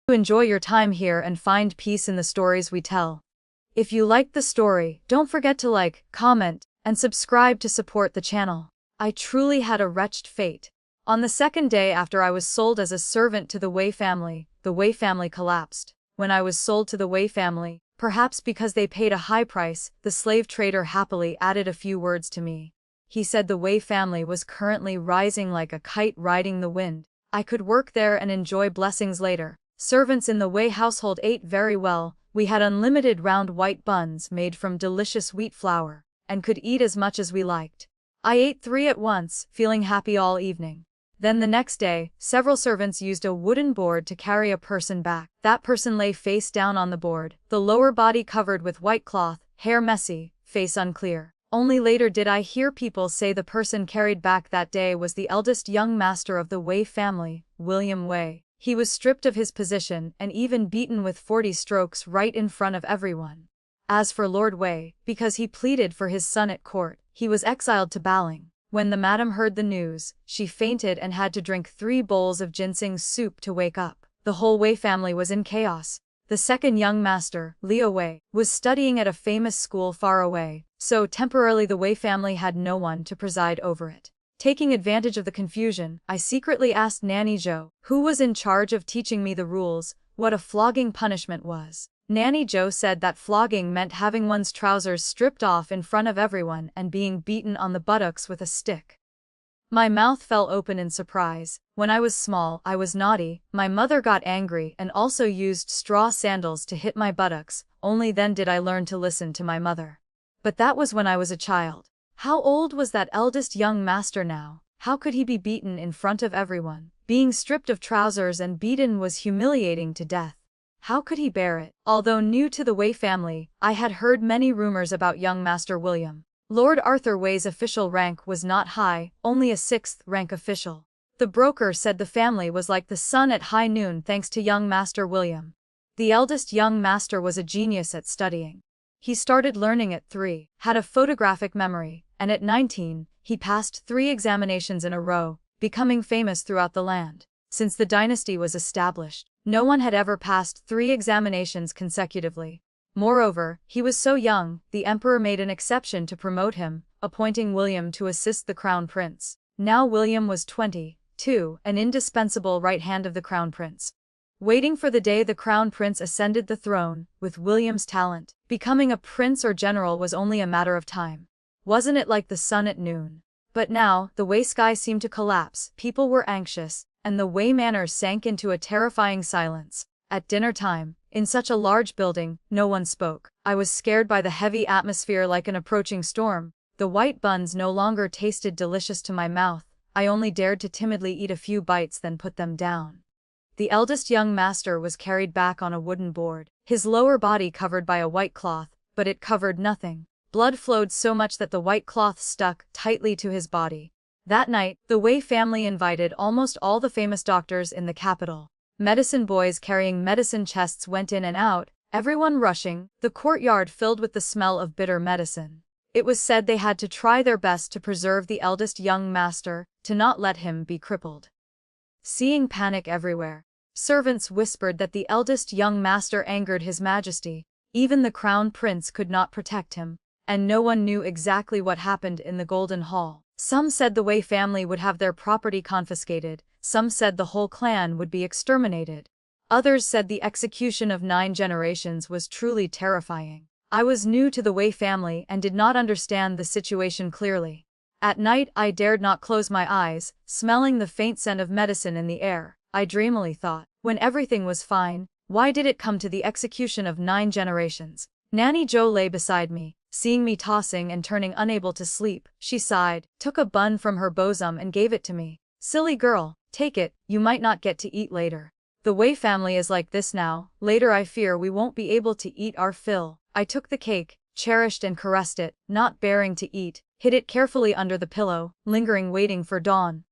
Enjoy your time here and find peace in the stories we tell. If you liked the story, don't forget to like, comment, and subscribe to support the channel. I truly had a wretched fate. On the second day after I was sold as a servant to the Wei family collapsed. When I was sold to the Wei family, perhaps because they paid a high price, the slave trader happily added a few words to me. He said the Wei family was currently rising like a kite riding the wind. I could work there and enjoy blessings later. Servants in the Wei household ate very well. We had unlimited round white buns made from delicious wheat flour, and could eat as much as we liked. I ate 3 at once, feeling happy all evening. Then the next day, several servants used a wooden board to carry a person back. That person lay face down on the board, the lower body covered with white cloth, hair messy, face unclear. Only later did I hear people say the person carried back that day was the eldest young master of the Wei family, William Wei. He was stripped of his position and even beaten with 40 strokes right in front of everyone. As for Lord Wei, because he pleaded for his son at court, he was exiled to Baling. When the madam heard the news, she fainted and had to drink 3 bowls of ginseng soup to wake up. The whole Wei family was in chaos. The second young master, Liu Wei, was studying at a famous school far away, so temporarily the Wei family had no one to preside over it. Taking advantage of the confusion, I secretly asked Nanny Zhou, who was in charge of teaching me the rules, what a flogging punishment was. Nanny Zhou said that flogging meant having one's trousers stripped off in front of everyone and being beaten on the buttocks with a stick. My mouth fell open in surprise. When I was small, I was naughty. My mother got angry and also used straw sandals to hit my buttocks. Only then did I learn to listen to my mother. But that was when I was a child. How old was that eldest young master now? How could he be beaten in front of everyone? Being stripped of trousers and beaten was humiliating to death. How could he bear it? Although new to the Wei family, I had heard many rumors about young Master William. Lord Arthur Wei's official rank was not high, only a 6th rank official. The broker said the family was like the sun at high noon thanks to young Master William. The eldest young master was a genius at studying. He started learning at 3, had a photographic memory, and at 19, he passed 3 examinations in a row, becoming famous throughout the land. Since the dynasty was established, no one had ever passed 3 examinations consecutively. Moreover, he was so young, the emperor made an exception to promote him, appointing William to assist the crown prince. Now William was 22, an indispensable right hand of the crown prince. Waiting for the day the crown prince ascended the throne, with William's talent, becoming a prince or general was only a matter of time. Wasn't it like the sun at noon? But now, the Wei sky seemed to collapse, people were anxious, and the Wei manor sank into a terrifying silence. At dinner time, in such a large building, no one spoke. I was scared by the heavy atmosphere like an approaching storm. The white buns no longer tasted delicious to my mouth. I only dared to timidly eat a few bites then put them down. The eldest young master was carried back on a wooden board, his lower body covered by a white cloth, but it covered nothing. Blood flowed so much that the white cloth stuck tightly to his body. That night, the Wei family invited almost all the famous doctors in the capital. Medicine boys carrying medicine chests went in and out, everyone rushing, the courtyard filled with the smell of bitter medicine. It was said they had to try their best to preserve the eldest young master, to not let him be crippled. Seeing panic everywhere, servants whispered that the eldest young master angered His Majesty. Even the crown prince could not protect him, and no one knew exactly what happened in the Golden Hall. Some said the Wei family would have their property confiscated, some said the whole clan would be exterminated. Others said the execution of 9 generations was truly terrifying. I was new to the Wei family and did not understand the situation clearly. At night I dared not close my eyes, smelling the faint scent of medicine in the air. I dreamily thought, when everything was fine, why did it come to the execution of 9 generations? Nanny Zhou lay beside me. Seeing me tossing and turning unable to sleep, she sighed, took a bun from her bosom and gave it to me. Silly girl, take it, you might not get to eat later. The Wei family is like this now, later I fear we won't be able to eat our fill. I took the cake, cherished and caressed it, not bearing to eat, hid it carefully under the pillow, lingering waiting for dawn.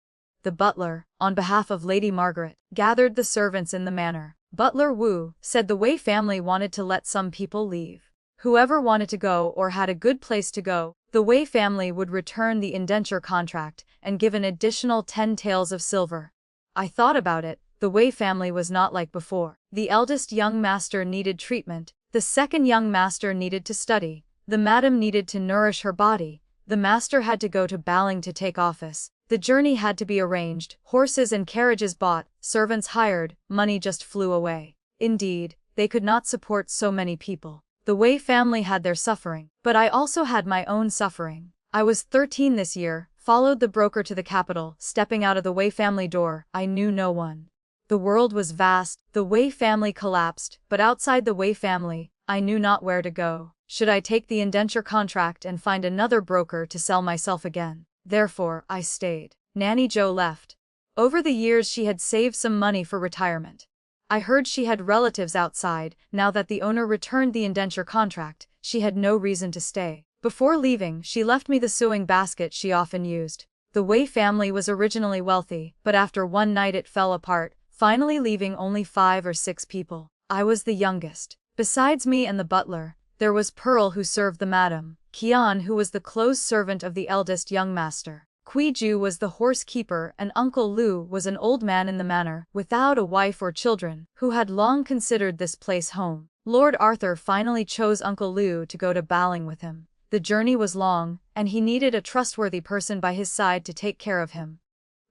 The butler, on behalf of Lady Margaret, gathered the servants in the manor. Butler Wu said the Wei family wanted to let some people leave. Whoever wanted to go or had a good place to go, the Wei family would return the indenture contract and give an additional 10 taels of silver. I thought about it, The Wei family was not like before. The eldest young master needed treatment, the second young master needed to study, the madam needed to nourish her body, the master had to go to Baling to take office. The journey had to be arranged, horses and carriages bought, servants hired, money just flew away. Indeed, they could not support so many people. The Wei family had their suffering, but I also had my own suffering. I was 13 this year, followed the broker to the capital, stepping out of the Wei family door, I knew no one. The world was vast, the Wei family collapsed, but outside the Wei family, I knew not where to go. Should I take the indenture contract and find another broker to sell myself again? Therefore, I stayed. Nanny Jo left. Over the years she had saved some money for retirement. I heard she had relatives outside. Now that the owner returned the indenture contract, she had no reason to stay. Before leaving, she left me the sewing basket she often used. The Wei family was originally wealthy, but after one night it fell apart, finally leaving only 5 or 6 people. I was the youngest. Besides me and the butler, there was Pearl who served the madam, Qian who was the close servant of the eldest young master, Kui Ju was the horse keeper, and Uncle Lu was an old man in the manor, without a wife or children, who had long considered this place home. Lord Arthur finally chose Uncle Lu to go to Baling with him. The journey was long, and he needed a trustworthy person by his side to take care of him.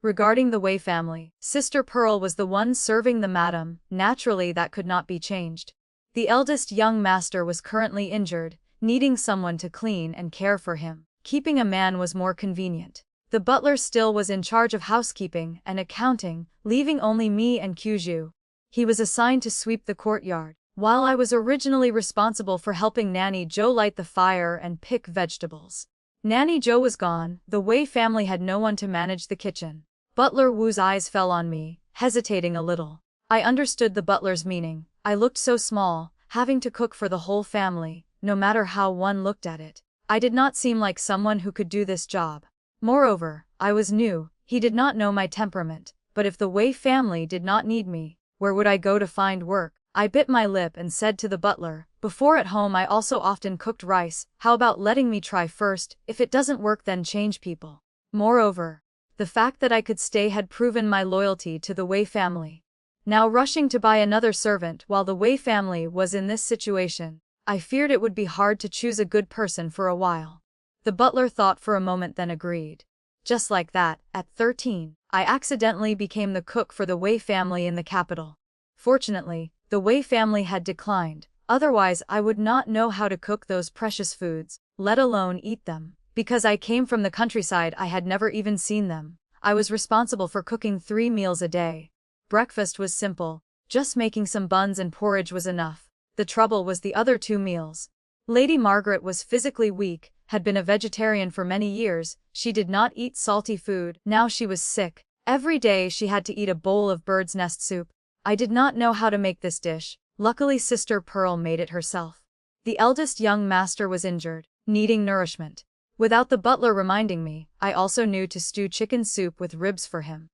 Regarding the Wei family, Sister Pearl was the one serving the madam. Naturally that could not be changed. The eldest young master was currently injured, needing someone to clean and care for him. Keeping a man was more convenient. The butler still was in charge of housekeeping and accounting, leaving only me and Kyuju. He was assigned to sweep the courtyard, while I was originally responsible for helping Nanny Jo light the fire and pick vegetables. Nanny Jo was gone, the Wei family had no one to manage the kitchen. Butler Wu's eyes fell on me, hesitating a little. I understood the butler's meaning. I looked so small, having to cook for the whole family, no matter how one looked at it. I did not seem like someone who could do this job. Moreover, I was new, he did not know my temperament, but if the Wei family did not need me, where would I go to find work? I bit my lip and said to the butler, before at home I also often cooked rice, how about letting me try first, if it doesn't work then change people. Moreover, the fact that I could stay had proven my loyalty to the Wei family. Now rushing to buy another servant while the Wei family was in this situation, I feared it would be hard to choose a good person for a while. The butler thought for a moment then agreed. Just like that, at 13, I accidentally became the cook for the Wei family in the capital. Fortunately, the Wei family had declined, otherwise I would not know how to cook those precious foods, let alone eat them. Because I came from the countryside I had never even seen them. I was responsible for cooking 3 meals a day. Breakfast was simple, just making some buns and porridge was enough. The trouble was the other 2 meals. Lady Margaret was physically weak, had been a vegetarian for many years, she did not eat salty food, now she was sick. Every day she had to eat a bowl of bird's nest soup. I did not know how to make this dish, luckily Sister Pearl made it herself. The eldest young master was injured, needing nourishment. Without the butler reminding me, I also knew to stew chicken soup with ribs for him.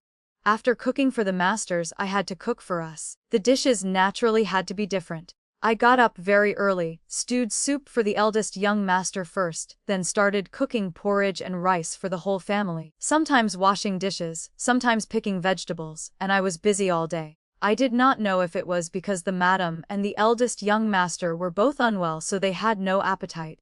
After cooking for the masters I had to cook for us. The dishes naturally had to be different. I got up very early, stewed soup for the eldest young master first, then started cooking porridge and rice for the whole family. Sometimes washing dishes, sometimes picking vegetables, and I was busy all day. I did not know if it was because the madam and the eldest young master were both unwell so they had no appetite.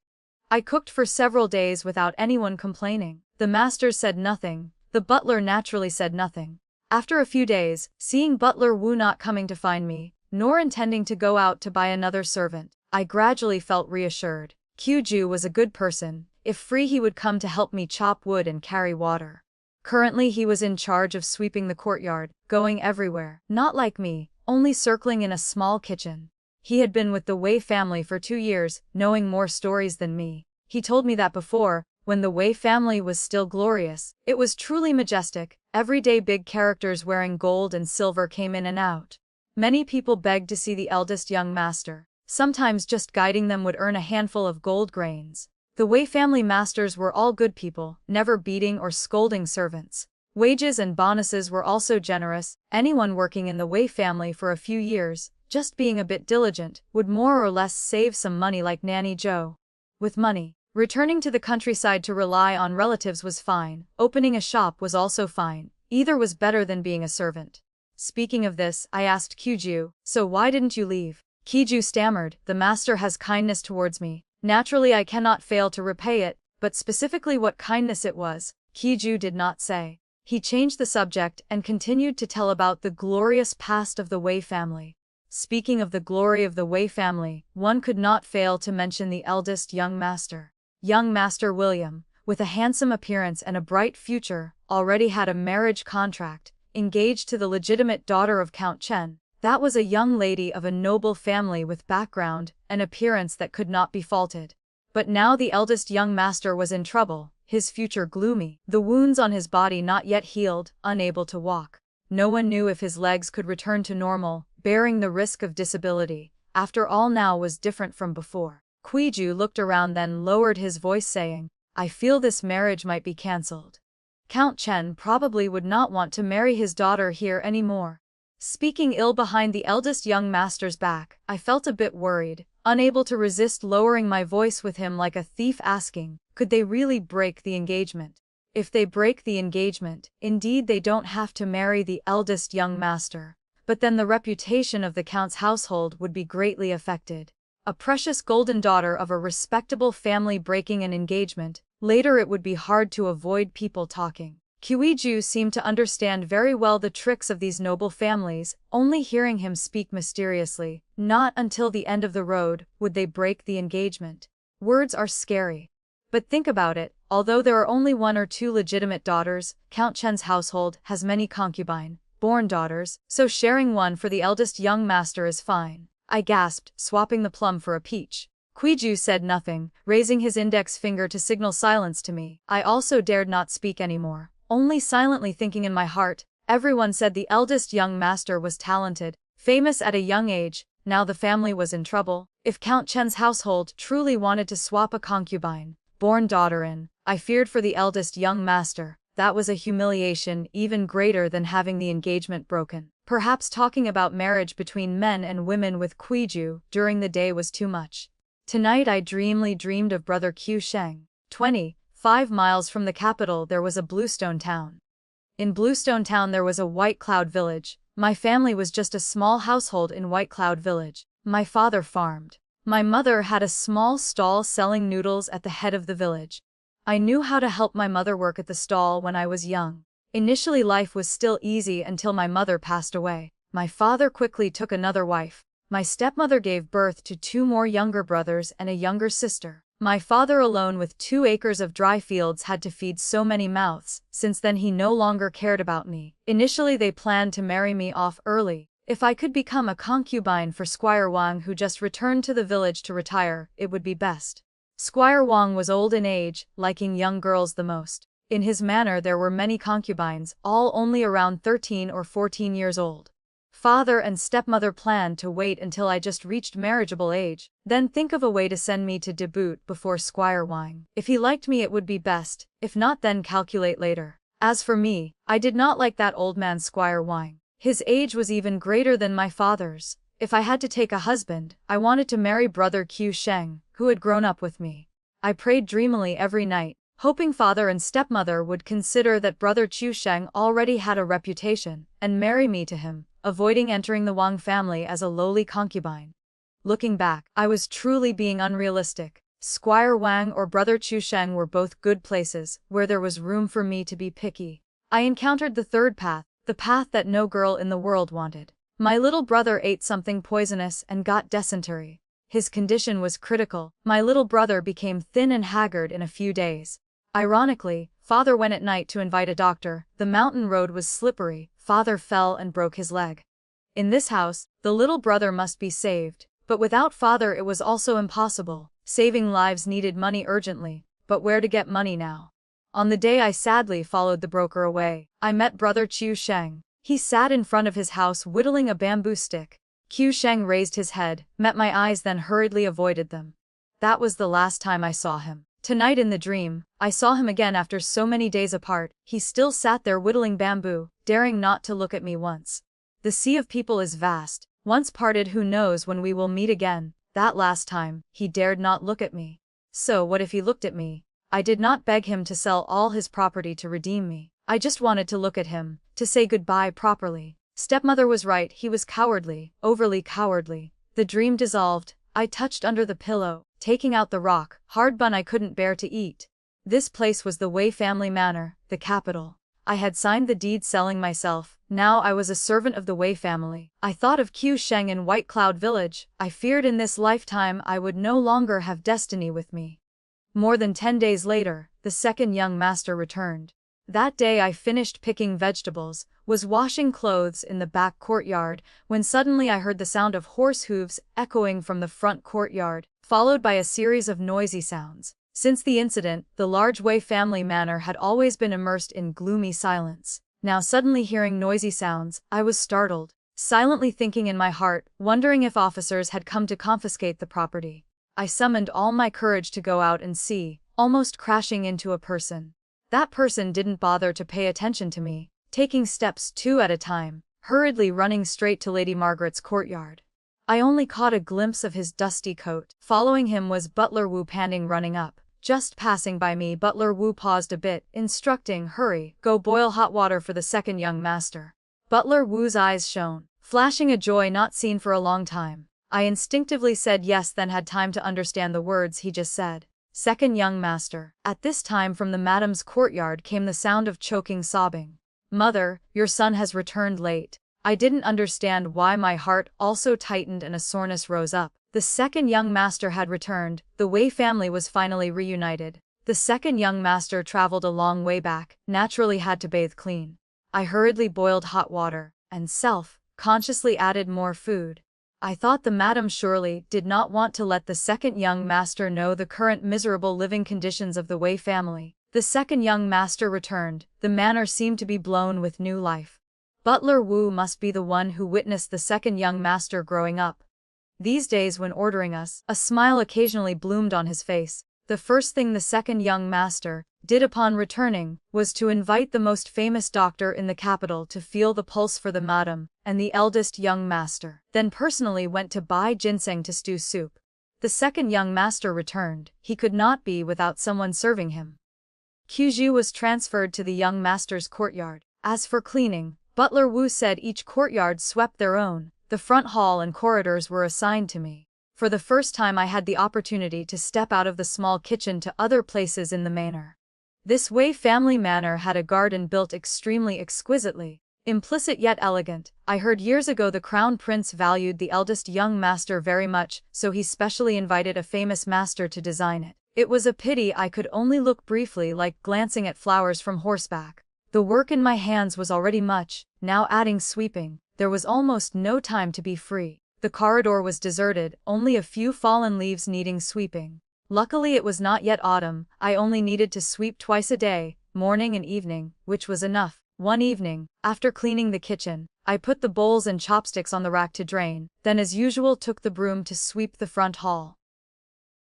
I cooked for several days without anyone complaining. The masters said nothing, the butler naturally said nothing. After a few days, seeing Butler Wu not coming to find me, nor intending to go out to buy another servant, I gradually felt reassured. Kyuju was a good person, if free he would come to help me chop wood and carry water. Currently he was in charge of sweeping the courtyard, going everywhere, not like me, only circling in a small kitchen. He had been with the Wei family for 2 years, knowing more stories than me. He told me that before, when the Wei family was still glorious, it was truly majestic. Every day big characters wearing gold and silver came in and out. Many people begged to see the eldest young master. Sometimes just guiding them would earn a handful of gold grains. The Wei family masters were all good people, never beating or scolding servants. Wages and bonuses were also generous. Anyone working in the Wei family for a few years, just being a bit diligent, would more or less save some money like Nanny Jo. With money, returning to the countryside to rely on relatives was fine, opening a shop was also fine, either was better than being a servant. Speaking of this, I asked Kyuju, so why didn't you leave? Kyuju stammered, the master has kindness towards me. Naturally I cannot fail to repay it, but specifically what kindness it was, Kyuju did not say. He changed the subject and continued to tell about the glorious past of the Wei family. Speaking of the glory of the Wei family, one could not fail to mention the eldest young master. Young Master William, with a handsome appearance and a bright future, already had a marriage contract, engaged to the legitimate daughter of Count Chen. That was a young lady of a noble family with background and appearance that could not be faulted. But now the eldest young master was in trouble, his future gloomy, the wounds on his body not yet healed, unable to walk. No one knew if his legs could return to normal, bearing the risk of disability. After all, now was different from before. Kyuju looked around, then lowered his voice saying, I feel this marriage might be cancelled. Count Chen probably would not want to marry his daughter here anymore. Speaking ill behind the eldest young master's back, I felt a bit worried, unable to resist lowering my voice with him like a thief, asking, could they really break the engagement? If they break the engagement, indeed they don't have to marry the eldest young master. But then the reputation of the count's household would be greatly affected. A precious golden daughter of a respectable family breaking an engagement, later it would be hard to avoid people talking. Kyuju seemed to understand very well the tricks of these noble families, only hearing him speak mysteriously. Not until the end of the road would they break the engagement. Words are scary. But think about it, although there are only 1 or 2 legitimate daughters, Count Chen's household has many concubine-born daughters, so sharing one for the eldest young master is fine. I gasped, swapping the plum for a peach. Kyuju said nothing, raising his index finger to signal silence to me. I also dared not speak anymore, only silently thinking in my heart. Everyone said the eldest young master was talented, famous at a young age. Now the family was in trouble. If Count Chen's household truly wanted to swap a concubine-born daughter in, I feared for the eldest young master. That was a humiliation even greater than having the engagement broken. Perhaps talking about marriage between men and women with Kyuju during the day was too much. Tonight I dreamed of brother Qiu Sheng. 25 miles from the capital there was a bluestone town. In Bluestone Town there was a White Cloud village. My family was just a small household in White Cloud village. My father farmed. My mother had a small stall selling noodles at the head of the village. I knew how to help my mother work at the stall when I was young. Initially life was still easy until my mother passed away. My father quickly took another wife. My stepmother gave birth to 2 more younger brothers and a younger sister. My father alone with 2 acres of dry fields had to feed so many mouths. Since then he no longer cared about me. Initially they planned to marry me off early. If I could become a concubine for Squire Wang, who just returned to the village to retire, it would be best. Squire Wang was old in age, liking young girls the most. In his manor there were many concubines, all only around 13 or 14 years old. Father and stepmother planned to wait until I just reached marriageable age, then think of a way to send me to debut before Squire Wang. If he liked me it would be best, if not then calculate later. As for me, I did not like that old man Squire Wang. His age was even greater than my father's. If I had to take a husband, I wanted to marry brother Qiu Sheng, who had grown up with me. I prayed dreamily every night, hoping father and stepmother would consider that brother Qiu Sheng already had a reputation, and marry me to him, avoiding entering the Wang family as a lowly concubine. Looking back, I was truly being unrealistic. Squire Wang or brother Qiu Sheng were both good places, where there was room for me to be picky. I encountered the third path, the path that no girl in the world wanted. My little brother ate something poisonous and got dysentery. His condition was critical. My little brother became thin and haggard in a few days. Ironically, father went at night to invite a doctor. The mountain road was slippery. Father fell and broke his leg. In this house, the little brother must be saved. But without father it was also impossible. Saving lives needed money urgently. But where to get money now? On the day I sadly followed the broker away, I met brother Qiu Sheng. He sat in front of his house whittling a bamboo stick. Qiu Sheng raised his head, met my eyes, then hurriedly avoided them. That was the last time I saw him. Tonight in the dream, I saw him again after so many days apart. He still sat there whittling bamboo, daring not to look at me once. The sea of people is vast. Once parted, who knows when we will meet again. That last time, he dared not look at me. So what if he looked at me? I did not beg him to sell all his property to redeem me. I just wanted to look at him, to say goodbye properly. Stepmother was right, he was cowardly, overly cowardly. The dream dissolved. I touched under the pillow, taking out the rock, hard bun I couldn't bear to eat. This place was the Wei family manor, the capital. I had signed the deed selling myself. Now I was a servant of the Wei family. I thought of Qiu Sheng in White Cloud Village. I feared in this lifetime I would no longer have destiny with me. More than 10 days later, the second young master returned. That day I finished picking vegetables, was washing clothes in the back courtyard, when suddenly I heard the sound of horse hooves echoing from the front courtyard, followed by a series of noisy sounds. Since the incident, the large Wei family manor had always been immersed in gloomy silence. Now suddenly hearing noisy sounds, I was startled, silently thinking in my heart, wondering if officers had come to confiscate the property. I summoned all my courage to go out and see, almost crashing into a person. That person didn't bother to pay attention to me, taking steps 2 at a time, hurriedly running straight to Lady Margaret's courtyard. I only caught a glimpse of his dusty coat. Following him was Butler Wu panting running up. Just passing by me, Butler Wu paused a bit, instructing, "Hurry, go boil hot water for the second young master." Butler Wu's eyes shone, flashing a joy not seen for a long time. I instinctively said yes, then had time to understand the words he just said. Second young master. At this time from the madam's courtyard came the sound of choking sobbing. "Mother, your son has returned late." I didn't understand why my heart also tightened and a soreness rose up. The second young master had returned. The Wei family was finally reunited. The second young master traveled a long way back, naturally had to bathe clean. I hurriedly boiled hot water, and self-consciously added more food. I thought the madam surely did not want to let the second young master know the current miserable living conditions of the Wei family. The second young master returned. The manor seemed to be blown with new life. Butler Wu must be the one who witnessed the second young master growing up. These days when ordering us, a smile occasionally bloomed on his face. The first thing the second young master did upon returning was to invite the most famous doctor in the capital to feel the pulse for the madam and the eldest young master, then personally went to buy ginseng to stew soup. The second young master returned. He could not be without someone serving him. Qiu was transferred to the young master's courtyard. As for cleaning, Butler Wu said each courtyard swept their own. The front hall and corridors were assigned to me. For the first time I had the opportunity to step out of the small kitchen to other places in the manor. This Wei family manor had a garden built extremely exquisitely, implicit yet elegant. I heard years ago the crown prince valued the eldest young master very much, so he specially invited a famous master to design it. It was a pity I could only look briefly, like glancing at flowers from horseback. The work in my hands was already much, now adding sweeping. There was almost no time to be free. The corridor was deserted, only a few fallen leaves needing sweeping. Luckily it was not yet autumn. I only needed to sweep twice a day, morning and evening, which was enough. One evening, after cleaning the kitchen, I put the bowls and chopsticks on the rack to drain, then as usual took the broom to sweep the front hall.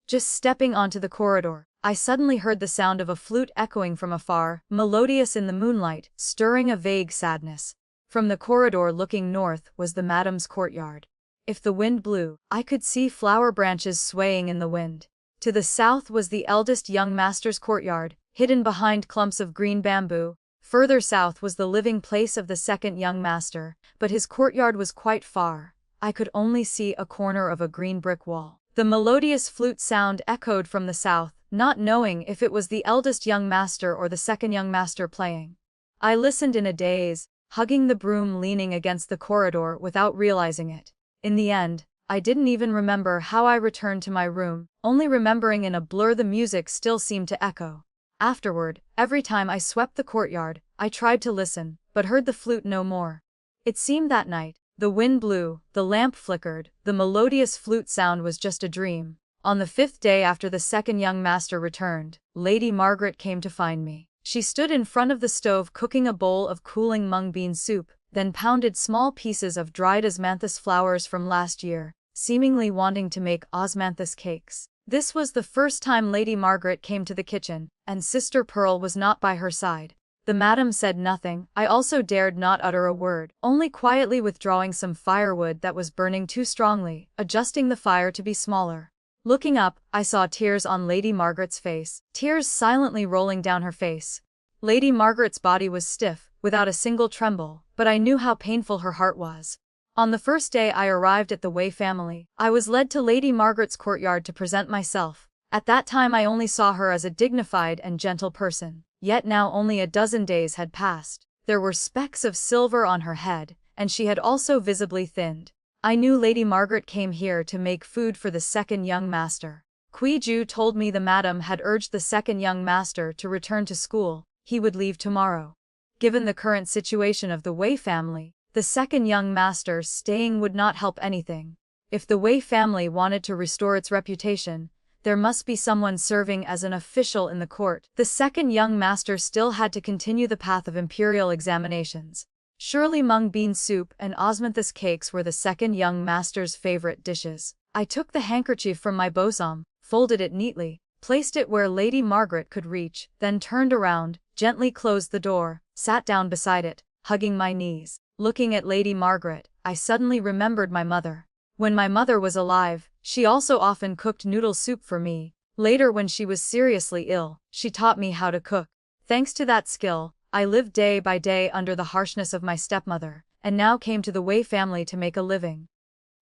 Just stepping onto the corridor, I suddenly heard the sound of a flute echoing from afar, melodious in the moonlight, stirring a vague sadness. From the corridor looking north was the madam's courtyard. If the wind blew, I could see flower branches swaying in the wind. To the south was the eldest young master's courtyard, hidden behind clumps of green bamboo. Further south was the living place of the second young master, but his courtyard was quite far. I could only see a corner of a green brick wall. The melodious flute sound echoed from the south, not knowing if it was the eldest young master or the second young master playing. I listened in a daze, hugging the broom, leaning against the corridor without realizing it. In the end, I didn't even remember how I returned to my room, only remembering in a blur the music still seemed to echo. Afterward, every time I swept the courtyard, I tried to listen, but heard the flute no more. It seemed that night, the wind blew, the lamp flickered, the melodious flute sound was just a dream. On the 5th day after the second young master returned, Lady Margaret came to find me. She stood in front of the stove cooking a bowl of cooling mung bean soup, then pounded small pieces of dried osmanthus flowers from last year, seemingly wanting to make osmanthus cakes. This was the first time Lady Margaret came to the kitchen, and Sister Pearl was not by her side. The madam said nothing. I also dared not utter a word, only quietly withdrawing some firewood that was burning too strongly, adjusting the fire to be smaller. Looking up, I saw tears on Lady Margaret's face, tears silently rolling down her face. Lady Margaret's body was stiff, without a single tremble, but I knew how painful her heart was. On the first day I arrived at the Way family, I was led to Lady Margaret's courtyard to present myself. At that time I only saw her as a dignified and gentle person. Yet now only a dozen days had passed. There were specks of silver on her head, and she had also visibly thinned. I knew Lady Margaret came here to make food for the second young master. Kwiju told me the madam had urged the second young master to return to school. He would leave tomorrow. Given the current situation of the Way family, the second young master staying would not help anything. If the Way family wanted to restore its reputation, there must be someone serving as an official in the court. The second young master still had to continue the path of imperial examinations. Surely mung bean soup and osmanthus cakes were the second young master's favorite dishes. I took the handkerchief from my bosom, folded it neatly, placed it where Lady Margaret could reach, then turned around, gently closed the door, sat down beside it, hugging my knees. Looking at Lady Margaret, I suddenly remembered my mother. When my mother was alive, she also often cooked noodle soup for me. Later, when she was seriously ill, she taught me how to cook. Thanks to that skill, I lived day by day under the harshness of my stepmother, and now came to the Way family to make a living.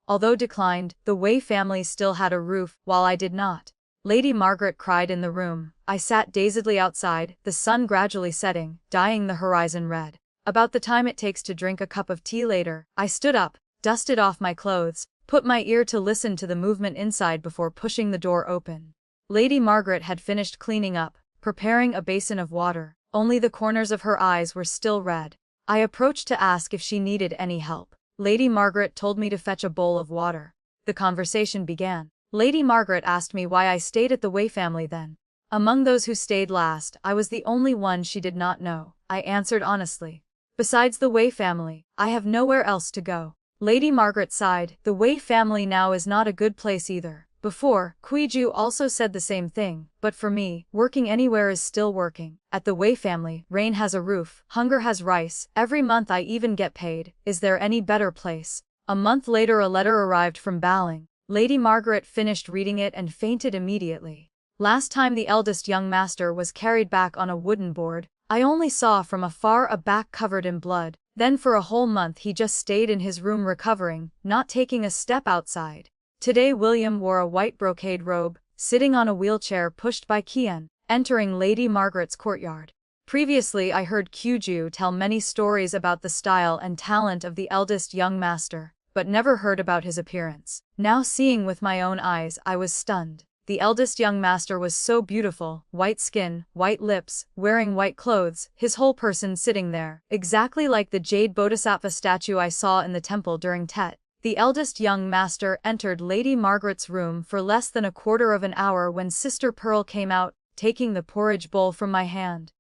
Although declined, the Way family still had a roof, while I did not. Lady Margaret cried in the room. I sat dazedly outside, the sun gradually setting, dyeing the horizon red. About the time it takes to drink a cup of tea later, I stood up, dusted off my clothes, put my ear to listen to the movement inside before pushing the door open. Lady Margaret had finished cleaning up, preparing a basin of water. Only the corners of her eyes were still red. I approached to ask if she needed any help. Lady Margaret told me to fetch a bowl of water. The conversation began. Lady Margaret asked me why I stayed at the Way family then. Among those who stayed last, I was the only one she did not know. I answered honestly. Besides the Way family, I have nowhere else to go. Lady Margaret sighed. The Way family now is not a good place either. Before, Kwiju also said the same thing, but for me, working anywhere is still working. At the Way family, rain has a roof, hunger has rice, every month I even get paid. Is there any better place? A month later a letter arrived from Baling. Lady Margaret finished reading it and fainted immediately. Last time the eldest young master was carried back on a wooden board. I only saw from afar a back covered in blood. Then for a whole month he just stayed in his room recovering, not taking a step outside. Today William wore a white brocade robe, sitting on a wheelchair pushed by Kian, entering Lady Margaret's courtyard. Previously I heard Kwiju tell many stories about the style and talent of the eldest young master, but never heard about his appearance. Now seeing with my own eyes, I was stunned. The eldest young master was so beautiful, white skin, white lips, wearing white clothes, his whole person sitting there, exactly like the jade bodhisattva statue I saw in the temple during Tet. The eldest young master entered Lady Margaret's room for less than a quarter of an hour when Sister Pearl came out, taking the porridge bowl from my hand.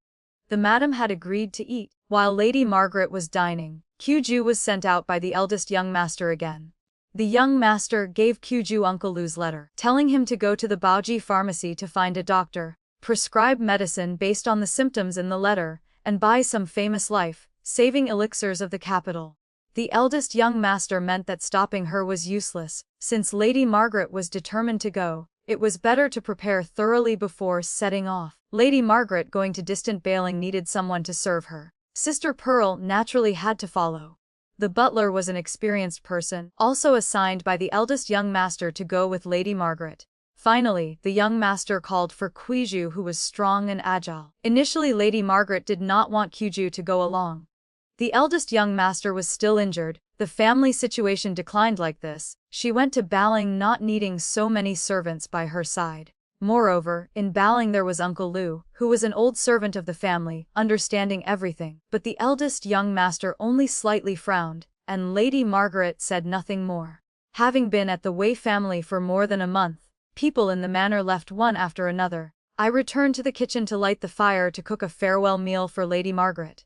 The madam had agreed to eat. While Lady Margaret was dining, Kwiju was sent out by the eldest young master again. The young master gave Kwiju Uncle Lu's letter, telling him to go to the Baoji pharmacy to find a doctor, prescribe medicine based on the symptoms in the letter, and buy some famous life-saving elixirs of the capital. The eldest young master meant that stopping her was useless. Since Lady Margaret was determined to go, it was better to prepare thoroughly before setting off. Lady Margaret going to distant Baling needed someone to serve her. Sister Pearl naturally had to follow. The butler was an experienced person, also assigned by the eldest young master to go with Lady Margaret. Finally, the young master called for Kwiju, who was strong and agile. Initially Lady Margaret did not want Kwiju to go along. The eldest young master was still injured. The family situation declined like this. She went to Baling not needing so many servants by her side. Moreover, in Baling there was Uncle Lu, who was an old servant of the family, understanding everything. But the eldest young master only slightly frowned, and Lady Margaret said nothing more. Having been at the Way family for more than a month, people in the manor left one after another. I returned to the kitchen to light the fire to cook a farewell meal for Lady Margaret.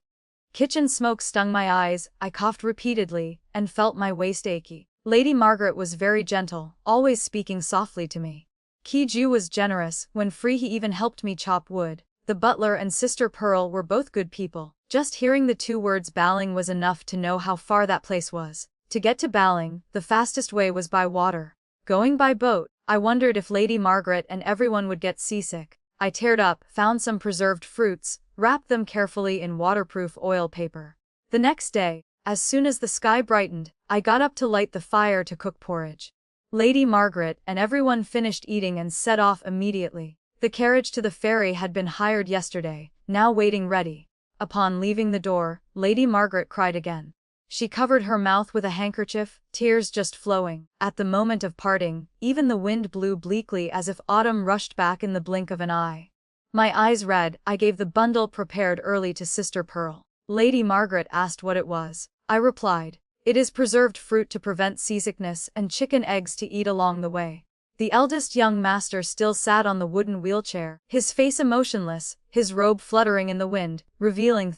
Kitchen smoke stung my eyes, I coughed repeatedly, and felt my waist achy. Lady Margaret was very gentle, always speaking softly to me. Kwiju was generous. When free he even helped me chop wood. The butler and Sister Pearl were both good people. Just hearing the two words Baling was enough to know how far that place was. To get to Baling, the fastest way was by water. Going by boat, I wondered if Lady Margaret and everyone would get seasick. I teared up, found some preserved fruits, wrapped them carefully in waterproof oil paper. The next day, As soon as the sky brightened, I got up to light the fire to cook porridge. Lady Margaret and everyone finished eating and set off immediately. The carriage to the ferry had been hired yesterday, now waiting ready. Upon leaving the door, Lady Margaret cried again. She covered her mouth with a handkerchief, tears just flowing. At the moment of parting, even the wind blew bleakly as if autumn rushed back in the blink of an eye. My eyes red, I gave the bundle prepared early to Sister Pearl. Lady Margaret asked what it was. I replied, "It is preserved fruit to prevent seasickness and chicken eggs to eat along the way." The eldest young master still sat on the wooden wheelchair, his face emotionless, his robe fluttering in the wind, revealing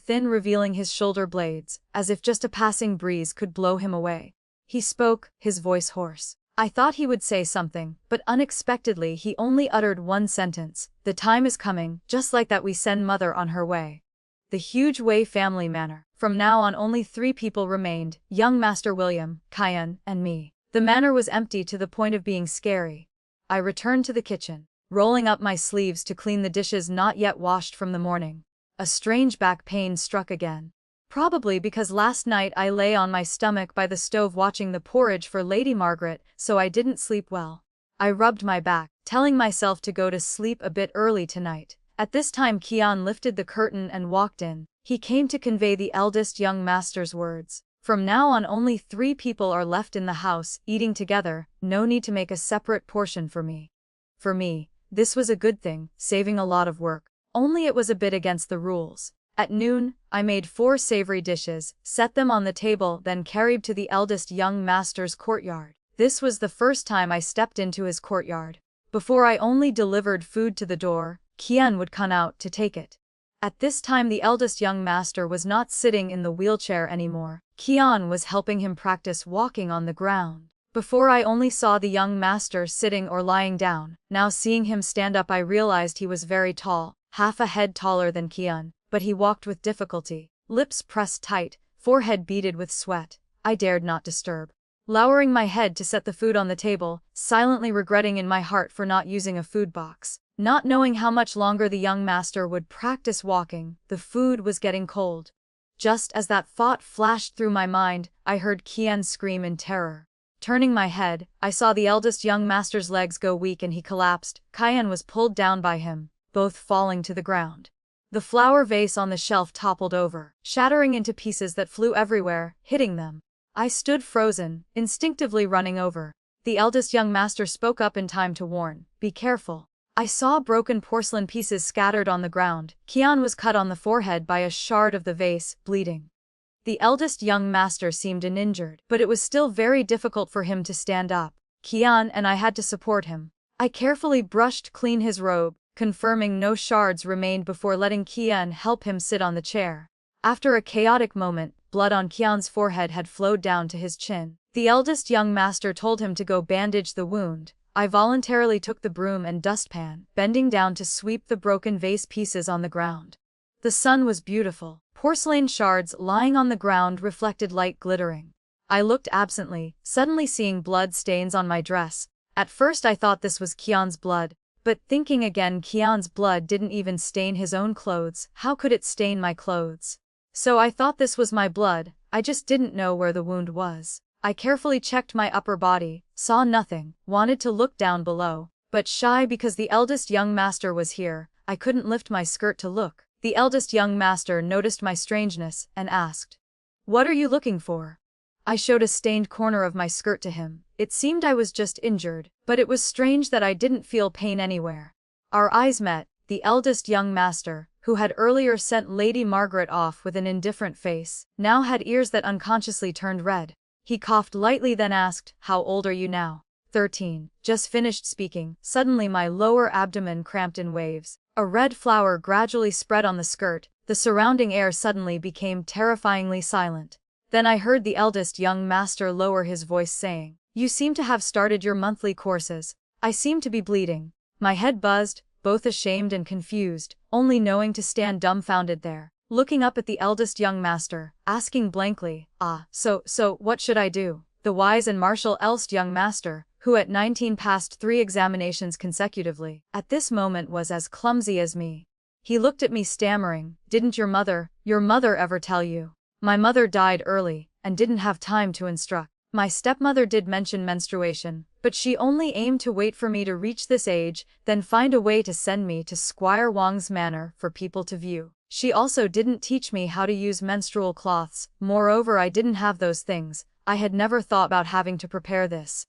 his shoulder blades, as if just a passing breeze could blow him away. He spoke, his voice hoarse. I thought he would say something, but unexpectedly he only uttered one sentence: "The time is coming, just like that we send mother on her way." The huge Way family manor. From now on only 3 people remained, young Master William, Kian, and me. The manor was empty to the point of being scary. I returned to the kitchen, rolling up my sleeves to clean the dishes not yet washed from the morning. A strange back pain struck again. Probably because last night I lay on my stomach by the stove watching the porridge for Lady Margaret, so I didn't sleep well. I rubbed my back, telling myself to go to sleep a bit early tonight. At this time Kian lifted the curtain and walked in. He came to convey the eldest young master's words. From now on only 3 people are left in the house, eating together, no need to make a separate portion for me. For me, this was a good thing, saving a lot of work. Only it was a bit against the rules. At noon, I made 4 savory dishes, set them on the table, then carried to the eldest young master's courtyard. This was the first time I stepped into his courtyard. Before I only delivered food to the door, Kian would come out to take it. At this time the eldest young master was not sitting in the wheelchair anymore. Kian was helping him practice walking on the ground. Before I only saw the young master sitting or lying down. Now seeing him stand up I realized he was very tall, half a head taller than Kian, but he walked with difficulty, lips pressed tight, forehead beaded with sweat. I dared not disturb. Lowering my head to set the food on the table, silently regretting in my heart for not using a food box. Not knowing how much longer the young master would practice walking, the food was getting cold. Just as that thought flashed through my mind, I heard Kian scream in terror. Turning my head, I saw the eldest young master's legs go weak and he collapsed. Kian was pulled down by him, both falling to the ground. The flower vase on the shelf toppled over, shattering into pieces that flew everywhere, hitting them. I stood frozen, instinctively running over. The eldest young master spoke up in time to warn, "Be careful." I saw broken porcelain pieces scattered on the ground. Kian was cut on the forehead by a shard of the vase, bleeding. The eldest young master seemed uninjured, but it was still very difficult for him to stand up. Kian and I had to support him. I carefully brushed clean his robe, confirming no shards remained before letting Kian help him sit on the chair. After a chaotic moment, blood on Kian's forehead had flowed down to his chin. The eldest young master told him to go bandage the wound. I voluntarily took the broom and dustpan, bending down to sweep the broken vase pieces on the ground. The sun was beautiful. Porcelain shards lying on the ground reflected light glittering. I looked absently, suddenly seeing blood stains on my dress. At first I thought this was Kian's blood, but thinking again, Kian's blood didn't even stain his own clothes. How could it stain my clothes? So I thought this was my blood, I just didn't know where the wound was. I carefully checked my upper body, saw nothing, wanted to look down below, but shy because the eldest young master was here, I couldn't lift my skirt to look. The eldest young master noticed my strangeness, and asked, "What are you looking for?" I showed a stained corner of my skirt to him. It seemed I was just injured, but it was strange that I didn't feel pain anywhere. Our eyes met. The eldest young master, who had earlier sent Lady Margaret off with an indifferent face, now had ears that unconsciously turned red. He coughed lightly then asked, "How old are you now?" 13. Just finished speaking. Suddenly my lower abdomen cramped in waves. A red flower gradually spread on the skirt. The surrounding air suddenly became terrifyingly silent. Then I heard the eldest young master lower his voice saying, "You seem to have started your monthly courses." I seemed to be bleeding. My head buzzed, both ashamed and confused, only knowing to stand dumbfounded there, looking up at the eldest young master, asking blankly, So what should I do?" The wise and martial eldest young master, who at 19 passed 3 examinations consecutively, at this moment was as clumsy as me. He looked at me stammering, "Didn't your mother ever tell you?" "My mother died early, and didn't have time to instruct. My stepmother did mention menstruation, but she only aimed to wait for me to reach this age, then find a way to send me to Squire Wang's manor for people to view. She also didn't teach me how to use menstrual cloths, moreover I didn't have those things. I had never thought about having to prepare this.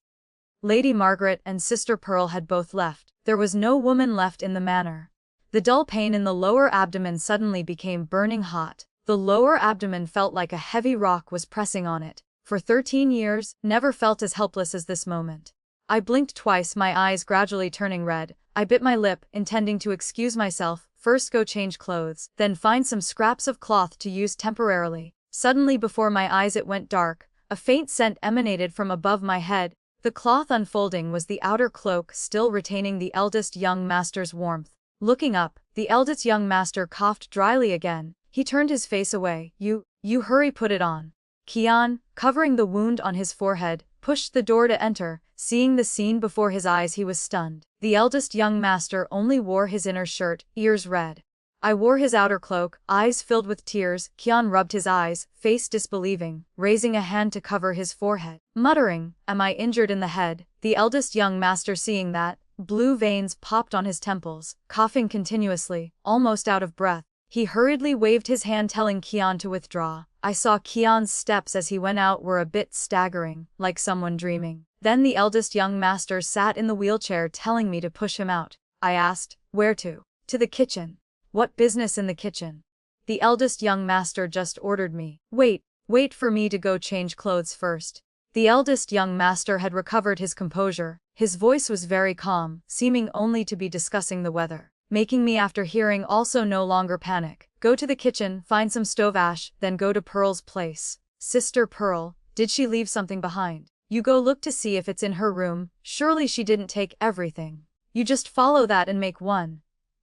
Lady Margaret and Sister Pearl had both left. There was no woman left in the manor. The dull pain in the lower abdomen suddenly became burning hot. The lower abdomen felt like a heavy rock was pressing on it. For 13 years, never felt as helpless as this moment. I blinked twice, my eyes gradually turning red. I bit my lip, intending to excuse myself, first go change clothes, then find some scraps of cloth to use temporarily. Suddenly before my eyes it went dark. A faint scent emanated from above my head. The cloth unfolding was the outer cloak, still retaining the eldest young master's warmth. Looking up, the eldest young master coughed dryly again. He turned his face away. You hurry, put it on. Qian, covering the wound on his forehead, pushed the door to enter. Seeing the scene before his eyes he was stunned. The eldest young master only wore his inner shirt, ears red. I wore his outer cloak, eyes filled with tears. Qian rubbed his eyes, face disbelieving, raising a hand to cover his forehead. Muttering, "Am I injured in the head?" The eldest young master seeing that, blue veins popped on his temples, coughing continuously, almost out of breath. He hurriedly waved his hand telling Qian to withdraw. I saw Qian's steps as he went out were a bit staggering, like someone dreaming. Then the eldest young master sat in the wheelchair telling me to push him out. I asked, "Where to?" "To the kitchen." "What business in the kitchen?" "The eldest young master just ordered me." Wait for me to go change clothes first." The eldest young master had recovered his composure. His voice was very calm, seeming only to be discussing the weather. Making me after hearing also no longer panic. "Go to the kitchen, find some stove ash, then go to Pearl's place." "Sister Pearl, did she leave something behind?" "You go look to see if it's in her room, surely she didn't take everything. You just follow that and make one."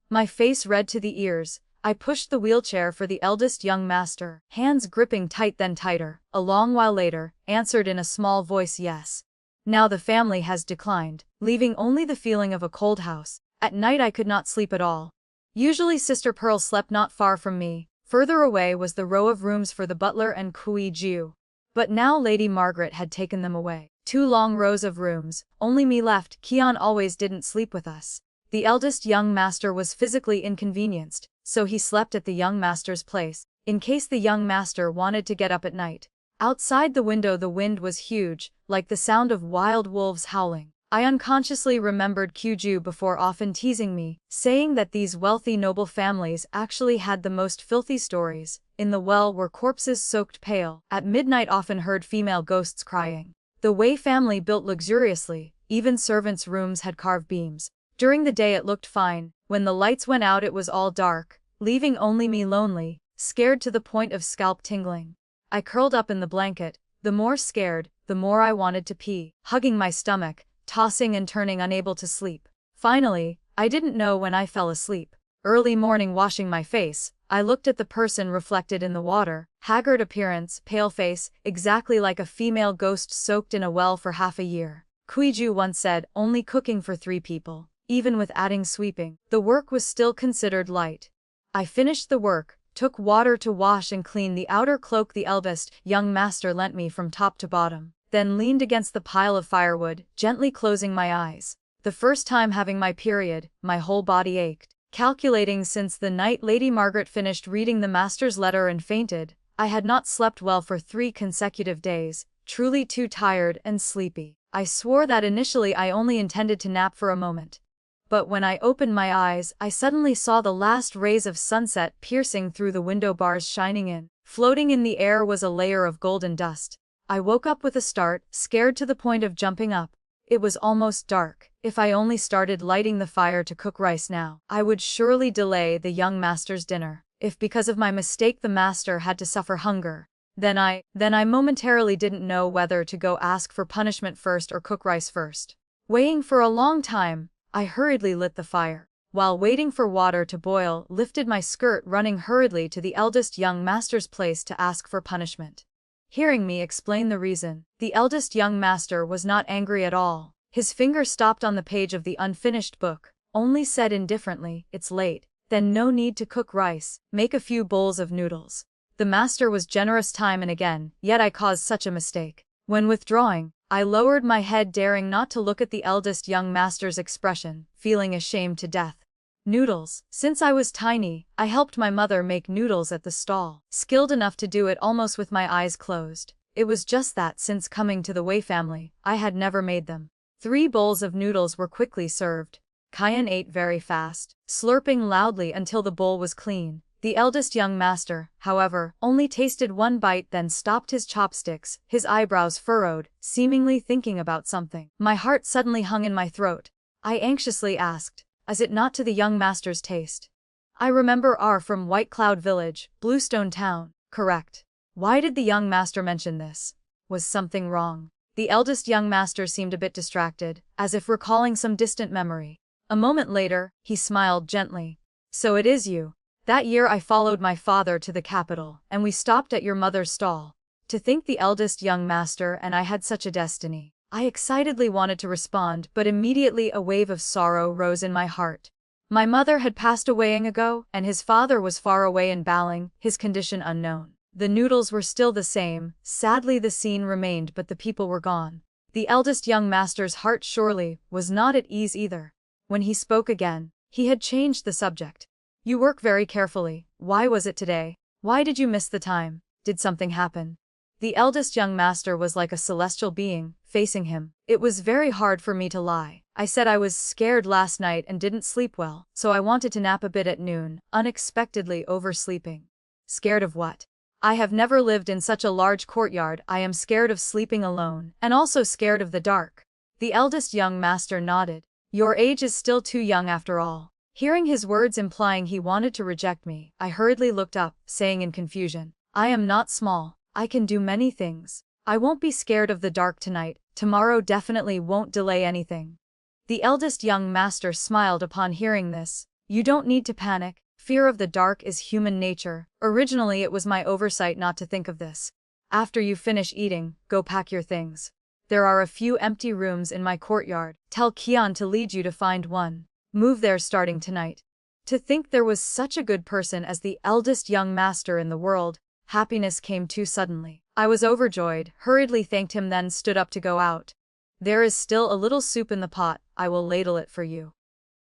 My face red to the ears, I pushed the wheelchair for the eldest young master, hands gripping tight then tighter. A long while later, answered in a small voice, "Yes." Now the family has declined, leaving only the feeling of a cold house. At night I could not sleep at all. Usually Sister Pearl slept not far from me. Further away was the row of rooms for the butler and Kui Ju. But now Lady Margaret had taken them away. 2 long rows of rooms, only me left. Qian always didn't sleep with us. The eldest young master was physically inconvenienced, so he slept at the young master's place, in case the young master wanted to get up at night. Outside the window the wind was huge, like the sound of wild wolves howling. I unconsciously remembered Kyuju before often teasing me, saying that these wealthy noble families actually had the most filthy stories. In the well were corpses soaked pale. At midnight often heard female ghosts crying. The Wei family built luxuriously, even servants' rooms had carved beams. During the day it looked fine. When the lights went out it was all dark, leaving only me lonely, scared to the point of scalp tingling. I curled up in the blanket. The more scared, the more I wanted to pee, hugging my stomach, tossing and turning unable to sleep. Finally, I didn't know when I fell asleep. Early morning washing my face, I looked at the person reflected in the water, haggard appearance, pale face, exactly like a female ghost soaked in a well for half a year. Kuiju once said, only cooking for 3 people. Even with adding sweeping, the work was still considered light. I finished the work, took water to wash and clean the outer cloak the eldest young master lent me from top to bottom, then leaned against the pile of firewood, gently closing my eyes. The first time having my period, my whole body ached. Calculating since the night Lady Margaret finished reading the master's letter and fainted, I had not slept well for 3 consecutive days, truly too tired and sleepy. I swore that initially I only intended to nap for a moment. But when I opened my eyes, I suddenly saw the last rays of sunset piercing through the window bars shining in. Floating in the air was a layer of golden dust. I woke up with a start, scared to the point of jumping up. It was almost dark. If I only started lighting the fire to cook rice now, I would surely delay the young master's dinner. If because of my mistake the master had to suffer hunger, then I momentarily didn't know whether to go ask for punishment first or cook rice first. Weighing for a long time, I hurriedly lit the fire. While waiting for water to boil, lifted my skirt, running hurriedly to the eldest young master's place to ask for punishment. Hearing me explain the reason, the eldest young master was not angry at all. His finger stopped on the page of the unfinished book, only said indifferently, "It's late. Then no need to cook rice, make a few bowls of noodles." The master was generous time and again, yet I caused such a mistake. When withdrawing, I lowered my head, daring not to look at the eldest young master's expression, feeling ashamed to death. Noodles. Since I was tiny, I helped my mother make noodles at the stall, skilled enough to do it almost with my eyes closed. It was just that since coming to the Wei family, I had never made them. 3 bowls of noodles were quickly served. Kian ate very fast, slurping loudly until the bowl was clean. The eldest young master, however, only tasted 1 bite, then stopped his chopsticks, his eyebrows furrowed, seemingly thinking about something. My heart suddenly hung in my throat. I anxiously asked, "Is it not to the young master's taste?" "I remember are from White Cloud Village, Bluestone Town." "Correct." Why did the young master mention this? Was something wrong? The eldest young master seemed a bit distracted, as if recalling some distant memory. A moment later, he smiled gently. "So it is you. That year I followed my father to the capital, and we stopped at your mother's stall. To think the eldest young master and I had such a destiny." I excitedly wanted to respond, but immediately a wave of sorrow rose in my heart. My mother had passed away long ago, and his father was far away in Baling, his condition unknown. The noodles were still the same, sadly the scene remained, but the people were gone. The eldest young master's heart surely was not at ease either. When he spoke again, he had changed the subject. "You work very carefully. Why was it today? Why did you miss the time? Did something happen?" The eldest young master was like a celestial being, facing him. It was very hard for me to lie. I said I was scared last night and didn't sleep well, so I wanted to nap a bit at noon, unexpectedly oversleeping. Scared of what? I have never lived in such a large courtyard. I am scared of sleeping alone, and also scared of the dark. The eldest young master nodded. Your age is still too young after all. Hearing his words implying he wanted to reject me, I hurriedly looked up, saying in confusion, I am not small. I can do many things. I won't be scared of the dark tonight. Tomorrow definitely won't delay anything. The eldest young master smiled upon hearing this. You don't need to panic. Fear of the dark is human nature. Originally it was my oversight not to think of this. After you finish eating, go pack your things. There are a few empty rooms in my courtyard. Tell Kian to lead you to find one. Move there starting tonight. To think there was such a good person as the eldest young master in the world. Happiness came too suddenly. I was overjoyed, hurriedly thanked him, then stood up to go out. There is still a little soup in the pot. I will ladle it for you.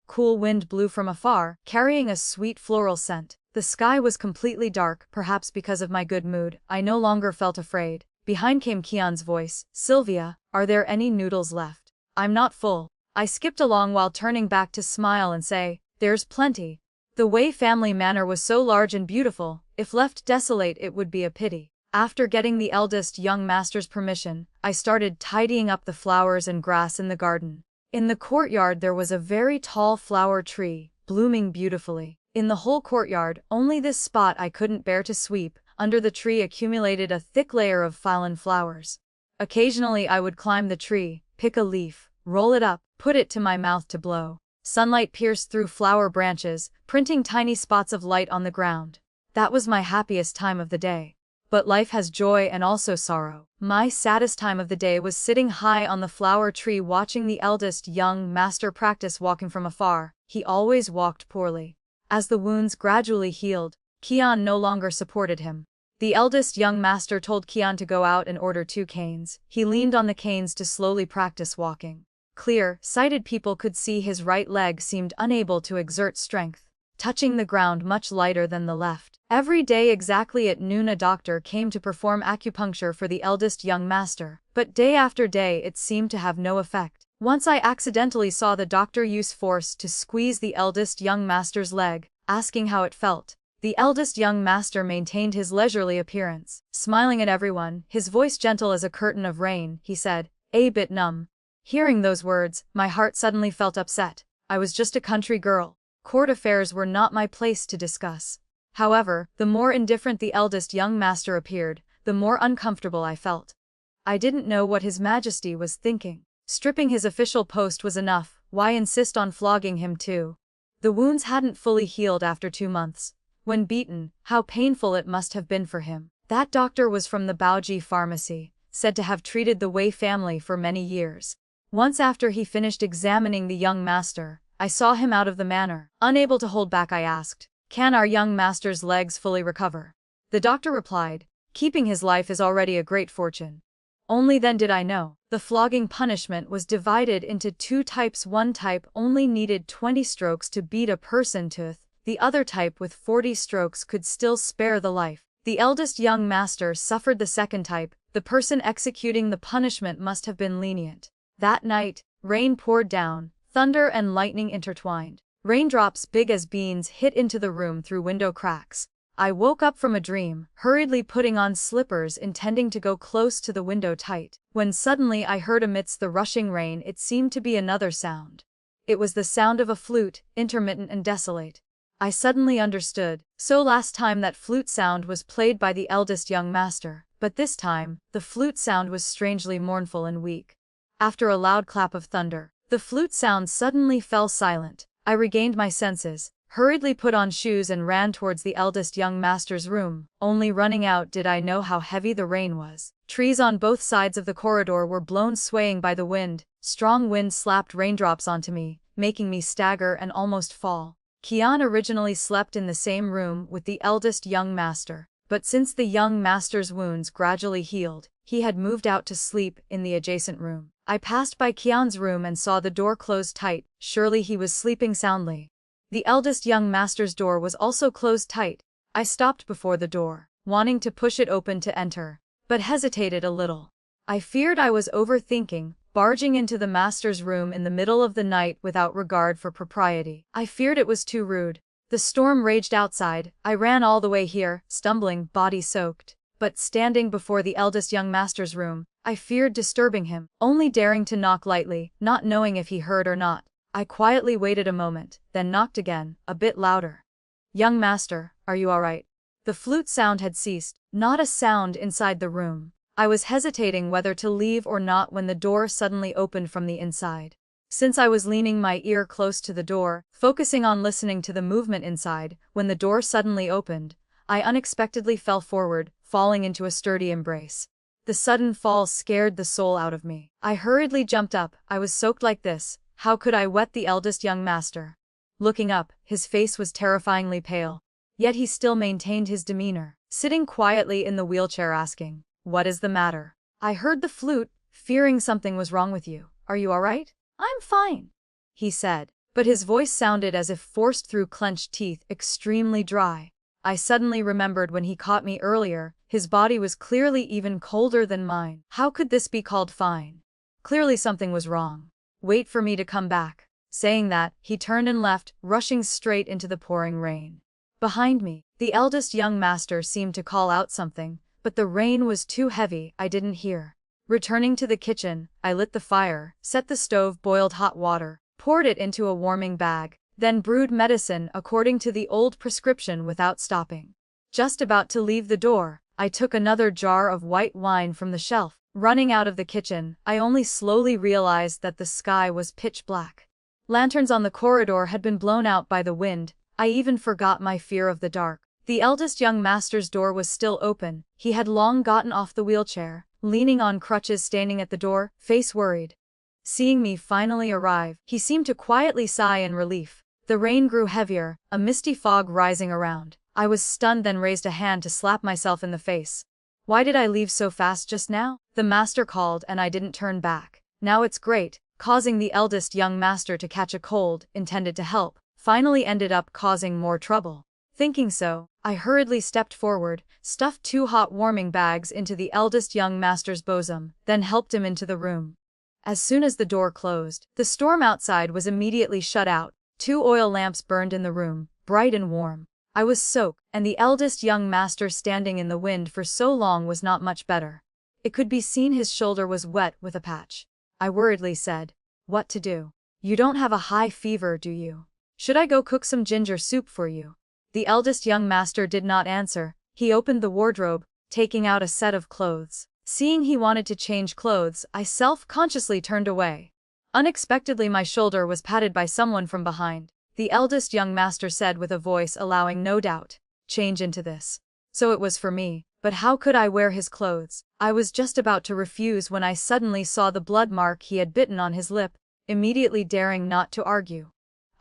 Cool wind blew from afar, carrying a sweet floral scent. The sky was completely dark, perhaps because of my good mood. I no longer felt afraid. Behind came Kian's voice. Sylvia, are there any noodles left? I'm not full. I skipped along while turning back to smile and say, there's plenty. The Wei family manor was so large and beautiful, if left desolate it would be a pity. After getting the eldest young master's permission, I started tidying up the flowers and grass in the garden. In the courtyard there was a very tall flower tree, blooming beautifully. In the whole courtyard, only this spot I couldn't bear to sweep. Under the tree accumulated a thick layer of fallen flowers. Occasionally I would climb the tree, pick a leaf, roll it up, put it to my mouth to blow. Sunlight pierced through flower branches, printing tiny spots of light on the ground. That was my happiest time of the day. But life has joy and also sorrow. My saddest time of the day was sitting high on the flower tree watching the eldest young master practice walking from afar. He always walked poorly. As the wounds gradually healed, Kian no longer supported him. The eldest young master told Kian to go out and order 2 canes. He leaned on the canes to slowly practice walking. Clear-sighted people could see his right leg seemed unable to exert strength, touching the ground much lighter than the left. Every day exactly at noon a doctor came to perform acupuncture for the eldest young master, but day after day it seemed to have no effect. Once I accidentally saw the doctor use force to squeeze the eldest young master's leg, asking how it felt. The eldest young master maintained his leisurely appearance, smiling at everyone, his voice gentle as a curtain of rain. He said, "A bit numb." Hearing those words, my heart suddenly felt upset. I was just a country girl. Court affairs were not my place to discuss. However, the more indifferent the eldest young master appeared, the more uncomfortable I felt. I didn't know what His Majesty was thinking. Stripping his official post was enough. Why insist on flogging him too? The wounds hadn't fully healed after 2 months. When beaten, how painful it must have been for him. That doctor was from the Baoji pharmacy, said to have treated the Wei family for many years. Once after he finished examining the young master, I saw him out of the manor. Unable to hold back, I asked, "Can our young master's legs fully recover?" The doctor replied, "Keeping his life is already a great fortune." Only then did I know. The flogging punishment was divided into two types. One type only needed 20 strokes to beat a person to death. The other type with 40 strokes could still spare the life. The eldest young master suffered the second type. The person executing the punishment must have been lenient. That night, rain poured down, thunder and lightning intertwined. Raindrops big as beans hit into the room through window cracks. I woke up from a dream, hurriedly putting on slippers intending to go close to the window tight, when suddenly I heard amidst the rushing rain it seemed to be another sound. It was the sound of a flute, intermittent and desolate. I suddenly understood. So last time that flute sound was played by the eldest young master, but this time, the flute sound was strangely mournful and weak. After a loud clap of thunder, the flute sound suddenly fell silent. I regained my senses, hurriedly put on shoes and ran towards the eldest young master's room. Only running out did I know how heavy the rain was. Trees on both sides of the corridor were blown swaying by the wind. Strong wind slapped raindrops onto me, making me stagger and almost fall. Kian originally slept in the same room with the eldest young master, but since the young master's wounds gradually healed, he had moved out to sleep in the adjacent room. I passed by Kian's room and saw the door closed tight. Surely he was sleeping soundly. The eldest young master's door was also closed tight. I stopped before the door, wanting to push it open to enter, but hesitated a little. I feared I was overthinking, barging into the master's room in the middle of the night without regard for propriety. I feared it was too rude. The storm raged outside. I ran all the way here, stumbling, body soaked. But standing before the eldest young master's room, I feared disturbing him, only daring to knock lightly, not knowing if he heard or not. I quietly waited a moment, then knocked again, a bit louder. "Young master, are you all right?" The flute sound had ceased, not a sound inside the room. I was hesitating whether to leave or not when the door suddenly opened from the inside. Since I was leaning my ear close to the door, focusing on listening to the movement inside, when the door suddenly opened, I unexpectedly fell forward, falling into a sturdy embrace. The sudden fall scared the soul out of me. I hurriedly jumped up. I was soaked like this. How could I wet the eldest young master? Looking up, his face was terrifyingly pale. Yet he still maintained his demeanor, sitting quietly in the wheelchair asking, "What is the matter?" I heard the flute, fearing something was wrong with you. "Are you all right?" "I'm fine," he said, but his voice sounded as if forced through clenched teeth, extremely dry. I suddenly remembered when he caught me earlier, his body was clearly even colder than mine. How could this be called fine? Clearly something was wrong. "Wait for me to come back." Saying that, he turned and left, rushing straight into the pouring rain. Behind me, the eldest young master seemed to call out something, but the rain was too heavy, I didn't hear. Returning to the kitchen, I lit the fire, set the stove, boiled hot water, poured it into a warming bag, then brewed medicine according to the old prescription without stopping. Just about to leave the door, I took another jar of white wine from the shelf. Running out of the kitchen, I only slowly realized that the sky was pitch black. Lanterns on the corridor had been blown out by the wind. I even forgot my fear of the dark. The eldest young master's door was still open. He had long gotten off the wheelchair, leaning on crutches, standing at the door, face worried. Seeing me finally arrive, he seemed to quietly sigh in relief. The rain grew heavier, a misty fog rising around. I was stunned, then raised a hand to slap myself in the face. Why did I leave so fast just now? The master called and I didn't turn back. Now it's great. Causing the eldest young master to catch a cold, intended to help, finally ended up causing more trouble. Thinking so, I hurriedly stepped forward, stuffed 2 hot warming bags into the eldest young master's bosom, then helped him into the room. As soon as the door closed, the storm outside was immediately shut out. 2 oil lamps burned in the room, bright and warm. I was soaked, and the eldest young master standing in the wind for so long was not much better. It could be seen his shoulder was wet with a patch. I worriedly said, "What to do? You don't have a high fever, do you? Should I go cook some ginger soup for you?" The eldest young master did not answer. He opened the wardrobe, taking out a set of clothes. Seeing he wanted to change clothes, I self-consciously turned away. Unexpectedly, my shoulder was patted by someone from behind. The eldest young master said with a voice allowing no doubt, "Change into this." So it was for me, but how could I wear his clothes? I was just about to refuse when I suddenly saw the blood mark he had bitten on his lip, immediately daring not to argue.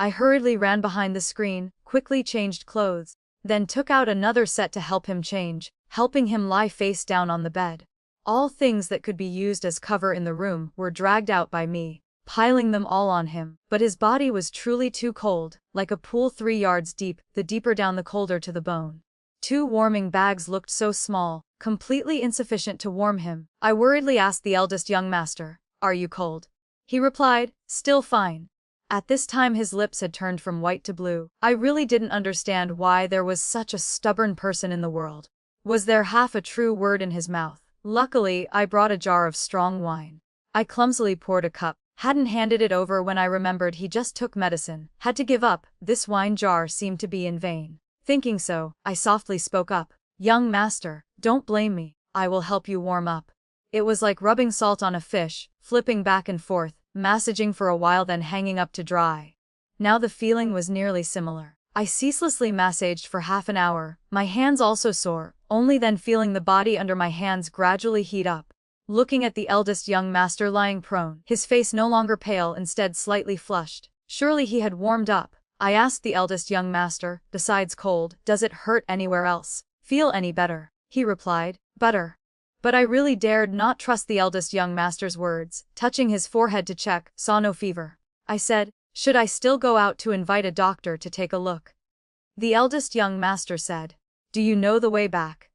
I hurriedly ran behind the screen, quickly changed clothes, then took out another set to help him change, helping him lie face down on the bed. All things that could be used as cover in the room were dragged out by me, piling them all on him, but his body was truly too cold, like a pool 3 yards deep, the deeper down the colder to the bone. 2 warming bags looked so small, completely insufficient to warm him. I worriedly asked the eldest young master, "Are you cold?" He replied, "Still fine." At this time his lips had turned from white to blue. I really didn't understand why there was such a stubborn person in the world. Was there half a true word in his mouth? Luckily, I brought a jar of strong wine. I clumsily poured a cup, hadn't handed it over when I remembered he just took medicine, had to give up. This wine jar seemed to be in vain. Thinking so, I softly spoke up, "Young master, don't blame me, I will help you warm up." It was like rubbing salt on a fish, flipping back and forth, massaging for a while then hanging up to dry. Now the feeling was nearly similar. I ceaselessly massaged for half an hour, my hands also sore, only then feeling the body under my hands gradually heat up. Looking at the eldest young master lying prone, his face no longer pale, instead slightly flushed. Surely he had warmed up. I asked the eldest young master, "Besides cold, does it hurt anywhere else? Feel any better?" He replied, "Better." But I really dared not trust the eldest young master's words. Touching his forehead to check, saw no fever. I said, "Should I still go out to invite a doctor to take a look?" The eldest young master said, "Do you know the way back?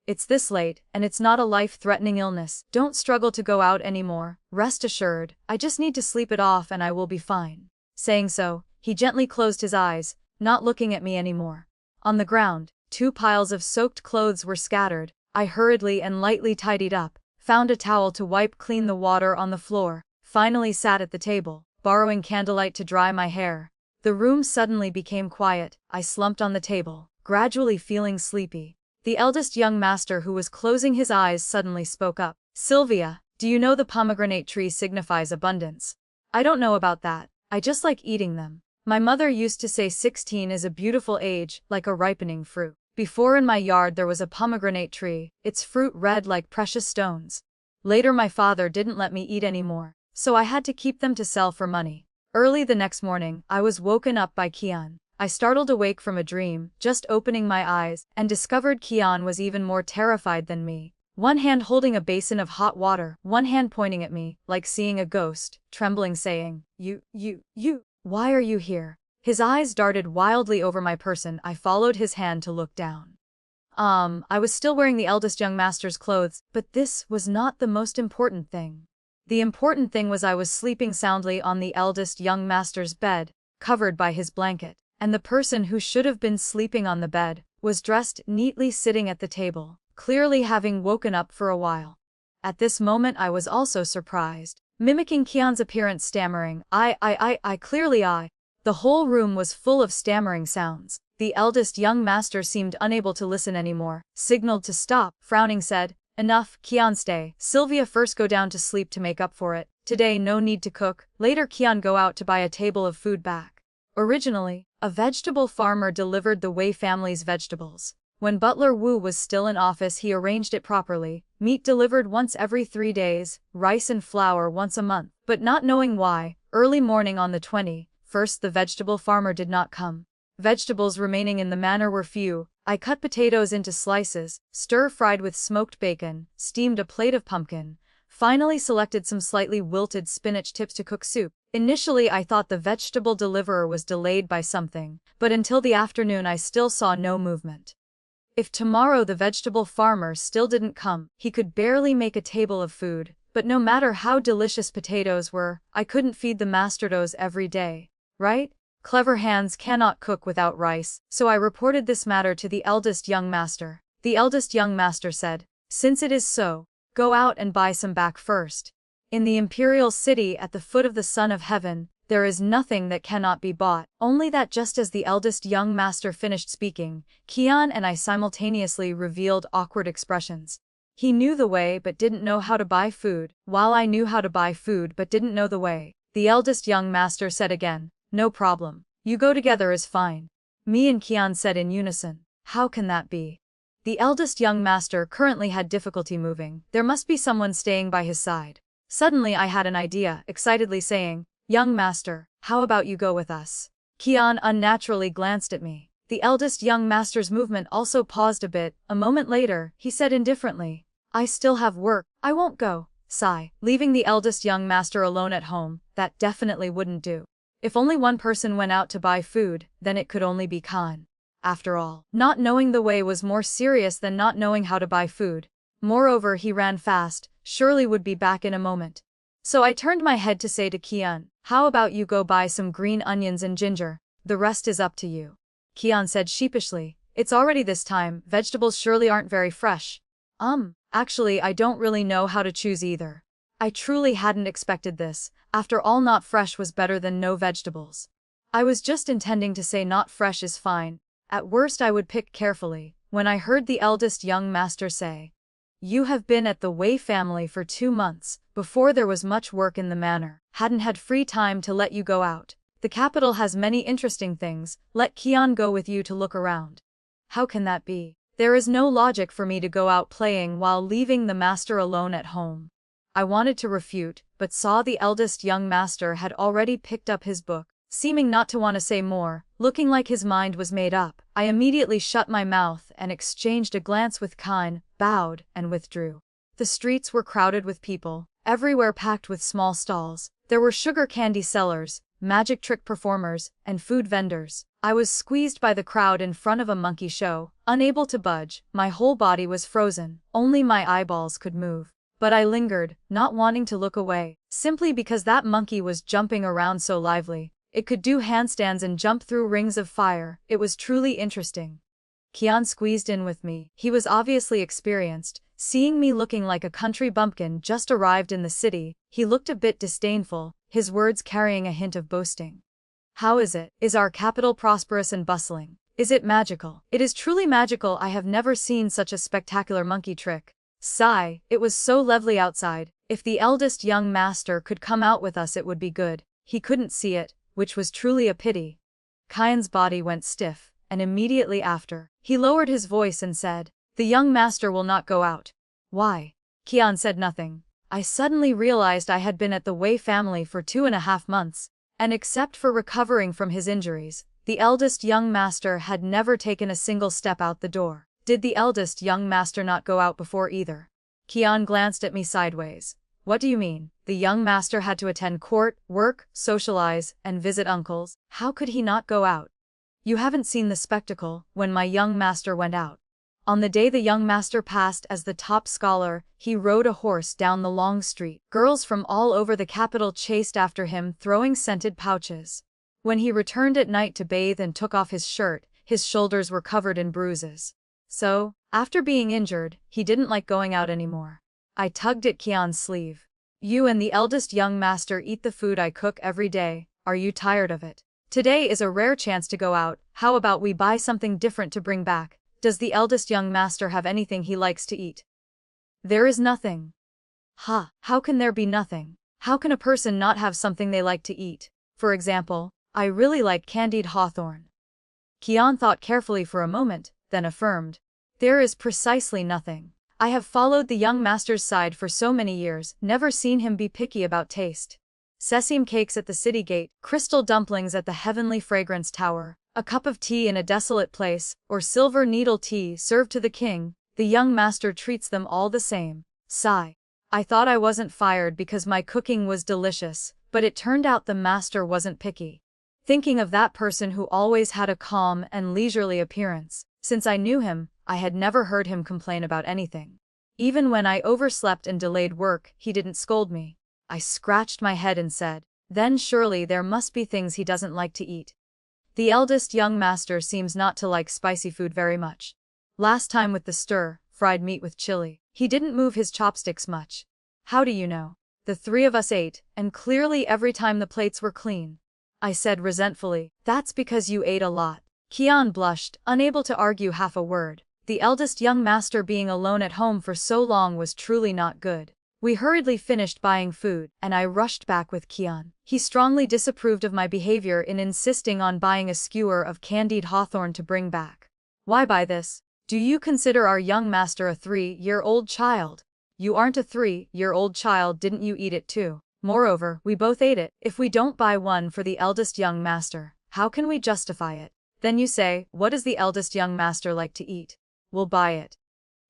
It's this late, and it's not a life-threatening illness. Don't struggle to go out anymore. Rest assured, I just need to sleep it off and I will be fine." Saying so, he gently closed his eyes, not looking at me anymore. On the ground, 2 piles of soaked clothes were scattered. I hurriedly and lightly tidied up, found a towel to wipe clean the water on the floor, finally sat at the table, borrowing candlelight to dry my hair. The room suddenly became quiet. I slumped on the table, gradually feeling sleepy. The eldest young master, who was closing his eyes, suddenly spoke up. "Sylvia, do you know the pomegranate tree signifies abundance?" "I don't know about that. I just like eating them. My mother used to say 16 is a beautiful age, like a ripening fruit. Before in my yard there was a pomegranate tree, its fruit red like precious stones. Later my father didn't let me eat anymore, so I had to keep them to sell for money." Early the next morning, I was woken up by Kian. I startled awake from a dream, just opening my eyes, and discovered Kian was even more terrified than me. One hand holding a basin of hot water, one hand pointing at me, like seeing a ghost, trembling saying, You, why are you here?" His eyes darted wildly over my person. I followed his hand to look down. I was still wearing the eldest young master's clothes, but this was not the most important thing. The important thing was I was sleeping soundly on the eldest young master's bed, covered by his blanket, and the person who should have been sleeping on the bed was dressed neatly sitting at the table, clearly having woken up for a while. At this moment I was also surprised, mimicking Kian's appearance, stammering, I. The whole room was full of stammering sounds. The eldest young master seemed unable to listen anymore, signaled to stop, frowning said, "Enough, Kian, stay. Sylvia first go down to sleep to make up for it. Today no need to cook. Later Kian go out to buy a table of food back." Originally, a vegetable farmer delivered the Wei family's vegetables. When Butler Wu was still in office he arranged it properly, meat delivered once every 3 days, rice and flour once a month. But not knowing why, early morning on the 21st the vegetable farmer did not come. Vegetables remaining in the manor were few. I cut potatoes into slices, stir-fried with smoked bacon, steamed a plate of pumpkin, finally selected some slightly wilted spinach tips to cook soup. Initially I thought the vegetable deliverer was delayed by something, but until the afternoon I still saw no movement. If tomorrow the vegetable farmer still didn't come, he could barely make a table of food. But no matter how delicious potatoes were, I couldn't feed the masterdos every day, right? Clever hands cannot cook without rice, so I reported this matter to the eldest young master. The eldest young master said, "Since it is so, go out and buy some back first. In the imperial city at the foot of the Son of Heaven, there is nothing that cannot be bought." Only that just as the eldest young master finished speaking, Kian and I simultaneously revealed awkward expressions. He knew the way but didn't know how to buy food, while I knew how to buy food but didn't know the way. The eldest young master said again, "No problem. You go together is fine." Me and Kian said in unison, "How can that be?" The eldest young master currently had difficulty moving. There must be someone staying by his side. Suddenly I had an idea, excitedly saying, "Young master, how about you go with us?" Kian unnaturally glanced at me. The eldest young master's movement also paused a bit. A moment later, he said indifferently, I still have work, I won't go. Sigh. Leaving the eldest young master alone at home, that definitely wouldn't do. If only one person went out to buy food, then it could only be Khan. After all, not knowing the way was more serious than not knowing how to buy food. Moreover, he ran fast, surely would be back in a moment. So I turned my head to say to Kian, how about you go buy some green onions and ginger, the rest is up to you. Kian said sheepishly, it's already this time, vegetables surely aren't very fresh. Actually I don't really know how to choose either. I truly hadn't expected this, after all not fresh was better than no vegetables. I was just intending to say not fresh is fine, at worst I would pick carefully, when I heard the eldest young master say, you have been at the Wei family for 2 months, before there was much work in the manor, hadn't had free time to let you go out. The capital has many interesting things, let Kian go with you to look around. How can that be? There is no logic for me to go out playing while leaving the master alone at home. I wanted to refute, but saw the eldest young master had already picked up his book, seeming not to want to say more, looking like his mind was made up. I immediately shut my mouth and exchanged a glance with Khan, bowed, and withdrew. The streets were crowded with people, everywhere packed with small stalls. There were sugar candy sellers, magic trick performers, and food vendors. I was squeezed by the crowd in front of a monkey show, unable to budge, my whole body was frozen, only my eyeballs could move. But I lingered, not wanting to look away, simply because that monkey was jumping around so lively. It could do handstands and jump through rings of fire, it was truly interesting. Kian squeezed in with me, he was obviously experienced. Seeing me looking like a country bumpkin just arrived in the city, he looked a bit disdainful, his words carrying a hint of boasting. How is it? Is our capital prosperous and bustling? Is it magical? It is truly magical, I have never seen such a spectacular monkey trick. Sigh, it was so lovely outside, if the eldest young master could come out with us it would be good. He couldn't see it, which was truly a pity. Kian's body went stiff, and immediately after, he lowered his voice and said, the young master will not go out. Why? Kian said nothing. I suddenly realized I had been at the Wei family for 2.5 months, and except for recovering from his injuries, the eldest young master had never taken a single step out the door. Did the eldest young master not go out before either? Kian glanced at me sideways. What do you mean? The young master had to attend court, work, socialize, and visit uncles. How could he not go out? You haven't seen the spectacle, when my young master went out. On the day the young master passed as the top scholar, he rode a horse down the long street. Girls from all over the capital chased after him throwing scented pouches. When he returned at night to bathe and took off his shirt, his shoulders were covered in bruises. So, after being injured, he didn't like going out anymore. I tugged at Kian's sleeve. You and the eldest young master eat the food I cook every day, are you tired of it? Today is a rare chance to go out, how about we buy something different to bring back? Does the eldest young master have anything he likes to eat? There is nothing. How can there be nothing? How can a person not have something they like to eat? For example, I really like candied hawthorn. Kian thought carefully for a moment, then affirmed. There is precisely nothing. I have followed the young master's side for so many years, never seen him be picky about taste. Sesame cakes at the city gate, crystal dumplings at the heavenly fragrance tower, a cup of tea in a desolate place, or silver needle tea served to the king, the young master treats them all the same. Sigh. I thought I wasn't fired because my cooking was delicious, but it turned out the master wasn't picky. Thinking of that person who always had a calm and leisurely appearance, since I knew him, I had never heard him complain about anything. Even when I overslept and delayed work, he didn't scold me. I scratched my head and said, then surely there must be things he doesn't like to eat. The eldest young master seems not to like spicy food very much. Last time with the fried meat with chili, he didn't move his chopsticks much. How do you know? The 3 of us ate, and clearly every time the plates were clean. I said resentfully, that's because you ate a lot. Kian blushed, unable to argue half a word. The eldest young master being alone at home for so long was truly not good. We hurriedly finished buying food, and I rushed back with Kian. He strongly disapproved of my behavior in insisting on buying a skewer of candied hawthorn to bring back. Why buy this? Do you consider our young master a 3-year-old child? You aren't a 3-year-old child, didn't you eat it too? Moreover, we both ate it. If we don't buy one for the eldest young master, how can we justify it? Then you say, what does the eldest young master like to eat? We'll buy it.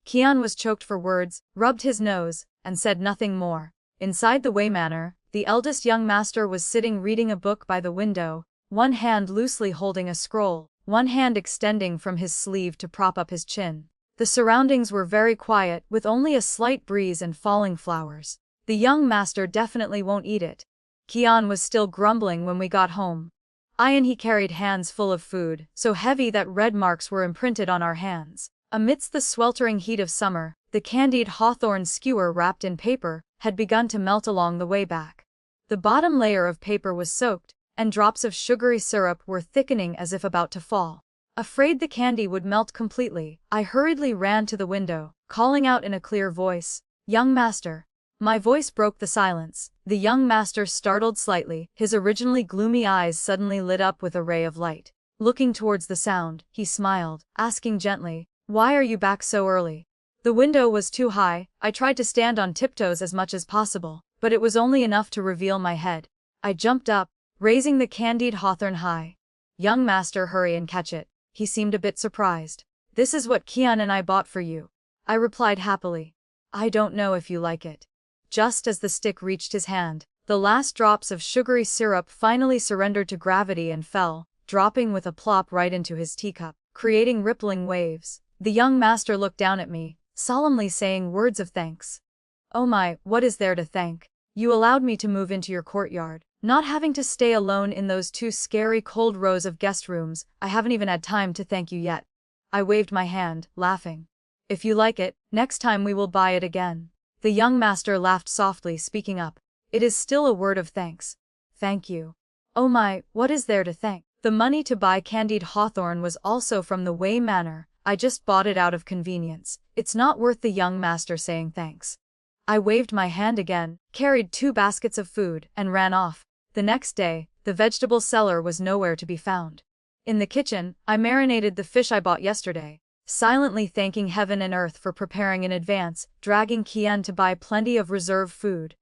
Kian was choked for words, rubbed his nose, and said nothing more. Inside the Wei manor, the eldest young master was sitting reading a book by the window, one hand loosely holding a scroll, one hand extending from his sleeve to prop up his chin. The surroundings were very quiet, with only a slight breeze and falling flowers. The young master definitely won't eat it. Kian was still grumbling when we got home. I and he carried hands full of food, so heavy that red marks were imprinted on our hands. Amidst the sweltering heat of summer, the candied hawthorn skewer wrapped in paper had begun to melt along the way back. The bottom layer of paper was soaked, and drops of sugary syrup were thickening as if about to fall. Afraid the candy would melt completely, I hurriedly ran to the window, calling out in a clear voice, "Young master." My voice broke the silence. The young master startled slightly, his originally gloomy eyes suddenly lit up with a ray of light. Looking towards the sound, he smiled, asking gently, "Why are you back so early?" The window was too high. I tried to stand on tiptoes as much as possible, but it was only enough to reveal my head. I jumped up, raising the candied hawthorn high. "Young master, hurry and catch it." He seemed a bit surprised. "This is what Kian and I bought for you," I replied happily. "I don't know if you like it." Just as the stick reached his hand, the last drops of sugary syrup finally surrendered to gravity and fell, dropping with a plop right into his teacup, creating rippling waves. The young master looked down at me, solemnly saying words of thanks. "Oh my, what is there to thank? You allowed me to move into your courtyard. Not having to stay alone in those two scary cold rows of guest rooms, I haven't even had time to thank you yet." I waved my hand, laughing. "If you like it, next time we will buy it again." The young master laughed softly, speaking up. "It is still a word of thanks." "Thank you." "Oh my, what is there to thank? The money to buy candied hawthorn was also from the Wei manor. I just bought it out of convenience. It's not worth the young master saying thanks." I waved my hand again, carried 2 baskets of food, and ran off. The next day, the vegetable seller was nowhere to be found. In the kitchen, I marinated the fish I bought yesterday, silently thanking heaven and earth for preparing in advance, dragging Kian to buy plenty of reserve food.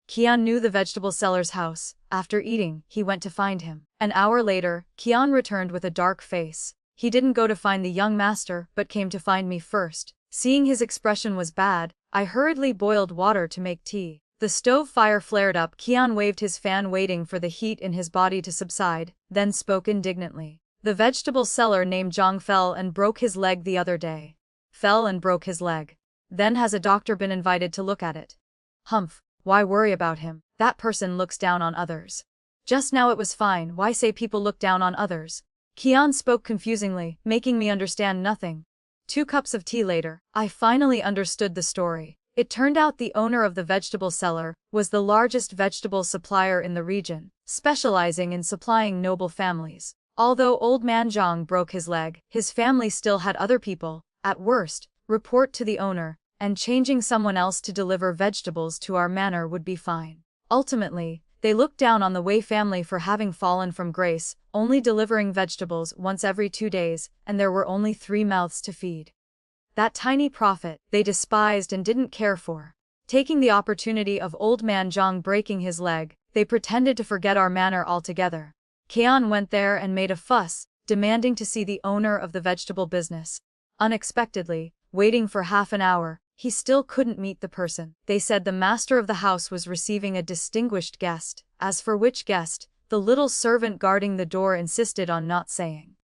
Kian knew the vegetable seller's house. After eating, he went to find him. An hour later, Kian returned with a dark face. He didn't go to find the young master, but came to find me first. Seeing his expression was bad, I hurriedly boiled water to make tea. The stove fire flared up. Kian waved his fan, waiting for the heat in his body to subside, then spoke indignantly. "The vegetable seller named Zhang fell and broke his leg the other day." "Fell and broke his leg. Then has a doctor been invited to look at it?" "Humph, why worry about him? That person looks down on others." "Just now it was fine, why say people look down on others?" Kian spoke confusingly, making me understand nothing. 2 cups of tea later, I finally understood the story. It turned out the owner of the vegetable seller was the largest vegetable supplier in the region, specializing in supplying noble families. Although old man Zhang broke his leg, his family still had other people, at worst, report to the owner, and changing someone else to deliver vegetables to our manor would be fine. Ultimately, they looked down on the Wei family for having fallen from grace, only delivering vegetables once every 2 days, and there were only 3 mouths to feed. That tiny profit, they despised and didn't care for. Taking the opportunity of old man Zhang breaking his leg, they pretended to forget our manor altogether. Kian went there and made a fuss, demanding to see the owner of the vegetable business. Unexpectedly, waiting for half an hour, he still couldn't meet the person. They said the master of the house was receiving a distinguished guest. As for which guest, the little servant guarding the door insisted on not saying.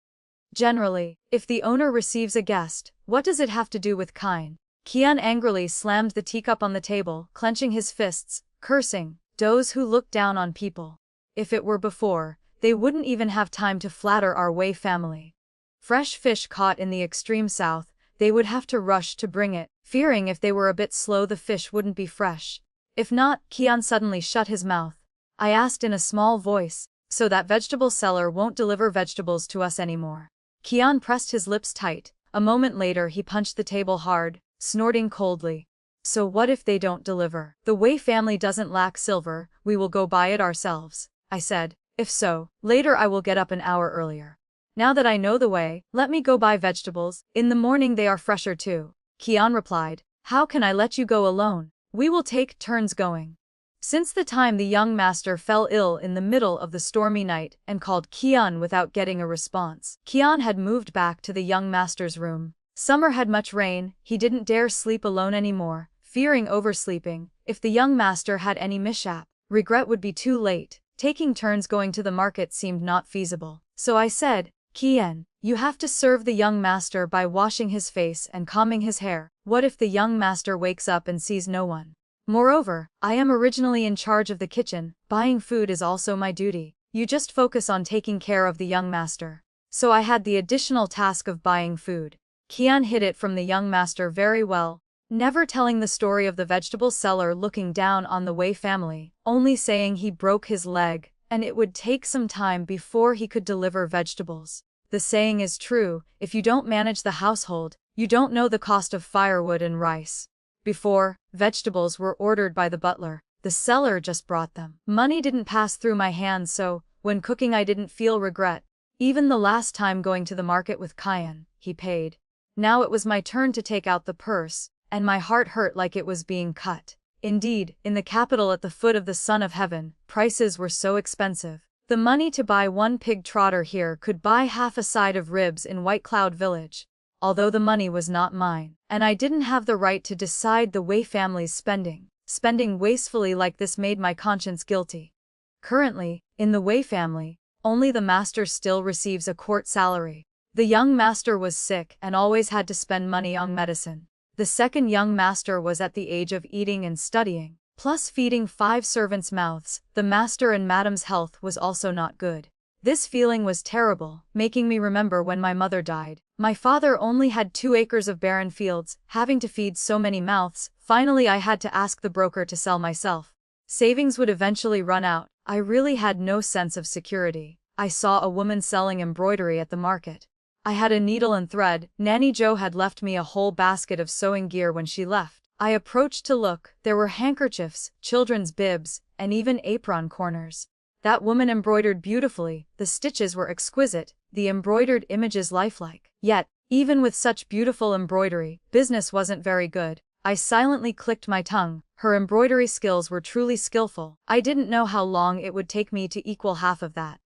Generally, if the owner receives a guest, what does it have to do with kine? Kian angrily slammed the teacup on the table, clenching his fists, cursing, "Those who look down on people. If it were before, they wouldn't even have time to flatter our Wei family. Fresh fish caught in the extreme south, they would have to rush to bring it, fearing if they were a bit slow the fish wouldn't be fresh. If not," Kian suddenly shut his mouth. I asked in a small voice, "So that vegetable seller won't deliver vegetables to us anymore?" Kian pressed his lips tight. A moment later he punched the table hard, snorting coldly. "So what if they don't deliver? The Wei family doesn't lack silver, we will go buy it ourselves," I said. "If so, later I will get up an hour earlier. Now that I know the way, let me go buy vegetables, in the morning they are fresher too." Kian replied, "How can I let you go alone? We will take turns going." Since the time the young master fell ill in the middle of the stormy night and called Kian without getting a response, Kian had moved back to the young master's room. Summer had much rain, he didn't dare sleep alone anymore, fearing oversleeping. If the young master had any mishap, regret would be too late. Taking turns going to the market seemed not feasible. So I said, Kian, you have to serve the young master by washing his face and combing his hair. What if the young master wakes up and sees no one? Moreover, I am originally in charge of the kitchen, buying food is also my duty. You just focus on taking care of the young master. So I had the additional task of buying food. Kian hid it from the young master very well, never telling the story of the vegetable seller looking down on the Wei family, only saying he broke his leg, and it would take some time before he could deliver vegetables. The saying is true, if you don't manage the household, you don't know the cost of firewood and rice. Before, vegetables were ordered by the butler, the seller just brought them. Money didn't pass through my hands, so, when cooking I didn't feel regret. Even the last time going to the market with Kian, he paid. Now it was my turn to take out the purse, and my heart hurt like it was being cut. Indeed, in the capital at the foot of the Son of Heaven, prices were so expensive. The money to buy one pig trotter here could buy half a side of ribs in White Cloud Village. Although the money was not mine, and I didn't have the right to decide the Wei family's spending. Spending wastefully like this made my conscience guilty. Currently, in the Wei family, only the master still receives a court salary. The young master was sick and always had to spend money on medicine. The second young master was at the age of eating and studying, plus feeding 5 servants' mouths. The master and madam's health was also not good. This feeling was terrible, making me remember when my mother died. My father only had 2 acres of barren fields, having to feed so many mouths. Finally I had to ask the broker to sell myself. Savings would eventually run out. I really had no sense of security. I saw a woman selling embroidery at the market. I had a needle and thread. Nanny Jo had left me a whole basket of sewing gear when she left. I approached to look. There were handkerchiefs, children's bibs, and even apron corners. That woman embroidered beautifully, the stitches were exquisite, the embroidered images lifelike. Yet, even with such beautiful embroidery, business wasn't very good. I silently clicked my tongue. Her embroidery skills were truly skillful. I didn't know how long it would take me to equal half of that.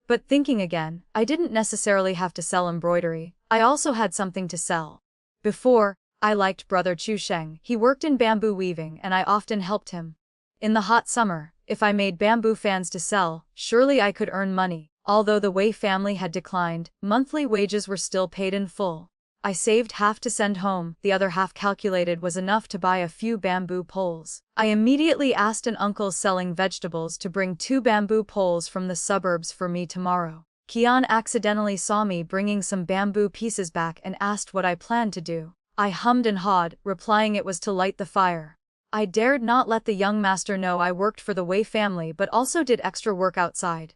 But thinking again, I didn't necessarily have to sell embroidery. I also had something to sell. Before, I liked Brother Chu Sheng. He worked in bamboo weaving and I often helped him. In the hot summer, if I made bamboo fans to sell, surely I could earn money. Although the Wei family had declined, monthly wages were still paid in full. I saved half to send home, the other half calculated was enough to buy a few bamboo poles. I immediately asked an uncle selling vegetables to bring 2 bamboo poles from the suburbs for me tomorrow. Kian accidentally saw me bringing some bamboo pieces back and asked what I planned to do. I hummed and hawed, replying it was to light the fire. I dared not let the young master know I worked for the Wei family but also did extra work outside.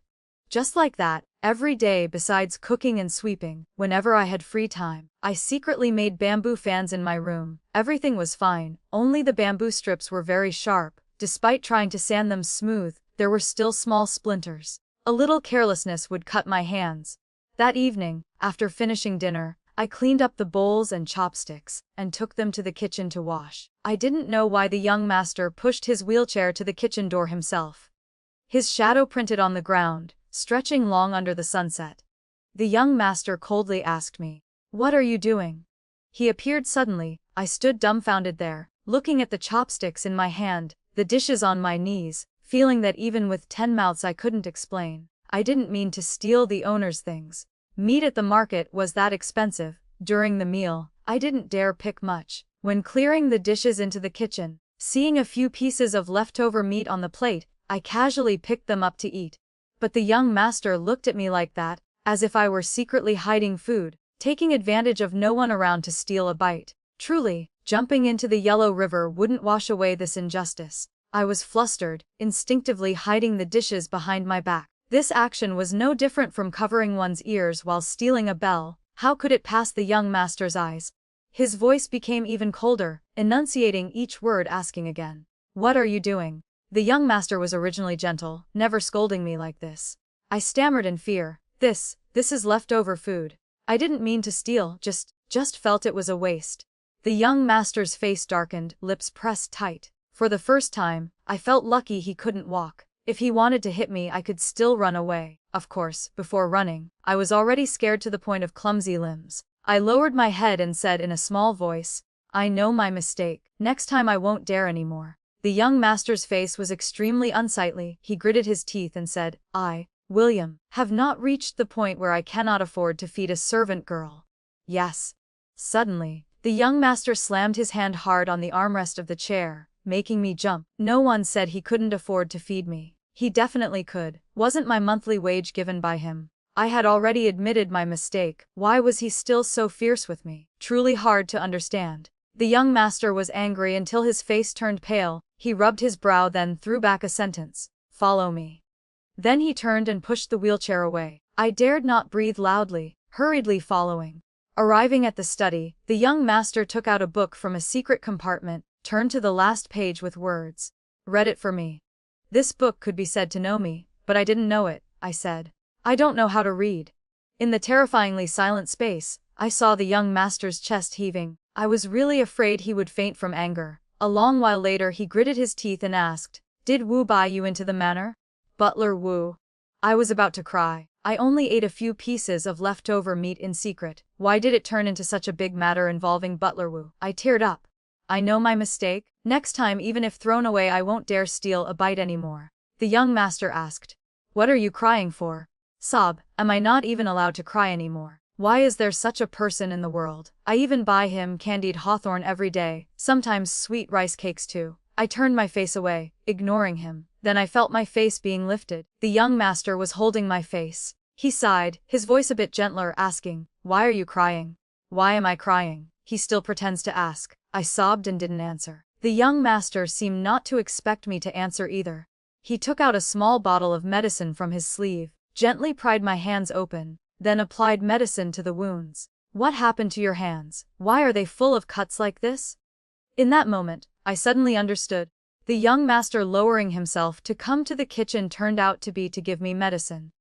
Just like that, every day besides cooking and sweeping, whenever I had free time, I secretly made bamboo fans in my room. Everything was fine, only the bamboo strips were very sharp. Despite trying to sand them smooth, there were still small splinters. A little carelessness would cut my hands. That evening, after finishing dinner, I cleaned up the bowls and chopsticks, and took them to the kitchen to wash. I didn't know why the young master pushed his wheelchair to the kitchen door himself. His shadow printed on the ground, stretching long under the sunset. The young master coldly asked me, "What are you doing?" He appeared suddenly. I stood dumbfounded there, looking at the chopsticks in my hand, the dishes on my knees, feeling that even with 10 mouths I couldn't explain. I didn't mean to steal the owner's things. Meat at the market was that expensive. During the meal, I didn't dare pick much. When clearing the dishes into the kitchen, seeing a few pieces of leftover meat on the plate, I casually picked them up to eat. But the young master looked at me like that, as if I were secretly hiding food, taking advantage of no one around to steal a bite. Truly, jumping into the yellow river wouldn't wash away this injustice. I was flustered, instinctively hiding the dishes behind my back. This action was no different from covering one's ears while stealing a bell. How could it pass the young master's eyes? His voice became even colder, enunciating each word, asking again, "What are you doing?" The young master was originally gentle, never scolding me like this. I stammered in fear, This is leftover food. I didn't mean to steal, just felt it was a waste." The young master's face darkened, lips pressed tight. For the first time, I felt lucky he couldn't walk. If he wanted to hit me, I could still run away. Of course, before running, I was already scared to the point of clumsy limbs. I lowered my head and said in a small voice, "I know my mistake. Next time I won't dare anymore." The young master's face was extremely unsightly. He gritted his teeth and said, "I, William, have not reached the point where I cannot afford to feed a servant girl." Yes. Suddenly, the young master slammed his hand hard on the armrest of the chair, making me jump. No one said he couldn't afford to feed me. He definitely could. Wasn't my monthly wage given by him? I had already admitted my mistake. Why was he still so fierce with me? Truly hard to understand. The young master was angry until his face turned pale. He rubbed his brow, then threw back a sentence. "Follow me." Then he turned and pushed the wheelchair away. I dared not breathe loudly, hurriedly following. Arriving at the study, the young master took out a book from a secret compartment, turned to the last page with words. "Read it for me." This book could be said to know me, but I didn't know it, I said. "I don't know how to read." In the terrifyingly silent space, I saw the young master's chest heaving. I was really afraid he would faint from anger. A long while later he gritted his teeth and asked, "Did Wu buy you into the manor?" "Butler Wu." I was about to cry. I only ate a few pieces of leftover meat in secret. Why did it turn into such a big matter involving Butler Wu? I teared up. I know my mistake. Next time, even if thrown away, I won't dare steal a bite anymore. The young master asked, "What are you crying for?" Sob. Am I not even allowed to cry anymore? Why is there such a person in the world? I even buy him candied hawthorn every day, sometimes sweet rice cakes too. I turned my face away, ignoring him. Then I felt my face being lifted. The young master was holding my face. He sighed, his voice a bit gentler, asking, "Why are you crying?" "Why am I crying?" he still pretends to ask. I sobbed and didn't answer. The young master seemed not to expect me to answer either. He took out a small bottle of medicine from his sleeve, gently pried my hands open, then applied medicine to the wounds. "What happened to your hands? Why are they full of cuts like this?" In that moment, I suddenly understood. The young master, lowering himself to come to the kitchen, turned out to be to give me medicine.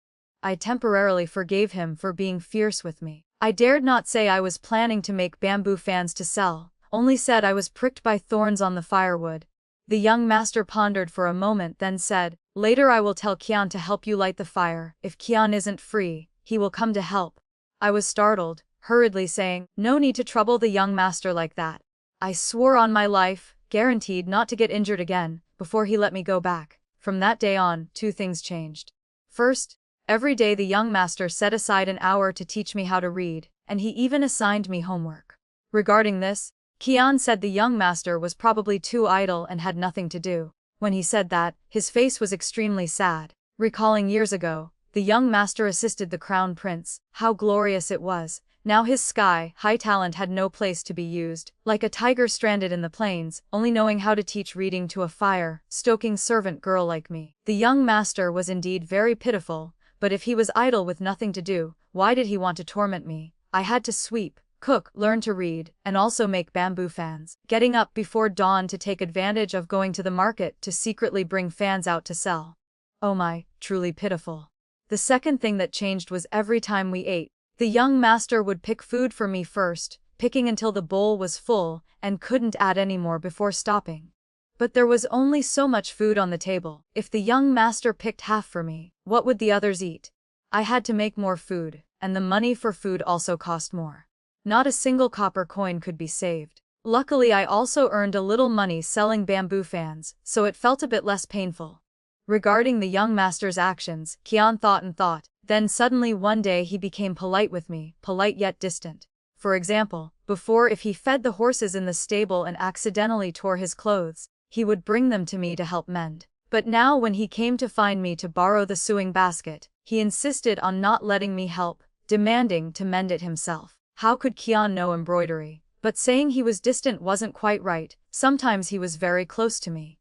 I temporarily forgave him for being fierce with me. I dared not say I was planning to make bamboo fans to sell, only said I was pricked by thorns on the firewood. The young master pondered for a moment, then said, "Later I will tell Qian to help you light the fire. If Qian isn't free, he will come to help." I was startled, hurriedly saying, "No need to trouble the young master like that." I swore on my life, guaranteed not to get injured again, before he let me go back. From that day on, two things changed. First, every day the young master set aside an hour to teach me how to read, and he even assigned me homework. Regarding this, Qian said the young master was probably too idle and had nothing to do. When he said that, his face was extremely sad. Recalling years ago, the young master assisted the crown prince. How glorious it was. Now his sky-high talent had no place to be used, like a tiger stranded in the plains, only knowing how to teach reading to a fire-stoking servant girl like me. The young master was indeed very pitiful, but if he was idle with nothing to do, why did he want to torment me? I had to sweep, cook, learn to read, and also make bamboo fans. Getting up before dawn to take advantage of going to the market to secretly bring fans out to sell. Oh my, truly pitiful. The second thing that changed was every time we ate, the young master would pick food for me first, picking until the bowl was full, and couldn't add any more before stopping. But there was only so much food on the table. If the young master picked half for me, what would the others eat? I had to make more food, and the money for food also cost more. Not a single copper coin could be saved. Luckily, I also earned a little money selling bamboo fans, so it felt a bit less painful. Regarding the young master's actions, Qian thought and thought. Then suddenly one day he became polite with me, polite yet distant. For example, before, if he fed the horses in the stable and accidentally tore his clothes, he would bring them to me to help mend. But now when he came to find me to borrow the sewing basket, he insisted on not letting me help, demanding to mend it himself. How could Qian know embroidery? But saying he was distant wasn't quite right. Sometimes he was very close to me.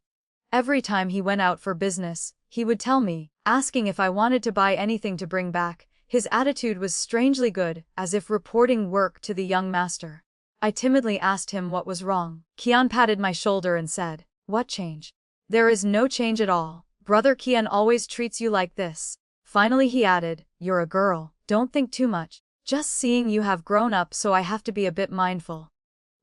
Every time he went out for business, he would tell me, asking if I wanted to buy anything to bring back. His attitude was strangely good, as if reporting work to the young master. I timidly asked him what was wrong. Qian patted my shoulder and said, "What change?" "There is no change at all. Brother Qian always treats you like this." Finally he added, "You're a girl, don't think too much. Just seeing you have grown up, so I have to be a bit mindful."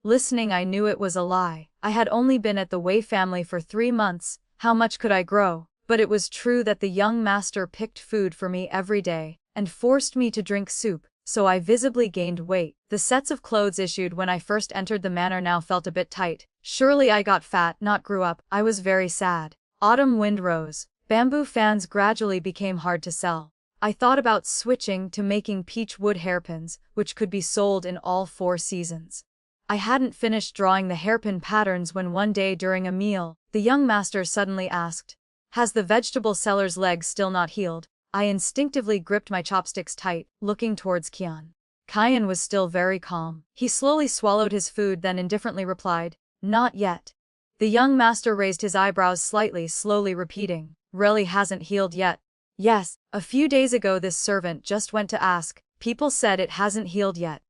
Listening, I knew it was a lie. I had only been at the Wei family for 3 months, how much could I grow? But it was true that the young master picked food for me every day, and forced me to drink soup, so I visibly gained weight. The sets of clothes issued when I first entered the manor now felt a bit tight. Surely I got fat, not grew up. I was very sad. Autumn wind rose. Bamboo fans gradually became hard to sell. I thought about switching to making peach wood hairpins, which could be sold in all 4 seasons. I hadn't finished drawing the hairpin patterns when one day during a meal, the young master suddenly asked, "Has the vegetable seller's leg still not healed?" I instinctively gripped my chopsticks tight, looking towards Kian. Kian was still very calm. He slowly swallowed his food, then indifferently replied, "Not yet." The young master raised his eyebrows slightly, slowly repeating, "Really hasn't healed yet?" "Yes, a few days ago this servant just went to ask. People said it hasn't healed yet."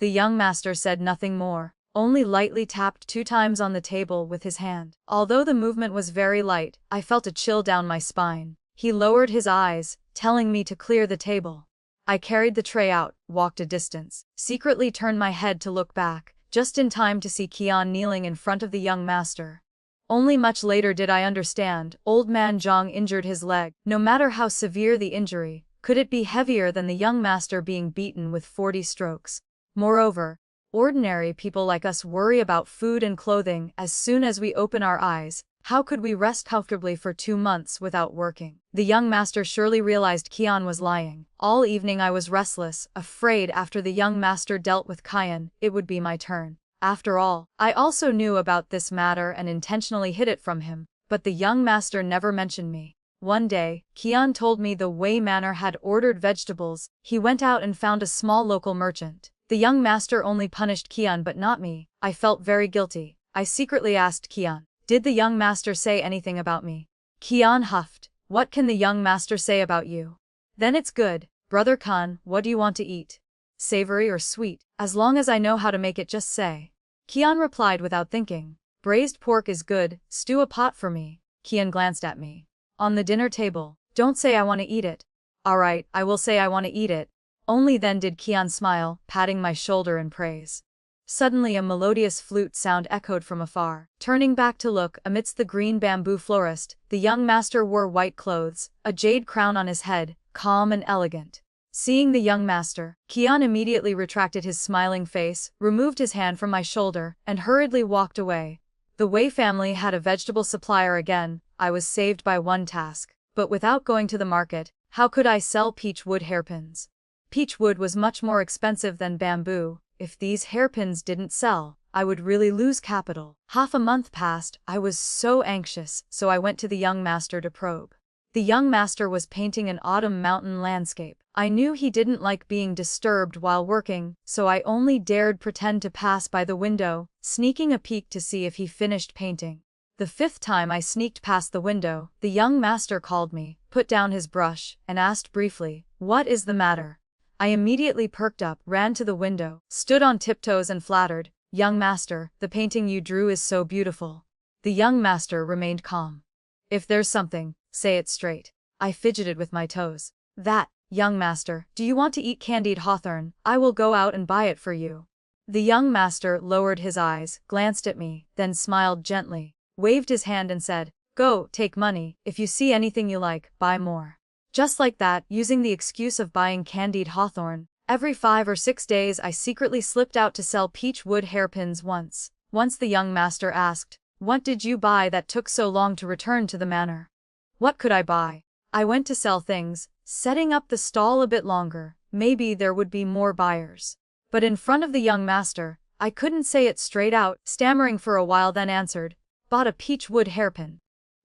The young master said nothing more, only lightly tapped 2 times on the table with his hand. Although the movement was very light, I felt a chill down my spine. He lowered his eyes, telling me to clear the table. I carried the tray out, walked a distance, secretly turned my head to look back, just in time to see Kian kneeling in front of the young master. Only much later did I understand, old man Zhang injured his leg. No matter how severe the injury, could it be heavier than the young master being beaten with 40 strokes? Moreover, ordinary people like us worry about food and clothing as soon as we open our eyes. How could we rest comfortably for 2 months without working? The young master surely realized Kian was lying. All evening I was restless, afraid after the young master dealt with Kian, it would be my turn. After all, I also knew about this matter and intentionally hid it from him, but the young master never mentioned me. One day, Kian told me the Wei manor had ordered vegetables. He went out and found a small local merchant. The young master only punished Kian but not me. I felt very guilty. I secretly asked Kian, "Did the young master say anything about me?" Kian huffed, "What can the young master say about you?" "Then it's good. Brother Khan, what do you want to eat? Savory or sweet? As long as I know how to make it, just say." Kian replied without thinking, "Braised pork is good, stew a pot for me." Kian glanced at me. "On the dinner table. Don't say I want to eat it." "Alright, I will say I want to eat it." Only then did Kian smile, patting my shoulder in praise. Suddenly a melodious flute sound echoed from afar. Turning back to look, amidst the green bamboo forest, the young master wore white clothes, a jade crown on his head, calm and elegant. Seeing the young master, Kian immediately retracted his smiling face, removed his hand from my shoulder, and hurriedly walked away. The Wei family had a vegetable supplier again. I was saved by one task. But without going to the market, how could I sell peach wood hairpins? Peach wood was much more expensive than bamboo. If these hairpins didn't sell, I would really lose capital. Half a month passed. I was so anxious, so I went to the young master to probe. The young master was painting an autumn mountain landscape. I knew he didn't like being disturbed while working, so I only dared pretend to pass by the window, sneaking a peek to see if he finished painting. The 5th time I sneaked past the window, the young master called me, put down his brush, and asked briefly, "What is the matter?" I immediately perked up, ran to the window, stood on tiptoes and flattered, "Young master, the painting you drew is so beautiful." The young master remained calm. "If there's something, say it straight." I fidgeted with my toes. "That, young master, do you want to eat candied hawthorn? I will go out and buy it for you." The young master lowered his eyes, glanced at me, then smiled gently, waved his hand and said, "Go, take money. If you see anything you like, buy more." Just like that, using the excuse of buying candied hawthorn, every 5 or 6 days I secretly slipped out to sell peach wood hairpins once. Once the young master asked, "What did you buy that took so long to return to the manor?" What could I buy? I went to sell things, setting up the stall a bit longer. Maybe there would be more buyers. But in front of the young master, I couldn't say it straight out, stammering for a while, then answered, "Bought a peach wood hairpin."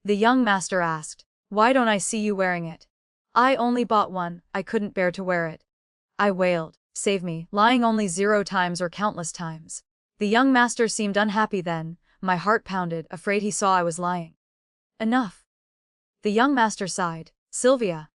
The young master asked, "Why don't I see you wearing it?" "I only bought one, I couldn't bear to wear it." I wailed, "Save me, lying only 0 times or countless times." The young master seemed unhappy then. My heart pounded, afraid he saw I was lying. "Enough." The young master sighed, "Sylvia,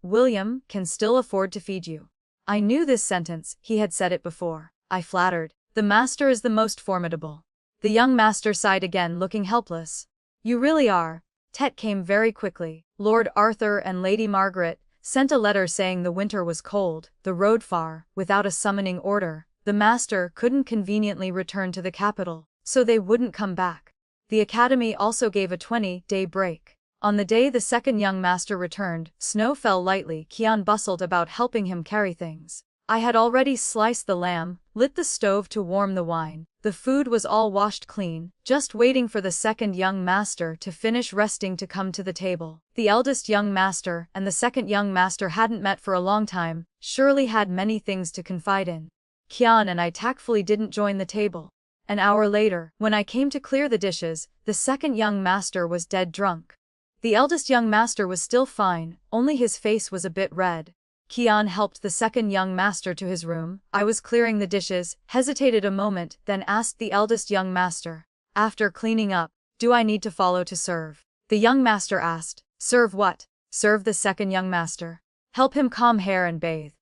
William, can still afford to feed you." I knew this sentence, he had said it before. I flattered, "The master is the most formidable." The young master sighed again, looking helpless. "You really are." Tet came very quickly. Lord Arthur and Lady Margaret sent a letter saying the winter was cold, the road far, without a summoning order. The master couldn't conveniently return to the capital, so they wouldn't come back. The academy also gave a 20-day break. On the day the second young master returned, snow fell lightly. Kian bustled about helping him carry things. I had already sliced the lamb, lit the stove to warm the wine. The food was all washed clean, just waiting for the second young master to finish resting to come to the table. The eldest young master and the second young master hadn't met for a long time, surely had many things to confide in. Kian and I tactfully didn't join the table. An hour later, when I came to clear the dishes, the second young master was dead drunk. The eldest young master was still fine, only his face was a bit red. Kian helped the second young master to his room. I was clearing the dishes, hesitated a moment, then asked the eldest young master. After cleaning up, do I need to follow to serve? The young master asked. Serve what? Serve the second young master. Help him comb hair and bathe.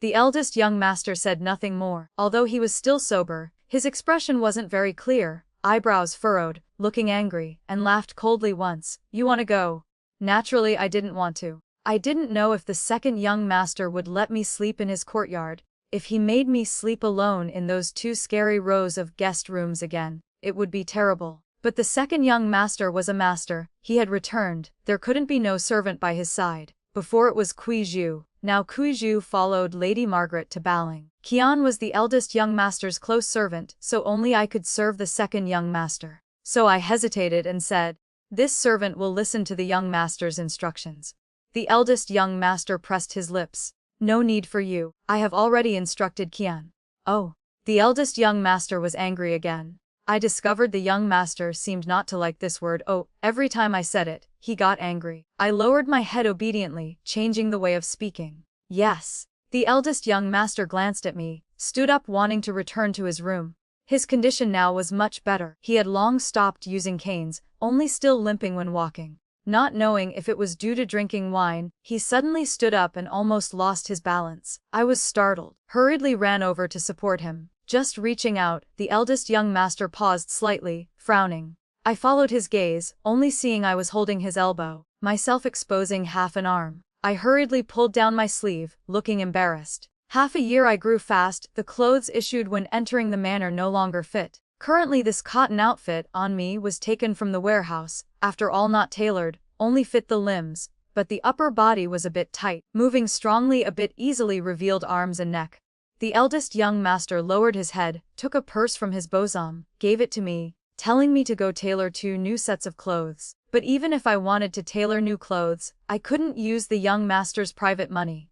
The eldest young master said nothing more. Although he was still sober, his expression wasn't very clear, eyebrows furrowed, looking angry, and laughed coldly once. You wanna go? Naturally I didn't want to. I didn't know if the second young master would let me sleep in his courtyard. If he made me sleep alone in those 2 scary rows of guest rooms again, it would be terrible. But the second young master was a master. He had returned. There couldn't be no servant by his side. Before it was Kuiju, now Kuiju followed Lady Margaret to Baling. Kian was the eldest young master's close servant, so only I could serve the second young master. So I hesitated and said, this servant will listen to the young master's instructions. The eldest young master pressed his lips. No need for you. I have already instructed Kian. Oh. The eldest young master was angry again. I discovered the young master seemed not to like this word. Oh, every time I said it, he got angry. I lowered my head obediently, changing the way of speaking. Yes. The eldest young master glanced at me, stood up wanting to return to his room. His condition now was much better. He had long stopped using canes, only still limping when walking. Not knowing if it was due to drinking wine, he suddenly stood up and almost lost his balance. I was startled, hurriedly ran over to support him. Just reaching out, the eldest young master paused slightly, frowning. I followed his gaze, only seeing I was holding his elbow, myself exposing half an arm. I hurriedly pulled down my sleeve, looking embarrassed. Half a year I grew fast. The clothes issued when entering the manor no longer fit. Currently this cotton outfit on me was taken from the warehouse, after all not tailored, only fit the limbs, but the upper body was a bit tight, moving strongly a bit easily revealed arms and neck. The eldest young master lowered his head, took a purse from his bosom, gave it to me, telling me to go tailor 2 new sets of clothes. But even if I wanted to tailor new clothes, I couldn't use the young master's private money.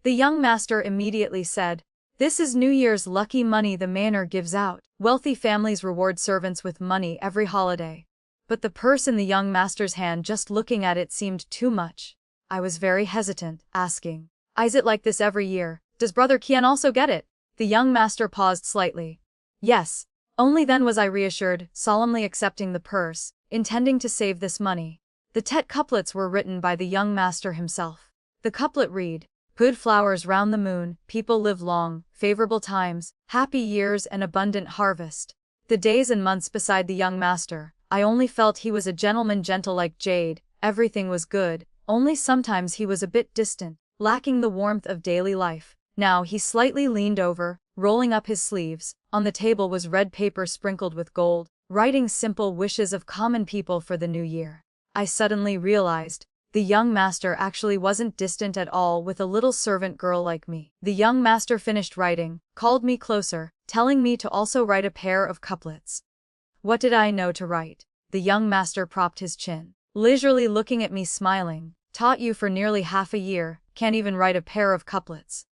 The young master immediately said, this is New Year's lucky money the manor gives out. Wealthy families reward servants with money every holiday. But the purse in the young master's hand, just looking at it seemed too much. I was very hesitant, asking, is it like this every year? Does Brother Kian also get it? The young master paused slightly. Yes. Only then was I reassured, solemnly accepting the purse, intending to save this money. The Tet couplets were written by the young master himself. The couplet read, good flowers round the moon, people live long, favorable times, happy years and abundant harvest. The days and months beside the young master, I only felt he was a gentleman, gentle like jade. Everything was good, only sometimes he was a bit distant, lacking the warmth of daily life. Now he slightly leaned over, rolling up his sleeves. On the table was red paper sprinkled with gold, writing simple wishes of common people for the new year. I suddenly realized, the young master actually wasn't distant at all with a little servant girl like me. The young master finished writing, called me closer, telling me to also write a pair of couplets. What did I know to write? The young master propped his chin, leisurely looking at me smiling. Taught you for nearly half a year, can't even write a pair of couplets.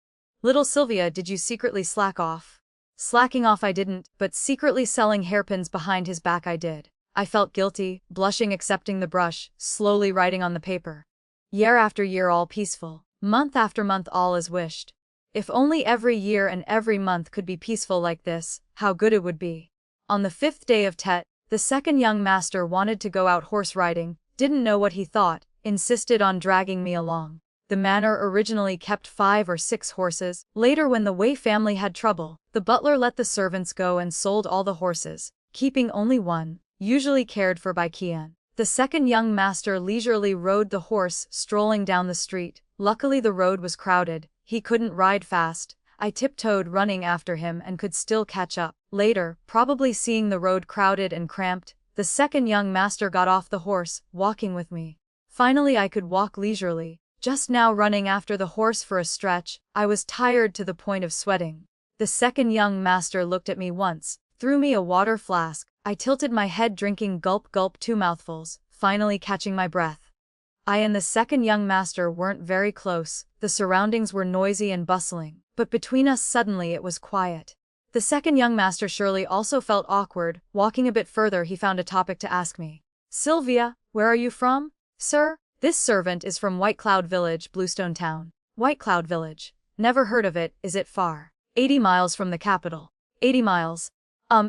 Little Sylvia, did you secretly slack off? Slacking off I didn't, but secretly selling hairpins behind his back I did. I felt guilty, blushing, accepting the brush, slowly writing on the paper. Year after year all peaceful, month after month all as wished. If only every year and every month could be peaceful like this, how good it would be. On the 5th day of Tet, the second young master wanted to go out horse riding, didn't know what he thought, insisted on dragging me along. The manor originally kept 5 or 6 horses. Later, when the Wei family had trouble, the butler let the servants go and sold all the horses, keeping only one, usually cared for by Kian. The second young master leisurely rode the horse, strolling down the street. Luckily the road was crowded, he couldn't ride fast. I tiptoed running after him and could still catch up. Later, probably seeing the road crowded and cramped, the second young master got off the horse, walking with me. Finally I could walk leisurely. Just now running after the horse for a stretch, I was tired to the point of sweating. The second young master looked at me once, threw me a water flask. I tilted my head drinking gulp gulp 2 mouthfuls, finally catching my breath. I and the second young master weren't very close, the surroundings were noisy and bustling, but between us suddenly it was quiet. The second young master surely also felt awkward. Walking a bit further he found a topic to ask me. Sylvia, where are you from? Sir? This servant is from White Cloud Village, Bluestone Town. White Cloud Village. Never heard of it. Is it far? 80 miles from the capital. 80 miles.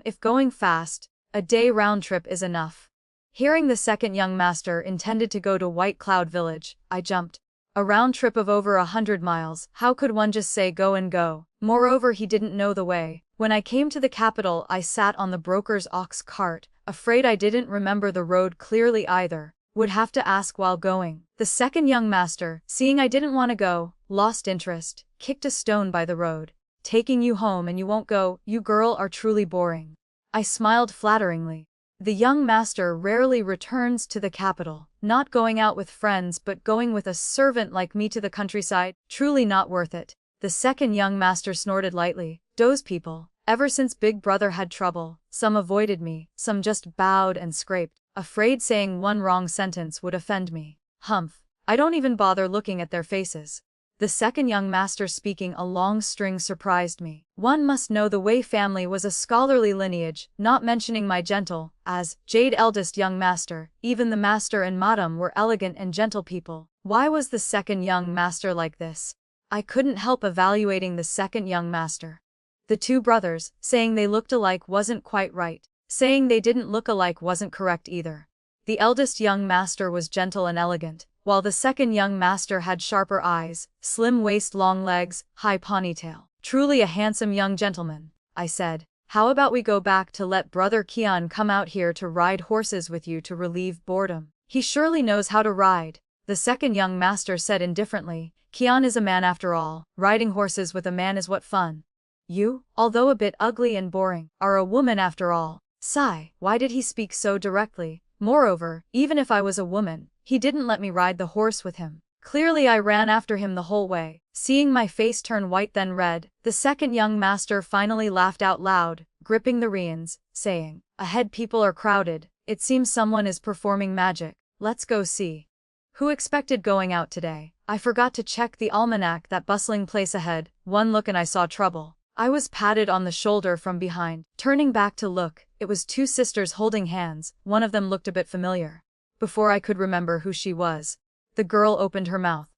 If going fast, a day round trip is enough. Hearing the second young master intended to go to White Cloud Village, I jumped. A round trip of over 100 miles, how could one just say go and go? Moreover, he didn't know the way. When I came to the capital, I sat on the broker's ox cart, afraid I didn't remember the road clearly either. Would have to ask while going. The second young master, seeing I didn't want to go, lost interest, kicked a stone by the road. Taking you home and you won't go, you girl are truly boring. I smiled flatteringly. The young master rarely returns to the capital, not going out with friends but going with a servant like me to the countryside, truly not worth it. The second young master snorted lightly. Those people, ever since Big Brother had trouble, some avoided me, some just bowed and scraped, afraid saying one wrong sentence would offend me. Humph, I don't even bother looking at their faces. The second young master speaking a long string surprised me. One must know the Wei family was a scholarly lineage, not mentioning my gentle, as Jade eldest young master. Even the master and madam were elegant and gentle people. Why was the second young master like this? I couldn't help evaluating the second young master. The 2 brothers, saying they looked alike wasn't quite right. Saying they didn't look alike wasn't correct either. The eldest young master was gentle and elegant, while the second young master had sharper eyes, slim waist, long legs, high ponytail. Truly a handsome young gentleman, I said. How about we go back to let Brother Kian come out here to ride horses with you to relieve boredom? He surely knows how to ride. The second young master said indifferently. Kian is a man after all. Riding horses with a man is what fun. You, although a bit ugly and boring, are a woman after all. Sigh, why did he speak so directly? Moreover, even if I was a woman, he didn't let me ride the horse with him. Clearly I ran after him the whole way. Seeing my face turn white then red, the second young master finally laughed out loud, gripping the reins, saying, Ahead, people are crowded. It seems someone is performing magic. Let's go see. Who expected going out today? I forgot to check the almanac. That bustling place ahead. One look and I saw trouble. I was patted on the shoulder from behind. Turning back to look, it was 2 sisters holding hands. One of them looked a bit familiar. Before I could remember who she was, the girl opened her mouth.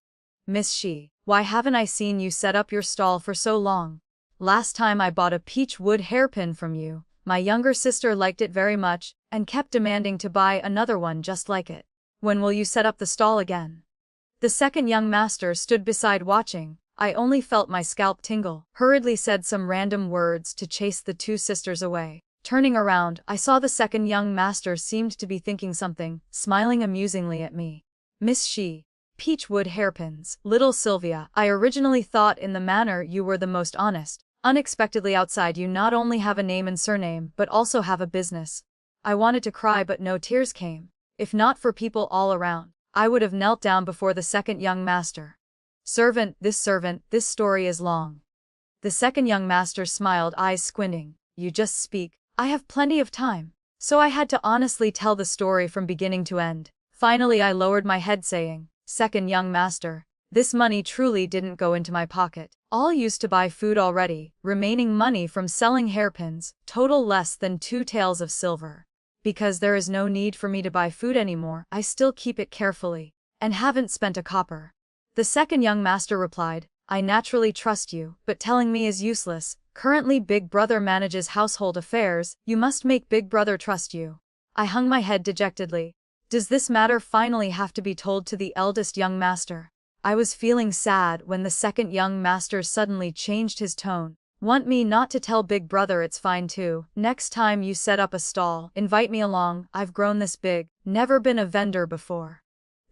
Miss She, why haven't I seen you set up your stall for so long? Last time I bought a peach wood hairpin from you. My younger sister liked it very much, and kept demanding to buy another one just like it. When will you set up the stall again? The second young master stood beside watching. I only felt my scalp tingle. Hurriedly said some random words to chase the 2 sisters away. Turning around, I saw the second young master seemed to be thinking something, smiling amusingly at me. Miss She, peachwood hairpins. Little Sylvia, I originally thought in the manor you were the most honest. Unexpectedly outside you not only have a name and surname but also have a business. I wanted to cry but no tears came. If not for people all around, I would have knelt down before the second young master. Servant, this story is long. The second young master smiled, eyes squinting. You just speak. I have plenty of time. So I had to honestly tell the story from beginning to end. Finally I lowered my head saying, Second young master, this money truly didn't go into my pocket. All used to buy food already, remaining money from selling hairpins, total less than 2 taels of silver. Because there is no need for me to buy food anymore, I still keep it carefully, and haven't spent a copper. The second young master replied, I naturally trust you, but telling me is useless. Currently Big Brother manages household affairs, you must make Big Brother trust you. I hung my head dejectedly. Does this matter finally have to be told to the eldest young master? I was feeling sad when the second young master suddenly changed his tone. Want me not to tell Big Brother? It's fine too. Next time you set up a stall, invite me along. I've grown this big, never been a vendor before.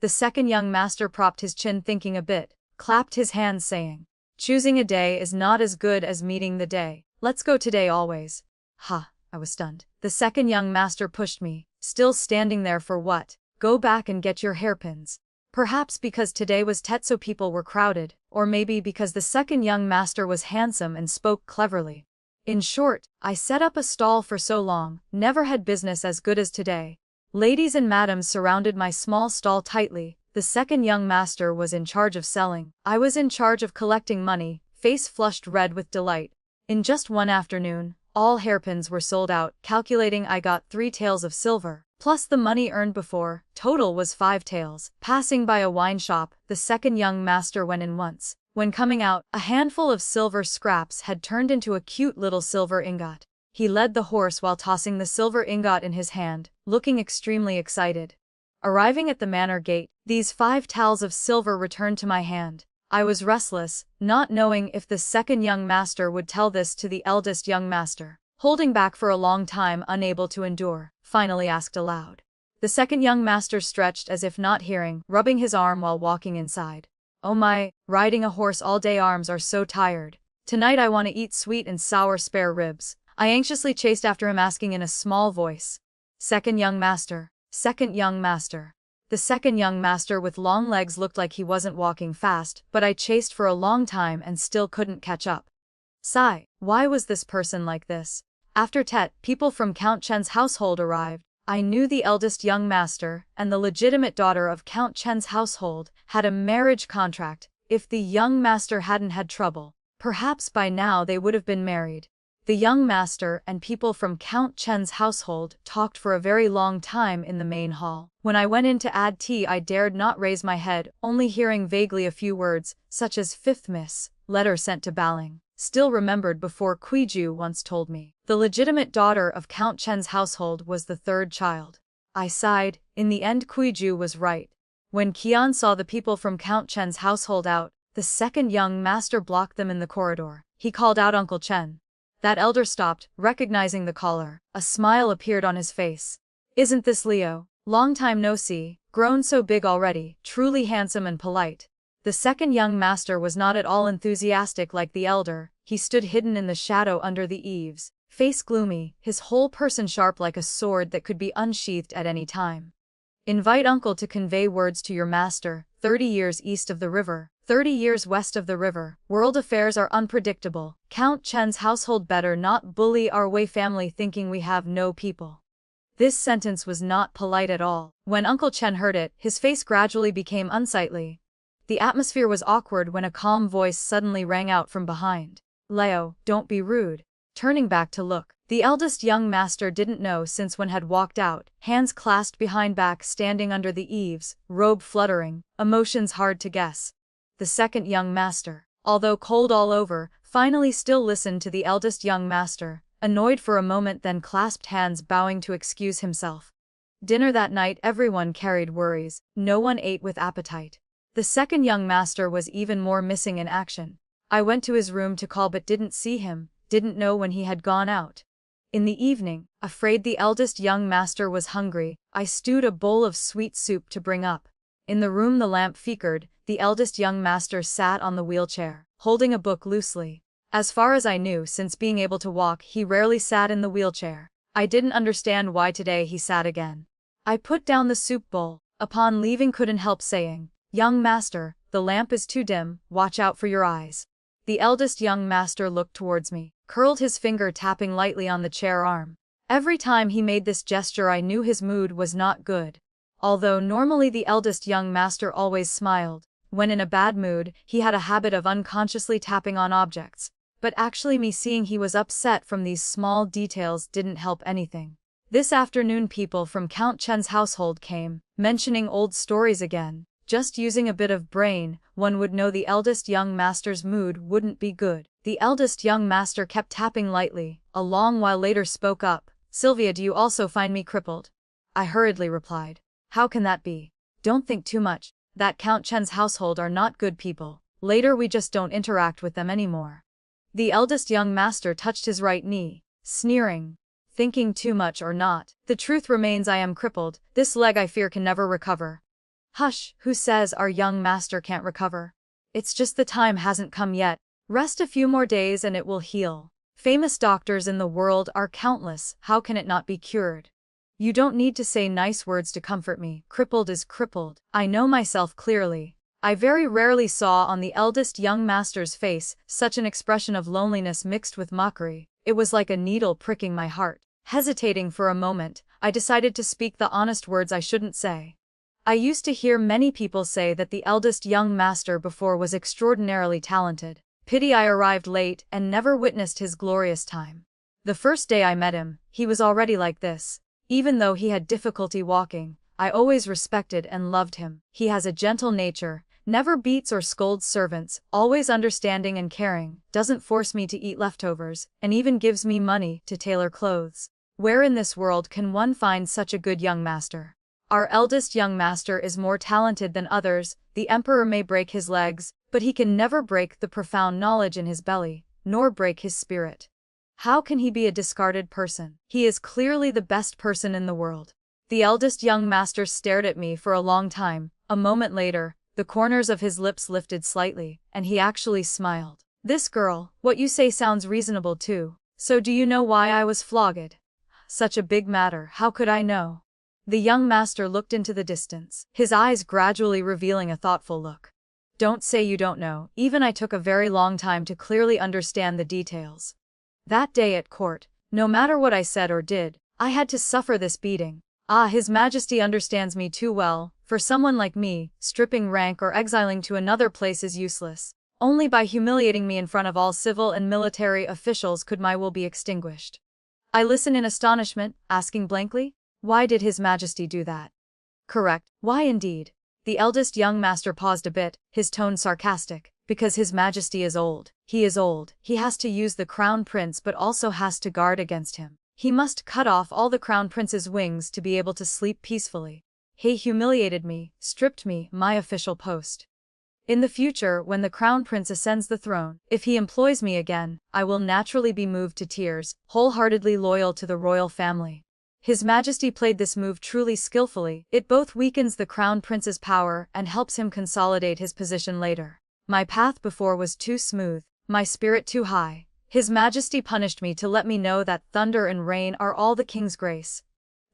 The second young master propped his chin thinking a bit, clapped his hands saying, Choosing a day is not as good as meeting the day. Let's go today always. Ha, I was stunned. The second young master pushed me, still standing there for what? Go back and get your hairpins. Perhaps because today was Tet so people were crowded, or maybe because the second young master was handsome and spoke cleverly. In short, I set up a stall for so long, never had business as good as today. Ladies and madams surrounded my small stall tightly. The second young master was in charge of selling. I was in charge of collecting money, face flushed red with delight. In just one afternoon, all hairpins were sold out, calculating I got 3 taels of silver, plus the money earned before. Total was 5 taels. Passing by a wine shop, the second young master went in once. When coming out, a handful of silver scraps had turned into a cute little silver ingot. He led the horse while tossing the silver ingot in his hand, looking extremely excited. Arriving at the manor gate, these 5 taels of silver returned to my hand. I was restless, not knowing if the second young master would tell this to the eldest young master. Holding back for a long time, unable to endure, finally asked aloud. The second young master stretched as if not hearing, rubbing his arm while walking inside. Oh my, riding a horse all day arms are so tired. Tonight I want to eat sweet and sour spare ribs. I anxiously chased after him, asking in a small voice. Second young master, second young master. The second young master with long legs looked like he wasn't walking fast, but I chased for a long time and still couldn't catch up. Sigh, why was this person like this? After Tet, people from Count Chen's household arrived. I knew the eldest young master, and the legitimate daughter of Count Chen's household, had a marriage contract. If the young master hadn't had trouble, perhaps by now they would have been married. The young master and people from Count Chen's household talked for a very long time in the main hall. When I went in to add tea, I dared not raise my head, only hearing vaguely a few words, such as "Fifth miss, letter sent to Baling," still remembered before Kuiju once told me. The legitimate daughter of Count Chen's household was the 3rd child. I sighed. In the end, Kuiju was right. When Qian saw the people from Count Chen's household out, the second young master blocked them in the corridor. He called out Uncle Chen. That elder stopped, recognizing the caller. A smile appeared on his face. Isn't this Leo? Long time no see, grown so big already, truly handsome and polite. The second young master was not at all enthusiastic like the elder. He stood hidden in the shadow under the eaves, face gloomy, his whole person sharp like a sword that could be unsheathed at any time. Invite uncle to convey words to your master. 30 years east of the river, 30 years west of the river. World affairs are unpredictable. Count Chen's household better not bully our Wei family thinking we have no people. This sentence was not polite at all. When Uncle Chen heard it, his face gradually became unsightly. The atmosphere was awkward when a calm voice suddenly rang out from behind. Leo, don't be rude. Turning back to look, the eldest young master didn't know since when had walked out, hands clasped behind back, standing under the eaves, robe fluttering, emotions hard to guess. The second young master, although cold all over, finally still listened to the eldest young master, annoyed for a moment, then clasped hands, bowing to excuse himself. Dinner that night, everyone carried worries, no one ate with appetite. The second young master was even more missing in action. I went to his room to call but didn't see him, didn't know when he had gone out. In the evening, afraid the eldest young master was hungry, I stewed a bowl of sweet soup to bring up. In the room the lamp flickered. The eldest young master sat on the wheelchair, holding a book loosely. As far as I knew, since being able to walk, he rarely sat in the wheelchair. I didn't understand why today he sat again. I put down the soup bowl. Upon leaving, couldn't help saying, "Young master, the lamp is too dim, watch out for your eyes." The eldest young master looked towards me, curled his finger, tapping lightly on the chair arm. Every time he made this gesture I knew his mood was not good. Although normally the eldest young master always smiled, when in a bad mood, he had a habit of unconsciously tapping on objects. But actually me seeing he was upset from these small details didn't help anything. This afternoon people from Count Chen's household came, mentioning old stories again. Just using a bit of brain, one would know the eldest young master's mood wouldn't be good. The eldest young master kept tapping lightly, a long while later spoke up. "Sylvia, do you also find me crippled?" I hurriedly replied. "How can that be? Don't think too much. That Count Chen's household are not good people. Later we just don't interact with them anymore." The eldest young master touched his right knee, sneering. "Thinking too much or not, the truth remains I am crippled. This leg I fear can never recover." "Hush, who says our young master can't recover? It's just the time hasn't come yet. Rest a few more days and it will heal. Famous doctors in the world are countless, how can it not be cured? You don't need to say nice words to comfort me, crippled is crippled. I know myself clearly. I very rarely saw on the eldest young master's face such an expression of loneliness mixed with mockery. It was like a needle pricking my heart. Hesitating for a moment, I decided to speak the honest words I shouldn't say. I used to hear many people say that the eldest young master before was extraordinarily talented. Pity I arrived late and never witnessed his glorious time. The first day I met him, he was already like this. Even though he had difficulty walking, I always respected and loved him. He has a gentle nature, never beats or scolds servants, always understanding and caring, doesn't force me to eat leftovers, and even gives me money to tailor clothes. Where in this world can one find such a good young master? Our eldest young master is more talented than others. The emperor may break his legs, but he can never break the profound knowledge in his belly, nor break his spirit. How can he be a discarded person? He is clearly the best person in the world. The eldest young master stared at me for a long time. A moment later, the corners of his lips lifted slightly, and he actually smiled. This girl, what you say sounds reasonable too. So do you know why I was flogged? Such a big matter, how could I know? The young master looked into the distance, his eyes gradually revealing a thoughtful look. Don't say you don't know, even I took a very long time to clearly understand the details. That day at court, no matter what I said or did, I had to suffer this beating. His Majesty understands me too well. For someone like me, stripping rank or exiling to another place is useless. Only by humiliating me in front of all civil and military officials could my will be extinguished. I listen in astonishment, asking blankly, why did His Majesty do that? Correct, why indeed? The eldest young master paused a bit, his tone sarcastic. Because His Majesty is old. He is old. He has to use the crown prince but also has to guard against him. He must cut off all the crown prince's wings to be able to sleep peacefully. He humiliated me, stripped me, my official post. In the future, when the crown prince ascends the throne, if he employs me again, I will naturally be moved to tears, wholeheartedly loyal to the royal family. His Majesty played this move truly skillfully. It both weakens the crown prince's power and helps him consolidate his position later. My path before was too smooth, my spirit too high. His Majesty punished me to let me know that thunder and rain are all the king's grace.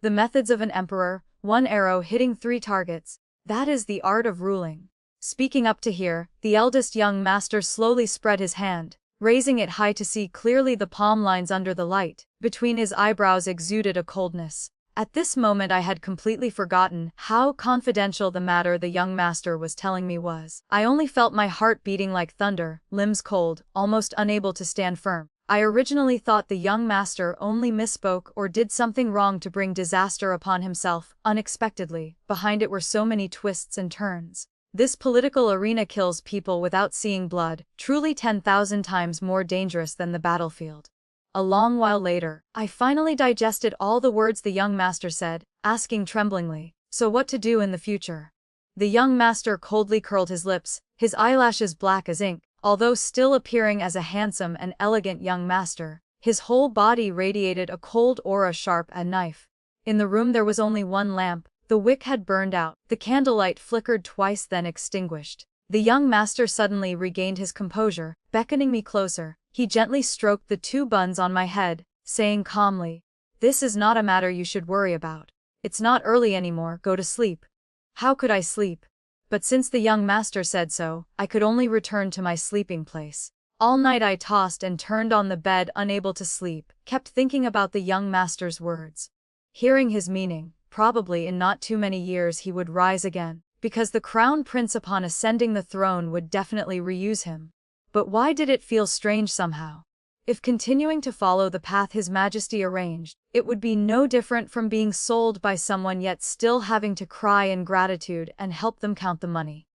The methods of an emperor, one arrow hitting 3 targets, that is the art of ruling. Speaking up to hear, the eldest young master slowly spread his hand, raising it high to see clearly the palm lines under the light. Between his eyebrows exuded a coldness. At this moment I had completely forgotten how confidential the matter the young master was telling me was. I only felt my heart beating like thunder, limbs cold, almost unable to stand firm. I originally thought the young master only misspoke or did something wrong to bring disaster upon himself, unexpectedly. Behind it were so many twists and turns. This political arena kills people without seeing blood, truly 10,000 times more dangerous than the battlefield. A long while later, I finally digested all the words the young master said, asking tremblingly, so what to do in the future? The young master coldly curled his lips, his eyelashes black as ink. Although still appearing as a handsome and elegant young master, his whole body radiated a cold aura sharp as a knife. In the room there was only one lamp. The wick had burned out. The candlelight flickered twice then extinguished. The young master suddenly regained his composure, beckoning me closer. He gently stroked the 2 buns on my head, saying calmly, "This is not a matter you should worry about. It's not early anymore, go to sleep." How could I sleep? But since the young master said so, I could only return to my sleeping place. All night I tossed and turned on the bed unable to sleep, kept thinking about the young master's words. Hearing his meaning, probably in not too many years he would rise again, because the crown prince upon ascending the throne would definitely reuse him. But why did it feel strange somehow? If continuing to follow the path His Majesty arranged, it would be no different from being sold by someone yet still having to cry in gratitude and help them count the money.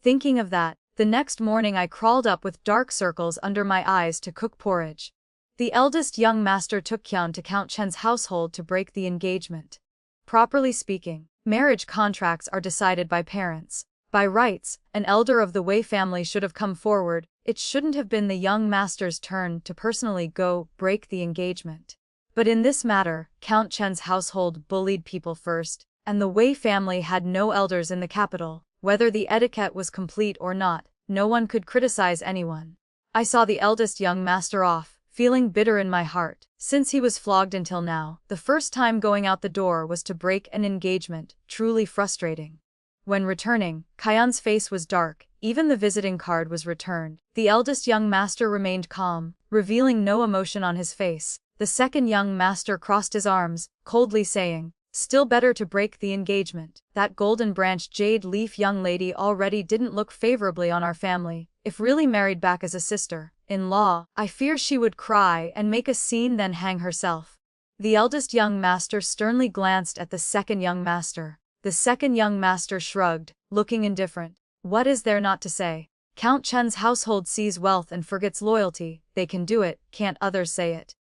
Thinking of that, the next morning I crawled up with dark circles under my eyes to cook porridge. The eldest young master took Kyan to Count Chen's household to break the engagement. Properly speaking, marriage contracts are decided by parents. By rights, an elder of the Wei family should have come forward. It shouldn't have been the young master's turn to personally go break the engagement. But in this matter, Count Chen's household bullied people first, and the Wei family had no elders in the capital. Whether the etiquette was complete or not, no one could criticize anyone. I saw the eldest young master off, feeling bitter in my heart. Since he was flogged until now, the first time going out the door was to break an engagement, truly frustrating. When returning, Kian's face was dark, even the visiting card was returned. The eldest young master remained calm, revealing no emotion on his face. The second young master crossed his arms, coldly saying, "Still better to break the engagement. That golden branch jade leaf young lady already didn't look favorably on our family. If really married back as a sister-in-law, I fear she would cry and make a scene then hang herself." The eldest young master sternly glanced at the second young master. The second young master shrugged, looking indifferent. What is there not to say? Count Chen's household sees wealth and forgets loyalty. They can do it, can't others say it?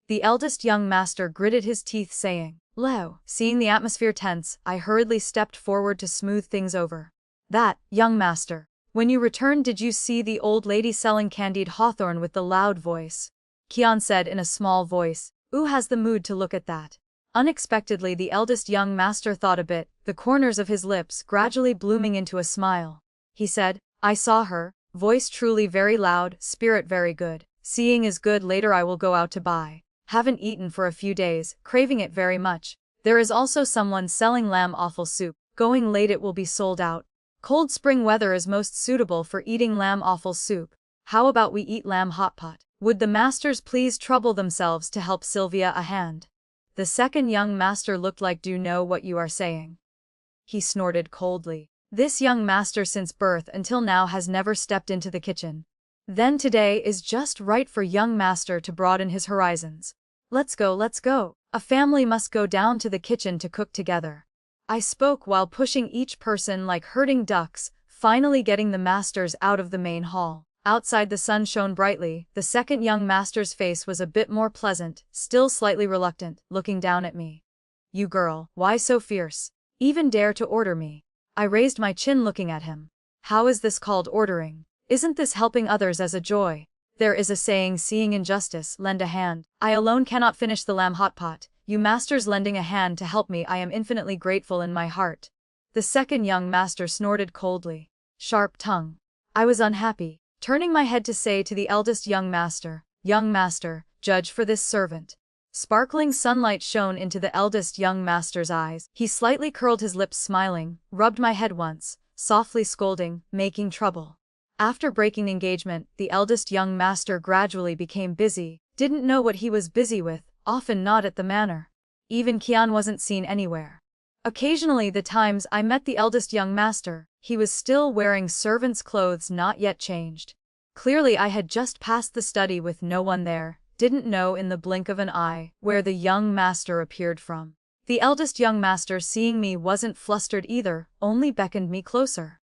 The eldest young master gritted his teeth saying, "Leo." Seeing the atmosphere tense, I hurriedly stepped forward to smooth things over. "That, young master. When you returned, did you see the old lady selling candied hawthorn with the loud voice?" Kian said in a small voice. "Who has the mood to look at that?" Unexpectedly, the eldest young master thought a bit, the corners of his lips gradually blooming into a smile. He said, "I saw her, voice truly very loud, spirit very good. Seeing is good, later I will go out to buy. Haven't eaten for a few days, craving it very much. There is also someone selling lamb offal soup, going late it will be sold out. Cold spring weather is most suitable for eating lamb offal soup. How about we eat lamb hot pot? Would the masters please trouble themselves to help Sylvia a hand?" The second young master looked like, "Do you know what you are saying?" He snorted coldly. This young master since birth until now has never stepped into the kitchen. Then today is just right for young master to broaden his horizons. Let's go, let's go. A family must go down to the kitchen to cook together." I spoke while pushing each person like herding ducks, finally getting the masters out of the main hall. Outside the sun shone brightly. The second young master's face was a bit more pleasant, still slightly reluctant, looking down at me. "You girl, why so fierce? Even dare to order me?" I raised my chin looking at him. "How is this called ordering? Isn't this helping others as a joy? There is a saying, seeing injustice, lend a hand. I alone cannot finish the lamb hot pot. You masters lending a hand to help me, I am infinitely grateful in my heart." The second young master snorted coldly. Sharp tongue. I was unhappy, turning my head to say to the eldest young master, "Young master, judge for this servant." Sparkling sunlight shone into the eldest young master's eyes. He slightly curled his lips smiling, rubbed my head once, softly scolding, "Making trouble." After breaking engagement, the eldest young master gradually became busy, didn't know what he was busy with, often not at the manor. Even Kian wasn't seen anywhere. Occasionally the times I met the eldest young master, he was still wearing servant's clothes not yet changed. Clearly I had just passed the study with no one there, didn't know in the blink of an eye where the young master appeared from. The eldest young master seeing me wasn't flustered either, only beckoned me closer.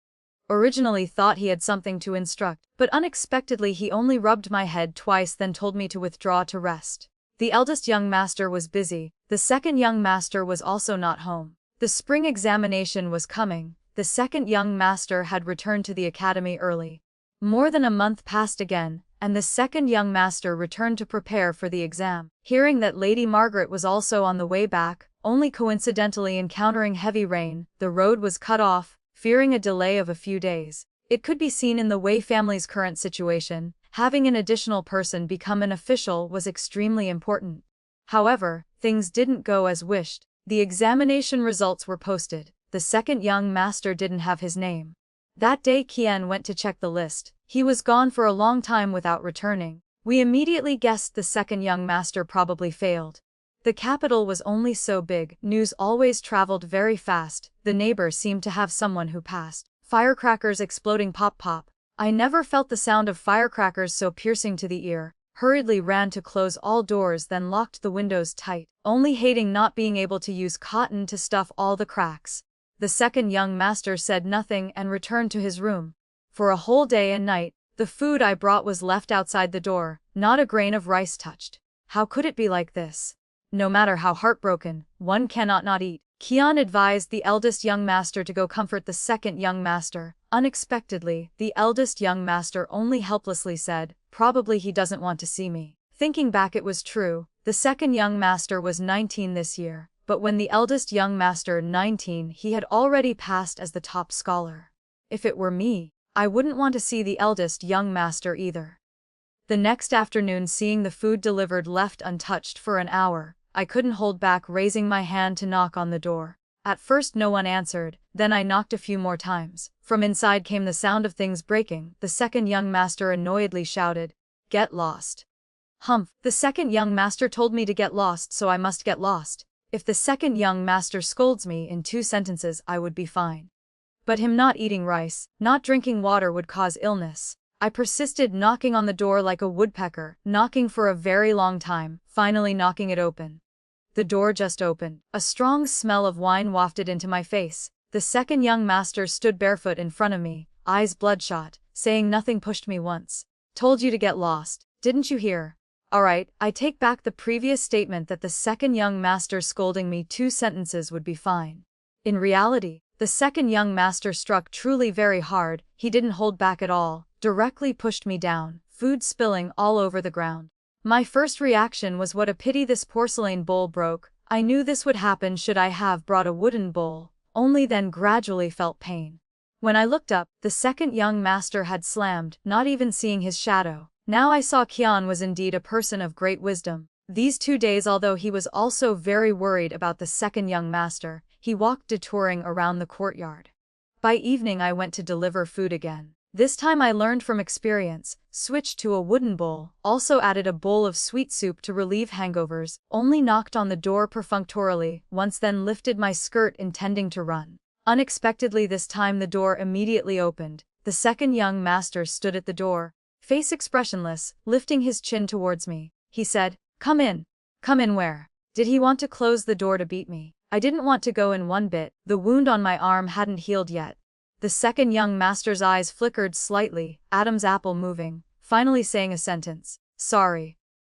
Originally thought he had something to instruct, but unexpectedly he only rubbed my head twice then told me to withdraw to rest. The eldest young master was busy, the second young master was also not home. The spring examination was coming, the second young master had returned to the academy early. More than a month passed again, and the second young master returned to prepare for the exam. Hearing that Lady Margaret was also on the way back, only coincidentally encountering heavy rain, the road was cut off, fearing a delay of a few days. It could be seen in the Wei family's current situation, having an additional person become an official was extremely important. However, things didn't go as wished. The examination results were posted. The second young master didn't have his name. That day Qian went to check the list. He was gone for a long time without returning. We immediately guessed the second young master probably failed. The capital was only so big, news always traveled very fast, the neighbor seemed to have someone who passed. Firecrackers exploding pop pop. I never felt the sound of firecrackers so piercing to the ear, hurriedly ran to close all doors then locked the windows tight, only hating not being able to use cotton to stuff all the cracks. The second young master said nothing and returned to his room. For a whole day and night, the food I brought was left outside the door, not a grain of rice touched. How could it be like this? No matter how heartbroken, one cannot not eat. Qian advised the eldest young master to go comfort the second young master. Unexpectedly, the eldest young master only helplessly said, "Probably he doesn't want to see me." Thinking back, it was true. The second young master was 19 this year, but when the eldest young master 19, he had already passed as the top scholar. If it were me, I wouldn't want to see the eldest young master either. The next afternoon, seeing the food delivered left untouched for an hour, I couldn't hold back raising my hand to knock on the door. At first no one answered, then I knocked a few more times. From inside came the sound of things breaking. The second young master annoyedly shouted, "Get lost." Humph, the second young master told me to get lost, so I must get lost. If the second young master scolds me in 2 sentences, I would be fine. But him not eating rice, not drinking water would cause illness. I persisted, knocking on the door like a woodpecker, knocking for a very long time, finally knocking it open. The door just opened. A strong smell of wine wafted into my face. The second young master stood barefoot in front of me, eyes bloodshot, saying nothing, pushed me once. "Told you to get lost, didn't you hear?" Alright, I take back the previous statement that the second young master scolding me 2 sentences would be fine. In reality, the second young master struck truly very hard. He didn't hold back at all, directly pushed me down, food spilling all over the ground. My first reaction was, what a pity this porcelain bowl broke. I knew this would happen should I have brought a wooden bowl, only then gradually felt pain. When I looked up, the second young master had slammed, not even seeing his shadow. Now I saw Kian was indeed a person of great wisdom. These 2 days, although he was also very worried about the second young master, he walked detouring around the courtyard. By evening I went to deliver food again. This time I learned from experience, switched to a wooden bowl, also added a bowl of sweet soup to relieve hangovers, only knocked on the door perfunctorily, once, then lifted my skirt intending to run. Unexpectedly this time the door immediately opened. The second young master stood at the door, face expressionless, lifting his chin towards me. He said, "Come in." "Come in where?" Did he want to close the door to beat me? I didn't want to go in one bit. The wound on my arm hadn't healed yet. The second young master's eyes flickered slightly, Adam's apple moving, finally saying a sentence. "Sorry."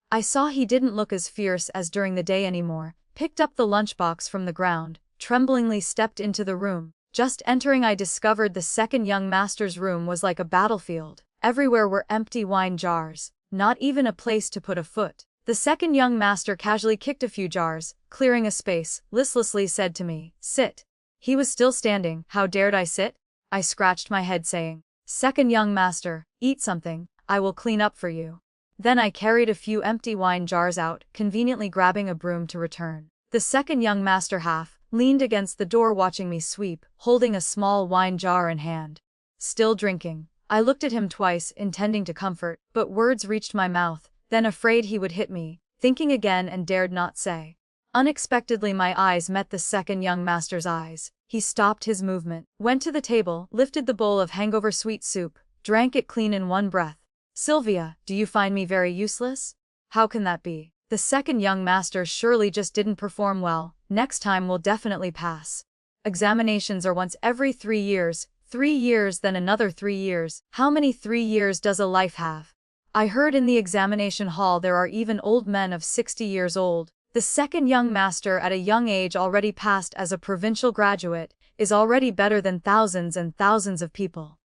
I saw he didn't look as fierce as during the day anymore, picked up the lunchbox from the ground, tremblingly stepped into the room. Just entering I discovered the second young master's room was like a battlefield. Everywhere were empty wine jars, not even a place to put a foot. The second young master casually kicked a few jars, clearing a space, listlessly said to me, "Sit." He was still standing. How dared I sit? I scratched my head saying, "Second young master, eat something, I will clean up for you." Then I carried a few empty wine jars out, conveniently grabbing a broom to return. The second young master leaned against the door watching me sweep, holding a small wine jar in hand. Still drinking. I looked at him twice, intending to comfort, but words reached my mouth, then afraid he would hit me, thinking again and dared not say. Unexpectedly my eyes met the second young master's eyes. He stopped his movement, went to the table, lifted the bowl of hangover sweet soup, drank it clean in one breath. "Sylvia, do you find me very useless?" "How can that be? The second young master surely just didn't perform well. Next time we'll definitely pass. Examinations are once every 3 years, 3 years then another 3 years. How many 3 years does a life have?" I heard in the examination hall there are even old men of 60 years old. The second young master at a young age already passed as a provincial graduate, is already better than thousands and thousands of people.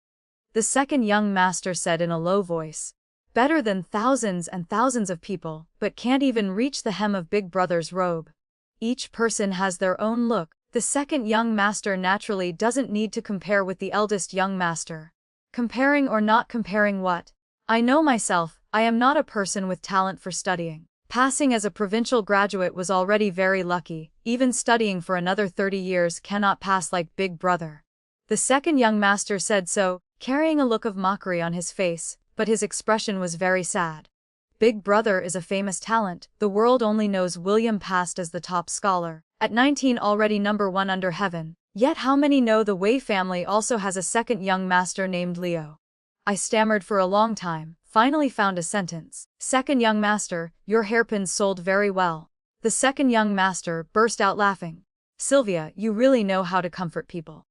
The second young master said in a low voice. Better than thousands and thousands of people, but can't even reach the hem of Big Brother's robe. Each person has their own look. The second young master naturally doesn't need to compare with the eldest young master. Comparing or not comparing what? I know myself, I am not a person with talent for studying. Passing as a provincial graduate was already very lucky, even studying for another 30 years cannot pass like Big Brother. The second young master said so, carrying a look of mockery on his face, but his expression was very sad. Big Brother is a famous talent, the world only knows William passed as the top scholar, at 19 already #1 under heaven, yet how many know the Wei family also has a second young master named Leo? I stammered for a long time, finally found a sentence. "Second young master, your hairpins sold very well." The second young master burst out laughing. "Sylvia, you really know how to comfort people."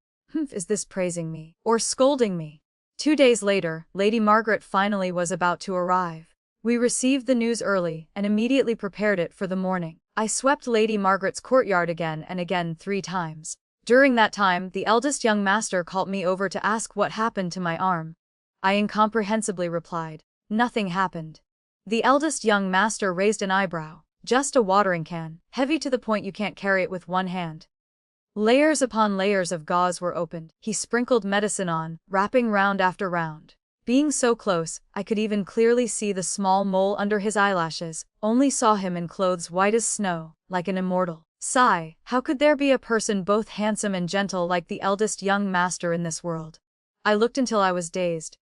Is this praising me, or scolding me? 2 days later, Lady Margaret finally was about to arrive. We received the news early, and immediately prepared it for the morning. I swept Lady Margaret's courtyard again and again 3 times. During that time, the eldest young master called me over to ask what happened to my arm. I incomprehensibly replied, "Nothing happened." The eldest young master raised an eyebrow. "Just a watering can, heavy to the point you can't carry it with one hand." Layers upon layers of gauze were opened. He sprinkled medicine on, wrapping round after round. Being so close, I could even clearly see the small mole under his eyelashes, only saw him in clothes white as snow, like an immortal. Sigh, how could there be a person both handsome and gentle like the eldest young master in this world? I looked until I was dazed.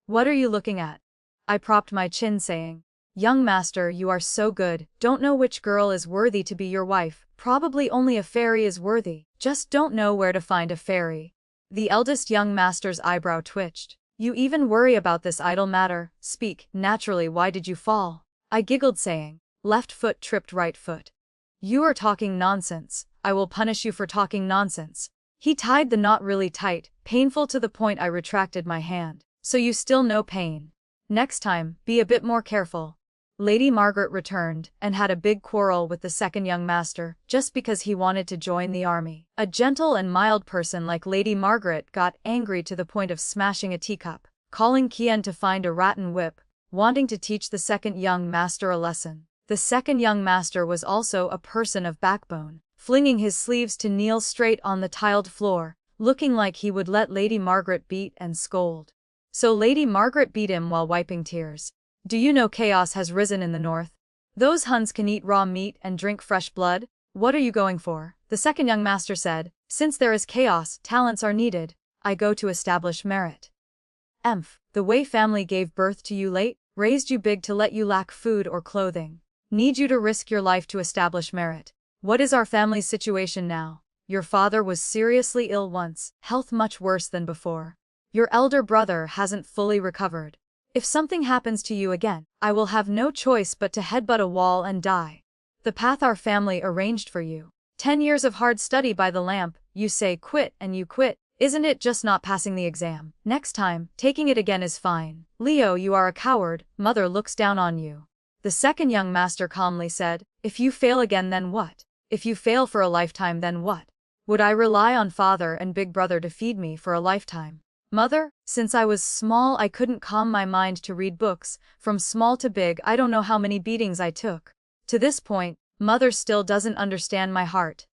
What are you looking at? I propped my chin saying, young master, you are so good, don't know which girl is worthy to be your wife, probably only a fairy is worthy, just don't know where to find a fairy. The eldest young master's eyebrow twitched. You even worry about this idle matter, speak, naturally why did you fall? I giggled saying, left foot tripped right foot. You are talking nonsense, I will punish you for talking nonsense. He tied the knot really tight, painful to the point I retracted my hand. So you still know pain. Next time, be a bit more careful. Lady Margaret returned, and had a big quarrel with the second young master, just because he wanted to join the army. A gentle and mild person like Lady Margaret got angry to the point of smashing a teacup, calling Kian to find a rat and whip, wanting to teach the second young master a lesson. The second young master was also a person of backbone, flinging his sleeves to kneel straight on the tiled floor, looking like he would let Lady Margaret beat and scold. So Lady Margaret beat him while wiping tears. Do you know chaos has risen in the north? Those Huns can eat raw meat and drink fresh blood? What are you going for? The second young master said, since there is chaos, talents are needed. I go to establish merit. The Wei family gave birth to you late, raised you big to let you lack food or clothing. Need you to risk your life to establish merit. What is our family's situation now? Your father was seriously ill once, health much worse than before. Your elder brother hasn't fully recovered. If something happens to you again, I will have no choice but to headbutt a wall and die. The path our family arranged for you. 10 years of hard study by the lamp, you say quit and you quit. Isn't it just not passing the exam? Next time, taking it again is fine. Leo, you are a coward, mother looks down on you. The second young master calmly said, if you fail again then what? If you fail for a lifetime then what? Would I rely on father and big brother to feed me for a lifetime? Mother, since I was small I couldn't calm my mind to read books, from small to big I don't know how many beatings I took. To this point, mother still doesn't understand my heart.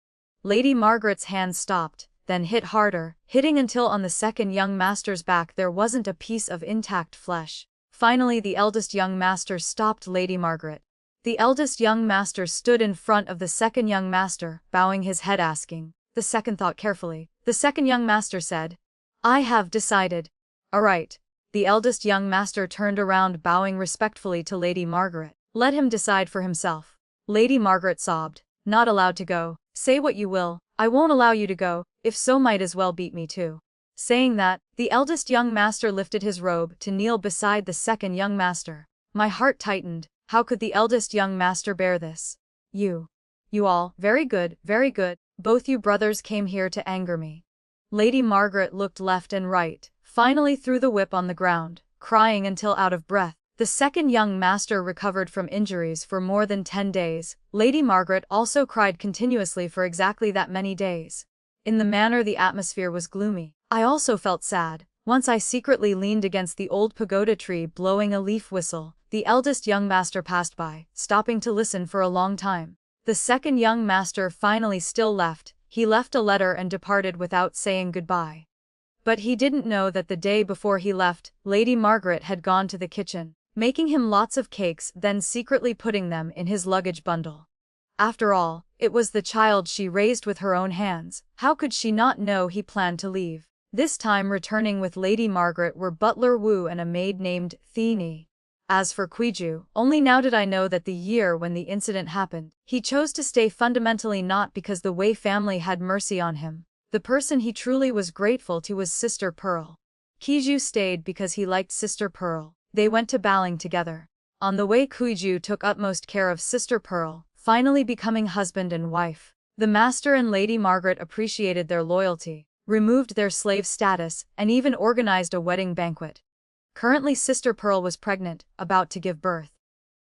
Lady Margaret's hand stopped, then hit harder, hitting until on the second young master's back there wasn't a piece of intact flesh. Finally the eldest young master stopped Lady Margaret. The eldest young master stood in front of the second young master, bowing his head asking. The second thought carefully. The second young master said, I have decided. All right. The eldest young master turned around bowing respectfully to Lady Margaret. Let him decide for himself. Lady Margaret sobbed. Not allowed to go. Say what you will, I won't allow you to go, if so might as well beat me too. Saying that, the eldest young master lifted his robe to kneel beside the second young master. My heart tightened. How could the eldest young master bear this? You all, very good, very good. Both you brothers came here to anger me. Lady Margaret looked left and right, finally threw the whip on the ground, crying until out of breath. The second young master recovered from injuries for more than 10 days. Lady Margaret also cried continuously for exactly that many days. In the manor the atmosphere was gloomy. I also felt sad. Once I secretly leaned against the old pagoda tree blowing a leaf whistle. The eldest young master passed by, stopping to listen for a long time. The second young master finally still left. He left a letter and departed without saying goodbye. But he didn't know that the day before he left, Lady Margaret had gone to the kitchen, making him lots of cakes, then secretly putting them in his luggage bundle. After all, it was the child she raised with her own hands. How could she not know he planned to leave? This time returning with Lady Margaret were Butler Wu and a maid named Theene. As for Kwiju, only now did I know that the year when the incident happened, he chose to stay fundamentally not because the Wei family had mercy on him. The person he truly was grateful to was Sister Pearl. Kwiju stayed because he liked Sister Pearl. They went to Baling together. On the way Kwiju took utmost care of Sister Pearl, finally becoming husband and wife. The master and Lady Margaret appreciated their loyalty, removed their slave status, and even organized a wedding banquet. Currently Sister Pearl was pregnant, about to give birth.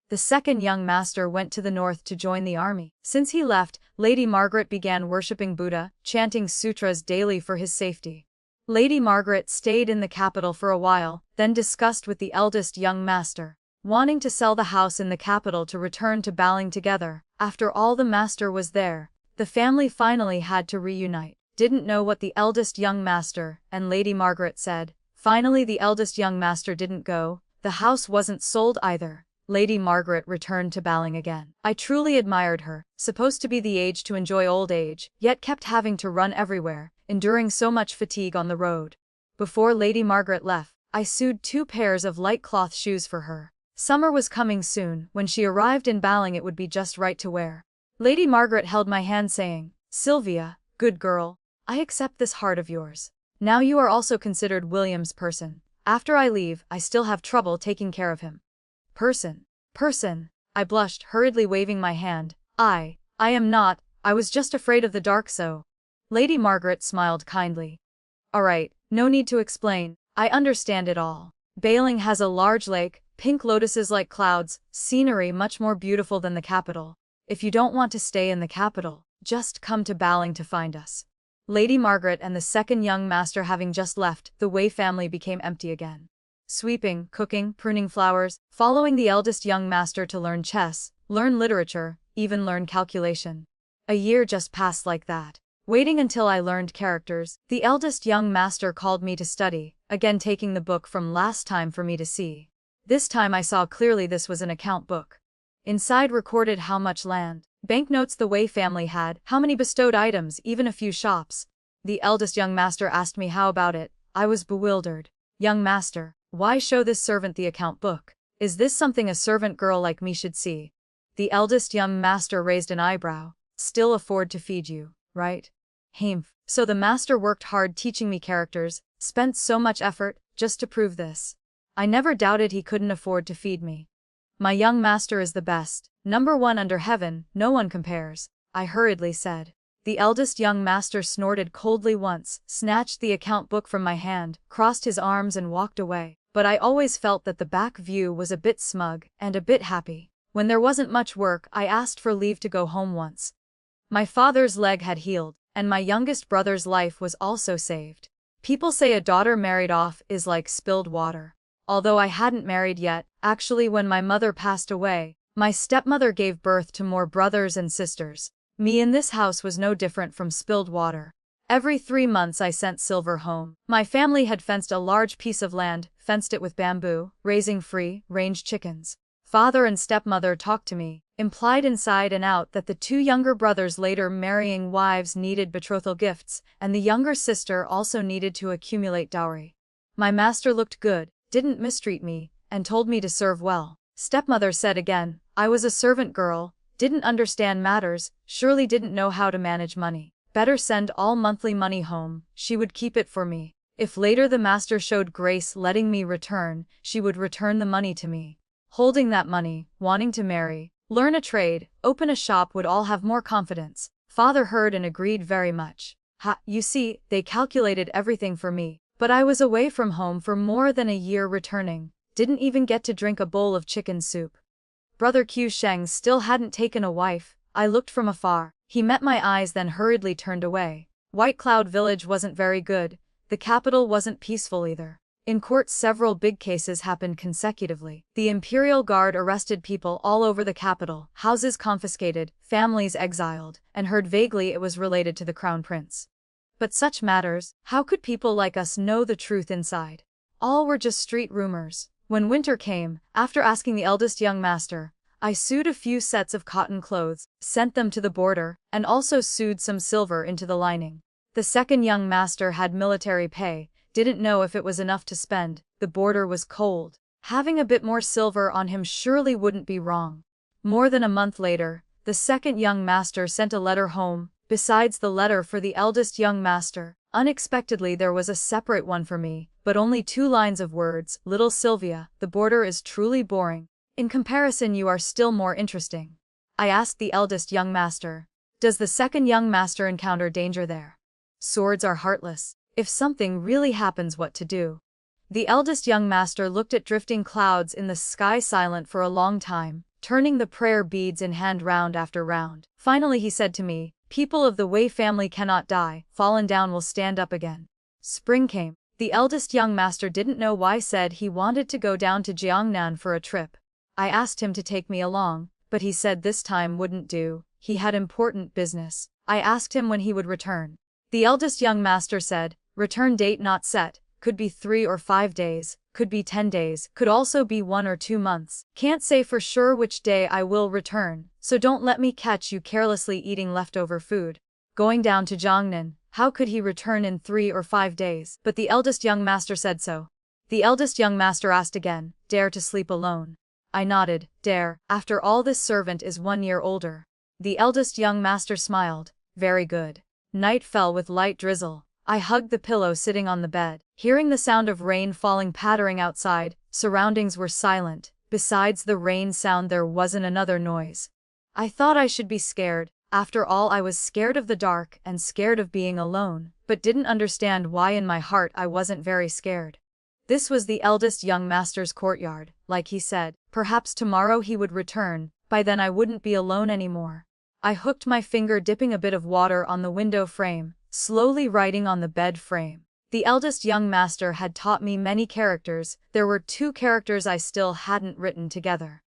The second young master went to the north to join the army. Since he left, Lady Margaret began worshipping Buddha, chanting sutras daily for his safety. Lady Margaret stayed in the capital for a while, then discussed with the eldest young master, wanting to sell the house in the capital to return to Baling together. After all the master was there, the family finally had to reunite. Didn't know what the eldest young master and Lady Margaret said. Finally, the eldest young master didn't go. The house wasn't sold either. Lady Margaret returned to Balling again. I truly admired her, supposed to be the age to enjoy old age, yet kept having to run everywhere, enduring so much fatigue on the road. Before Lady Margaret left, I sewed 2 pairs of light cloth shoes for her. Summer was coming soon. When she arrived in Balling, it would be just right to wear. Lady Margaret held my hand saying, "Sylvia, good girl, I accept this heart of yours. Now you are also considered William's person. After I leave, I still have trouble taking care of him." Person. I blushed, hurriedly waving my hand. I am not. I was just afraid of the dark so. Lady Margaret smiled kindly. All right, no need to explain. I understand it all. Balling has a large lake, pink lotuses like clouds, scenery much more beautiful than the capital. If you don't want to stay in the capital, just come to Balling to find us. Lady Margaret and the second young master having just left, the Way family became empty again. Sweeping, cooking, pruning flowers, following the eldest young master to learn chess, learn literature, even learn calculation. A year just passed like that. Waiting until I learned characters, the eldest young master called me to study, again taking the book from last time for me to see. This time I saw clearly this was an account book. Inside recorded how much land, banknotes the Way family had, how many bestowed items, even a few shops. The eldest young master asked me how about it. I was bewildered. Young master, why show this servant the account book? Is this something a servant girl like me should see? The eldest young master raised an eyebrow. Still afford to feed you, right? Humph. So the master worked hard teaching me characters, spent so much effort, just to prove this. I never doubted he couldn't afford to feed me. My young master is the best, #1 under heaven, no one compares, I hurriedly said. The eldest young master snorted coldly once, snatched the account book from my hand, crossed his arms and walked away. But I always felt that the back view was a bit smug, and a bit happy. When there wasn't much work, I asked for leave to go home once. My father's leg had healed, and my youngest brother's life was also saved. People say a daughter married off is like spilled water. Although I hadn't married yet, actually when my mother passed away, my stepmother gave birth to more brothers and sisters. Me in this house was no different from spilled water. Every 3 months I sent silver home. My family had fenced a large piece of land, fenced it with bamboo, raising free-range chickens. Father and stepmother talked to me, implied inside and out that the 2 younger brothers later marrying wives needed betrothal gifts, and the younger sister also needed to accumulate dowry. My master looked good, didn't mistreat me, and told me to serve well. Stepmother said again, I was a servant girl, didn't understand matters, surely didn't know how to manage money. Better send all monthly money home, she would keep it for me. If later the master showed grace letting me return, she would return the money to me. Holding that money, wanting to marry, learn a trade, open a shop would all have more confidence. Father heard and agreed very much. You see, they calculated everything for me. But I was away from home for more than a year returning, didn't even get to drink a bowl of chicken soup. Brother Q Sheng still hadn't taken a wife. I looked from afar. He met my eyes then hurriedly turned away. White Cloud Village wasn't very good. The capital wasn't peaceful either. In court several big cases happened consecutively. The Imperial Guard arrested people all over the capital, houses confiscated, families exiled, and heard vaguely it was related to the Crown Prince. But such matters, how could people like us know the truth inside? All were just street rumors. When winter came, after asking the eldest young master, I sewed a few sets of cotton clothes, sent them to the border, and also sewed some silver into the lining. The second young master had military pay, didn't know if it was enough to spend, the border was cold. Having a bit more silver on him surely wouldn't be wrong. More than a month later, the second young master sent a letter home. Besides the letter for the eldest young master, unexpectedly there was a separate one for me, but only 2 lines of words. Little Sylvia, the border is truly boring. In comparison you are still more interesting. I asked the eldest young master. Does the second young master encounter danger there? Swords are heartless. If something really happens, what to do? The eldest young master looked at drifting clouds in the sky silent for a long time, turning the prayer beads in hand round after round. Finally he said to me, people of the Wei family cannot die, fallen down will stand up again. Spring came. The eldest young master didn't know why said he wanted to go down to Jiangnan for a trip. I asked him to take me along, but he said this time wouldn't do, he had important business. I asked him when he would return. The eldest young master said, return date not set, could be 3 or 5 days, could be 10 days, could also be 1 or 2 months. Can't say for sure which day I will return, so don't let me catch you carelessly eating leftover food. Going down to Jiangnan, how could he return in 3 or 5 days? But the eldest young master said so. The eldest young master asked again, dare to sleep alone? I nodded, dare, after all this servant is 1 year older. The eldest young master smiled, very good. Night fell with light drizzle. I hugged the pillow sitting on the bed, hearing the sound of rain falling pattering outside. Surroundings were silent. Besides the rain sound there wasn't another noise. I thought I should be scared. After all, I was scared of the dark and scared of being alone, but didn't understand why in my heart I wasn't very scared. This was the eldest young master's courtyard. Like he said, perhaps tomorrow he would return. By then I wouldn't be alone anymore. I hooked my finger, dipping a bit of water on the window frame, slowly writing on the bed frame. The eldest young master had taught me many characters. There were 2 characters I still hadn't written together.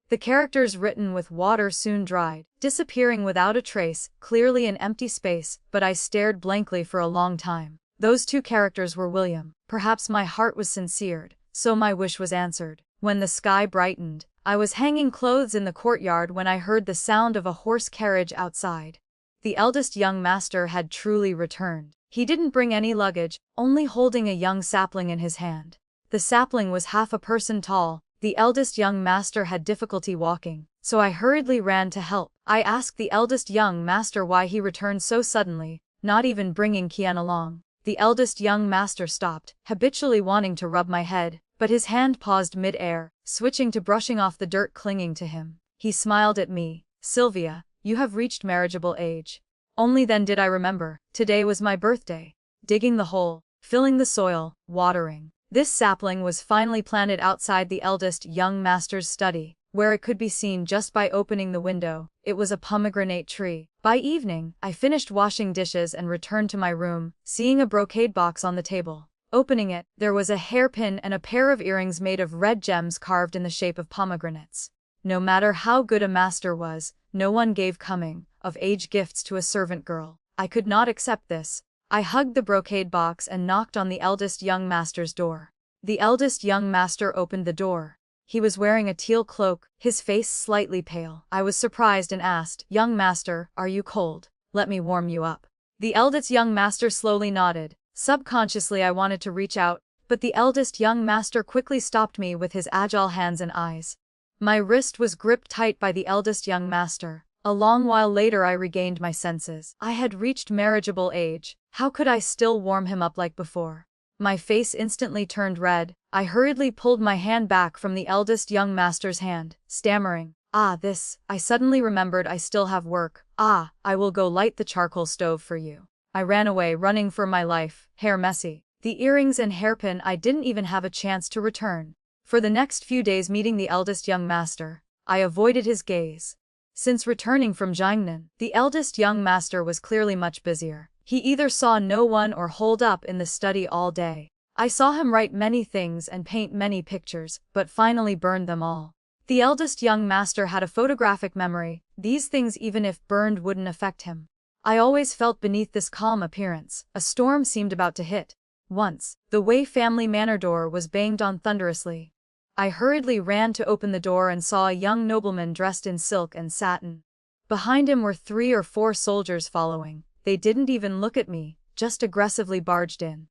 The characters written with water soon dried, disappearing without a trace, clearly an empty space, but I stared blankly for a long time. Those 2 characters were William. Perhaps my heart was sincere, so my wish was answered. When the sky brightened, I was hanging clothes in the courtyard when I heard the sound of a horse carriage outside. The eldest young master had truly returned. He didn't bring any luggage, only holding a young sapling in his hand. The sapling was half a person tall. The eldest young master had difficulty walking, so I hurriedly ran to help. I asked the eldest young master why he returned so suddenly, not even bringing Kian along. The eldest young master stopped, habitually wanting to rub my head, but his hand paused mid-air, switching to brushing off the dirt clinging to him. He smiled at me. Sylvia, you have reached marriageable age. Only then did I remember. Today was my birthday. Digging the hole, filling the soil, watering. This sapling was finally planted outside the eldest young master's study, where it could be seen just by opening the window. It was a pomegranate tree. By evening, I finished washing dishes and returned to my room, seeing a brocade box on the table. Opening it, there was a hairpin and a pair of earrings made of red gems carved in the shape of pomegranates. No matter how good a master was, no one gave coming-of-age gifts to a servant girl. I could not accept this. I hugged the brocade box and knocked on the eldest young master's door. The eldest young master opened the door. He was wearing a teal cloak, his face slightly pale. I was surprised and asked, "Young master, are you cold? Let me warm you up." The eldest young master slowly nodded. Subconsciously I wanted to reach out, but the eldest young master quickly stopped me with his agile hands and eyes. My wrist was gripped tight by the eldest young master. A long while later I regained my senses. I had reached marriageable age. How could I still warm him up like before? My face instantly turned red. I hurriedly pulled my hand back from the eldest young master's hand, stammering, I suddenly remembered I still have work. I will go light the charcoal stove for you. I ran away, running for my life, hair messy. The earrings and hairpin, I didn't even have a chance to return. For the next few days meeting the eldest young master, I avoided his gaze. Since returning from Jiangnan, the eldest young master was clearly much busier. He either saw no one or holed up in the study all day. I saw him write many things and paint many pictures, but finally burned them all. The eldest young master had a photographic memory. These things, even if burned, wouldn't affect him. I always felt beneath this calm appearance, a storm seemed about to hit. Once, the Wei family manor door was banged on thunderously. I hurriedly ran to open the door and saw a young nobleman dressed in silk and satin. Behind him were 3 or 4 soldiers following. They didn't even look at me, just aggressively barged in.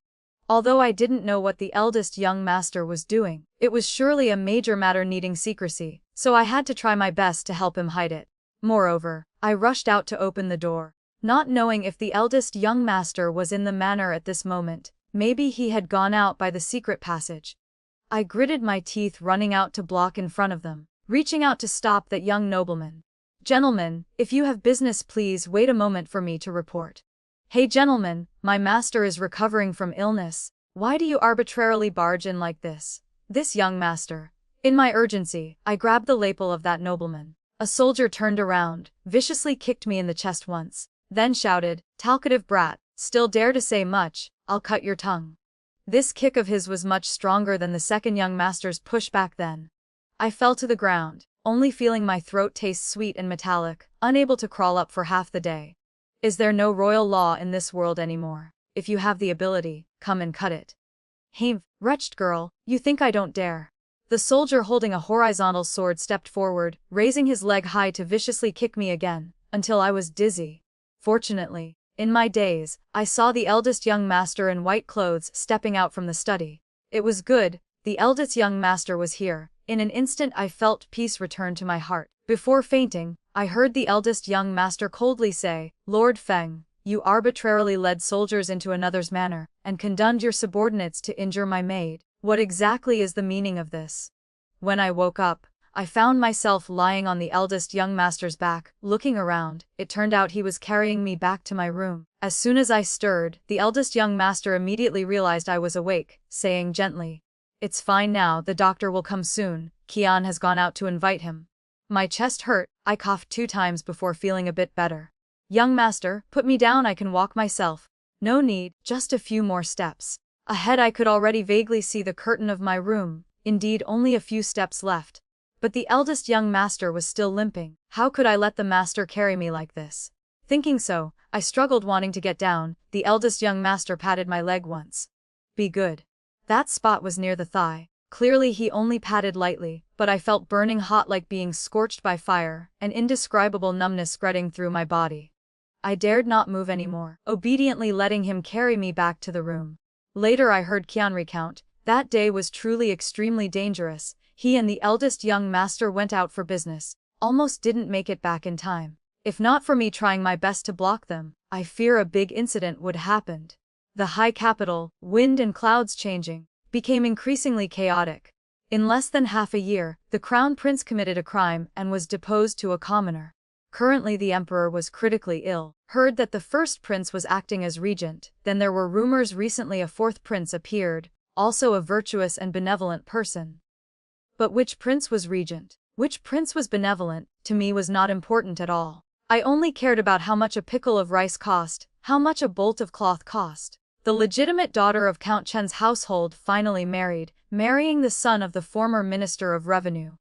Although I didn't know what the eldest young master was doing, it was surely a major matter needing secrecy, so I had to try my best to help him hide it. Moreover, I rushed out to open the door, not knowing if the eldest young master was in the manor at this moment. Maybe he had gone out by the secret passage. I gritted my teeth, running out to block in front of them, reaching out to stop that young nobleman. "Gentlemen, if you have business, please wait a moment for me to report." "Hey gentlemen, my master is recovering from illness. Why do you arbitrarily barge in like this?" "This young master." In my urgency, I grabbed the lapel of that nobleman. A soldier turned around, viciously kicked me in the chest once, then shouted, "Talkative brat, still dare to say much, I'll cut your tongue." This kick of his was much stronger than the second young master's push back then. I fell to the ground, only feeling my throat taste sweet and metallic, unable to crawl up for half the day. Is there no royal law in this world anymore? If you have the ability, come and cut it. "Humph, wretched girl, you think I don't dare." The soldier holding a horizontal sword stepped forward, raising his leg high to viciously kick me again, until I was dizzy. Fortunately, in my daze, I saw the eldest young master in white clothes stepping out from the study. It was good, the eldest young master was here. In an instant I felt peace return to my heart. Before fainting, I heard the eldest young master coldly say, "Lord Feng, you arbitrarily led soldiers into another's manor, and condemned your subordinates to injure my maid. What exactly is the meaning of this?" When I woke up, I found myself lying on the eldest young master's back, looking around. It turned out he was carrying me back to my room. As soon as I stirred, the eldest young master immediately realized I was awake, saying gently, "It's fine now, the doctor will come soon, Qian has gone out to invite him." My chest hurt, I coughed 2 times before feeling a bit better. "Young master, put me down, I can walk myself." "No need, just a few more steps." Ahead I could already vaguely see the curtain of my room, indeed only a few steps left. But the eldest young master was still limping. How could I let the master carry me like this? Thinking so, I struggled wanting to get down. The eldest young master patted my leg once. "Be good." That spot was near the thigh. Clearly he only patted lightly, but I felt burning hot like being scorched by fire, an indescribable numbness spreading through my body. I dared not move anymore, obediently letting him carry me back to the room. Later I heard Qian recount, that day was truly extremely dangerous. He and the eldest young master went out for business, almost didn't make it back in time. If not for me trying my best to block them, I fear a big incident would happen. The high capital, wind and clouds changing, became increasingly chaotic. In less than half a year, the crown prince committed a crime and was deposed to a commoner. Currently the emperor was critically ill. Heard that the first prince was acting as regent, then there were rumors recently a 4th prince appeared, also a virtuous and benevolent person. But which prince was regent? Which prince was benevolent, to me was not important at all. I only cared about how much a pickle of rice cost, how much a bolt of cloth cost. The legitimate daughter of Count Chen's household finally married, marrying the son of the former Minister of Revenue.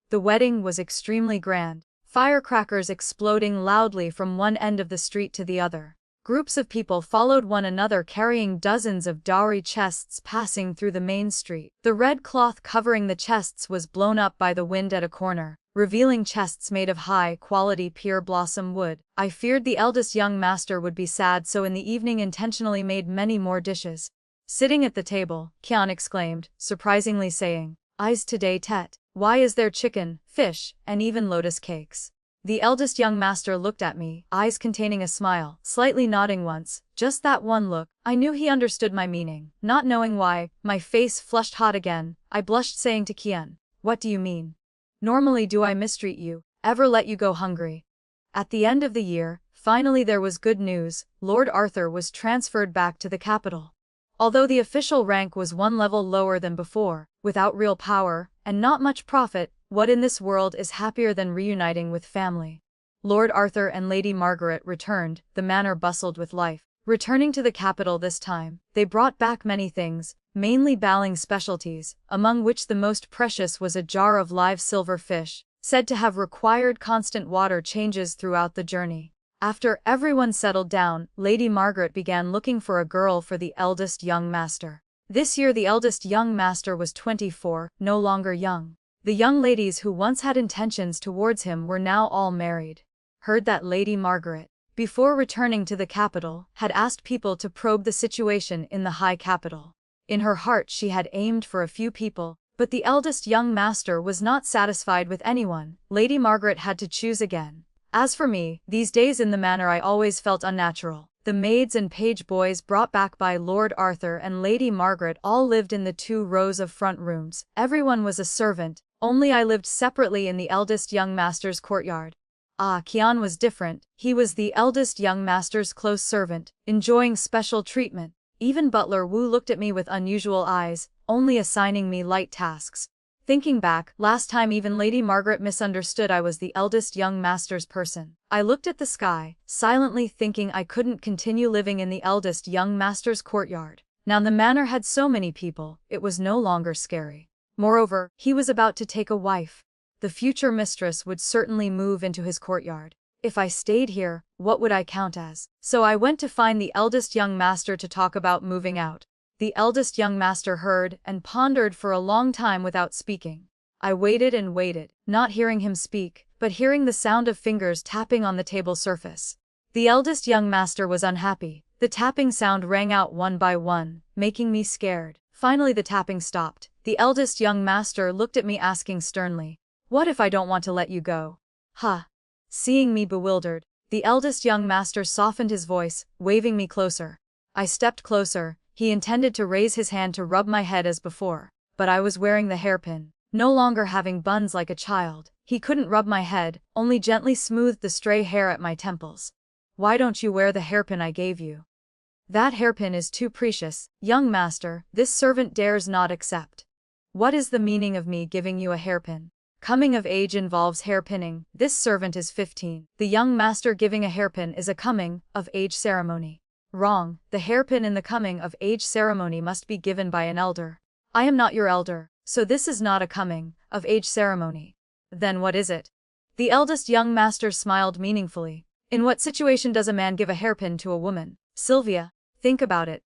The wedding was extremely grand, firecrackers exploding loudly from one end of the street to the other. Groups of people followed one another carrying dozens of dowry chests passing through the main street. The red cloth covering the chests was blown up by the wind at a corner, revealing chests made of high-quality pear blossom wood. I feared the eldest young master would be sad, so in the evening intentionally made many more dishes. Sitting at the table, Qian exclaimed, surprisingly saying, "Eyes today Tet. Why is there chicken, fish, and even lotus cakes?" The eldest young master looked at me, eyes containing a smile, slightly nodding once. Just that one look, I knew he understood my meaning. Not knowing why, my face flushed hot again. I blushed, saying to Qian, "What do you mean? Normally do I mistreat you, ever let you go hungry?" At the end of the year, finally there was good news. Lord Arthur was transferred back to the capital. Although the official rank was one level lower than before, without real power, and not much profit, what in this world is happier than reuniting with family? Lord Arthur and Lady Margaret returned, the manor bustled with life. Returning to the capital this time, they brought back many things, mainly Baling specialties, among which the most precious was a jar of live silver fish, said to have required constant water changes throughout the journey. After everyone settled down, Lady Margaret began looking for a girl for the eldest young master. This year the eldest young master was 24, no longer young. The young ladies who once had intentions towards him were now all married. Heard that Lady Margaret, before returning to the capital, had asked people to probe the situation in the high capital. In her heart she had aimed for a few people, but the eldest young master was not satisfied with anyone. Lady Margaret had to choose again. As for me, these days in the manor I always felt unnatural. The maids and page boys brought back by Lord Arthur and Lady Margaret all lived in the 2 rows of front rooms. Everyone was a servant, only I lived separately in the eldest young master's courtyard. Qian was different. He was the eldest young master's close servant, enjoying special treatment. Even Butler Wu looked at me with unusual eyes, only assigning me light tasks. Thinking back, last time even Lady Margaret misunderstood I was the eldest young master's person. I looked at the sky, silently thinking I couldn't continue living in the eldest young master's courtyard. Now the manor had so many people, it was no longer scary. Moreover, he was about to take a wife. The future mistress would certainly move into his courtyard. If I stayed here, what would I count as? So I went to find the eldest young master to talk about moving out. The eldest young master heard and pondered for a long time without speaking. I waited and waited, not hearing him speak, but hearing the sound of fingers tapping on the table surface. The eldest young master was unhappy. The tapping sound rang out one by one, making me scared. Finally the tapping stopped. The eldest young master looked at me asking sternly, "What if I don't want to let you go?" Huh. Seeing me bewildered, the eldest young master softened his voice, waving me closer. I stepped closer. He intended to raise his hand to rub my head as before, but I was wearing the hairpin, no longer having buns like a child. He couldn't rub my head, only gently smoothed the stray hair at my temples. "Why don't you wear the hairpin I gave you?" "That hairpin is too precious, young master, this servant dares not accept." "What is the meaning of me giving you a hairpin? Coming of age involves hairpinning, this servant is 15. The young master giving a hairpin is a coming of age ceremony." "Wrong, the hairpin in the coming of age ceremony must be given by an elder. I am not your elder, so this is not a coming of age ceremony." "Then what is it?" The eldest young master smiled meaningfully. "In what situation does a man give a hairpin to a woman? Sylvia, think about it."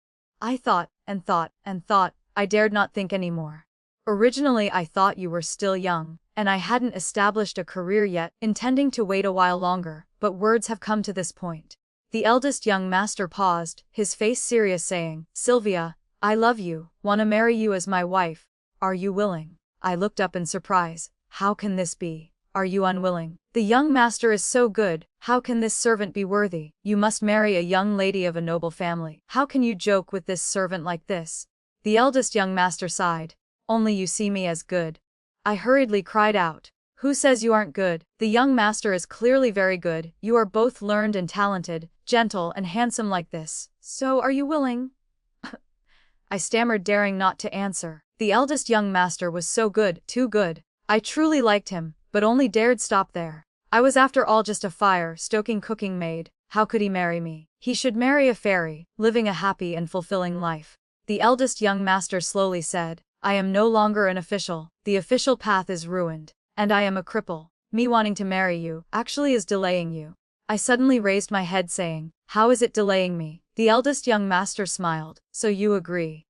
I thought, and thought, and thought. I dared not think any more. "Originally I thought you were still young, and I hadn't established a career yet, intending to wait a while longer, but words have come to this point." The eldest young master paused, his face serious, saying, "Sylvia, I love you, want to marry you as my wife. Are you willing?" I looked up in surprise. "How can this be? Are you unwilling? The young master is so good, how can this servant be worthy? You must marry a young lady of a noble family. How can you joke with this servant like this?" The eldest young master sighed. "Only you see me as good." I hurriedly cried out, "Who says you aren't good? The young master is clearly very good. You are both learned and talented, gentle and handsome like this. So are you willing?" I stammered, daring not to answer. The eldest young master was so good, too good. I truly liked him, but only dared stop there. I was after all just a fire-stoking cooking maid. How could he marry me? He should marry a fairy, living a happy and fulfilling life. The eldest young master slowly said, "I am no longer an official. The official path is ruined. And I am a cripple. Me wanting to marry you actually is delaying you." I suddenly raised my head saying, "How is it delaying me?" The eldest young master smiled. "So you agree?"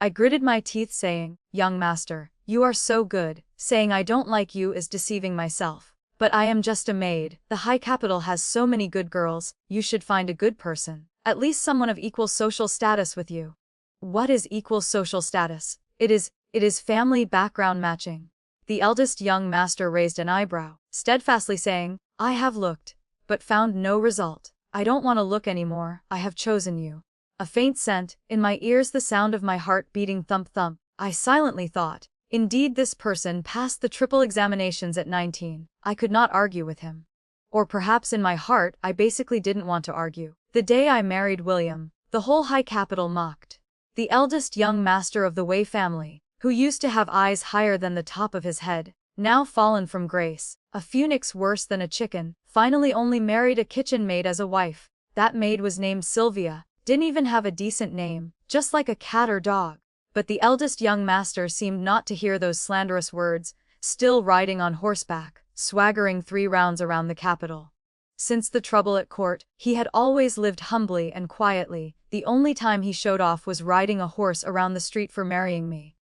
I gritted my teeth saying, "Young master, you are so good. Saying I don't like you is deceiving myself. But I am just a maid. The high capital has so many good girls. You should find a good person. At least someone of equal social status with you." "What is equal social status?" It is family background matching." The eldest young master raised an eyebrow, steadfastly saying, "I have looked, but found no result. I don't want to look anymore. I have chosen you." A faint scent, in my ears the sound of my heart beating thump-thump. I silently thought, indeed this person passed the triple examinations at 19. I could not argue with him. Or perhaps in my heart I basically didn't want to argue. The day I married William, the whole high capital mocked. The eldest young master of the Way family, who used to have eyes higher than the top of his head, now fallen from grace, a phoenix worse than a chicken, finally only married a kitchen maid as a wife. That maid was named Sylvia, didn't even have a decent name, just like a cat or dog. But the eldest young master seemed not to hear those slanderous words, still riding on horseback, swaggering 3 rounds around the capital. Since the trouble at court, he had always lived humbly and quietly. The only time he showed off was riding a horse around the street for marrying me.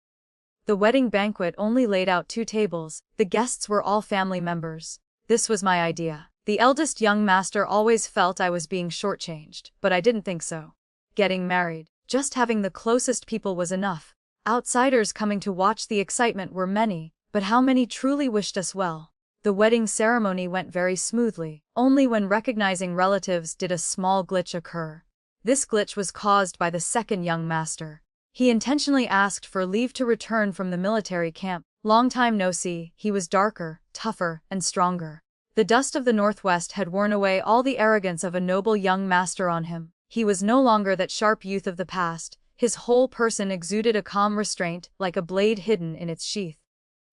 The wedding banquet only laid out 2 tables, the guests were all family members. This was my idea. The eldest young master always felt I was being shortchanged, but I didn't think so. Getting married, just having the closest people was enough. Outsiders coming to watch the excitement were many, but how many truly wished us well? The wedding ceremony went very smoothly, only when recognizing relatives did a small glitch occur. This glitch was caused by the second young master. He intentionally asked for leave to return from the military camp. Long time no see, he was darker, tougher, and stronger. The dust of the Northwest had worn away all the arrogance of a noble young master on him. He was no longer that sharp youth of the past. His whole person exuded a calm restraint, like a blade hidden in its sheath.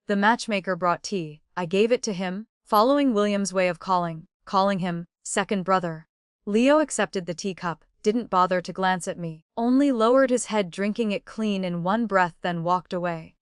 The matchmaker brought tea. I gave it to him, following William's way of calling him second brother. Leo accepted the teacup, didn't bother to glance at me, only lowered his head, drinking it clean in one breath, then walked away.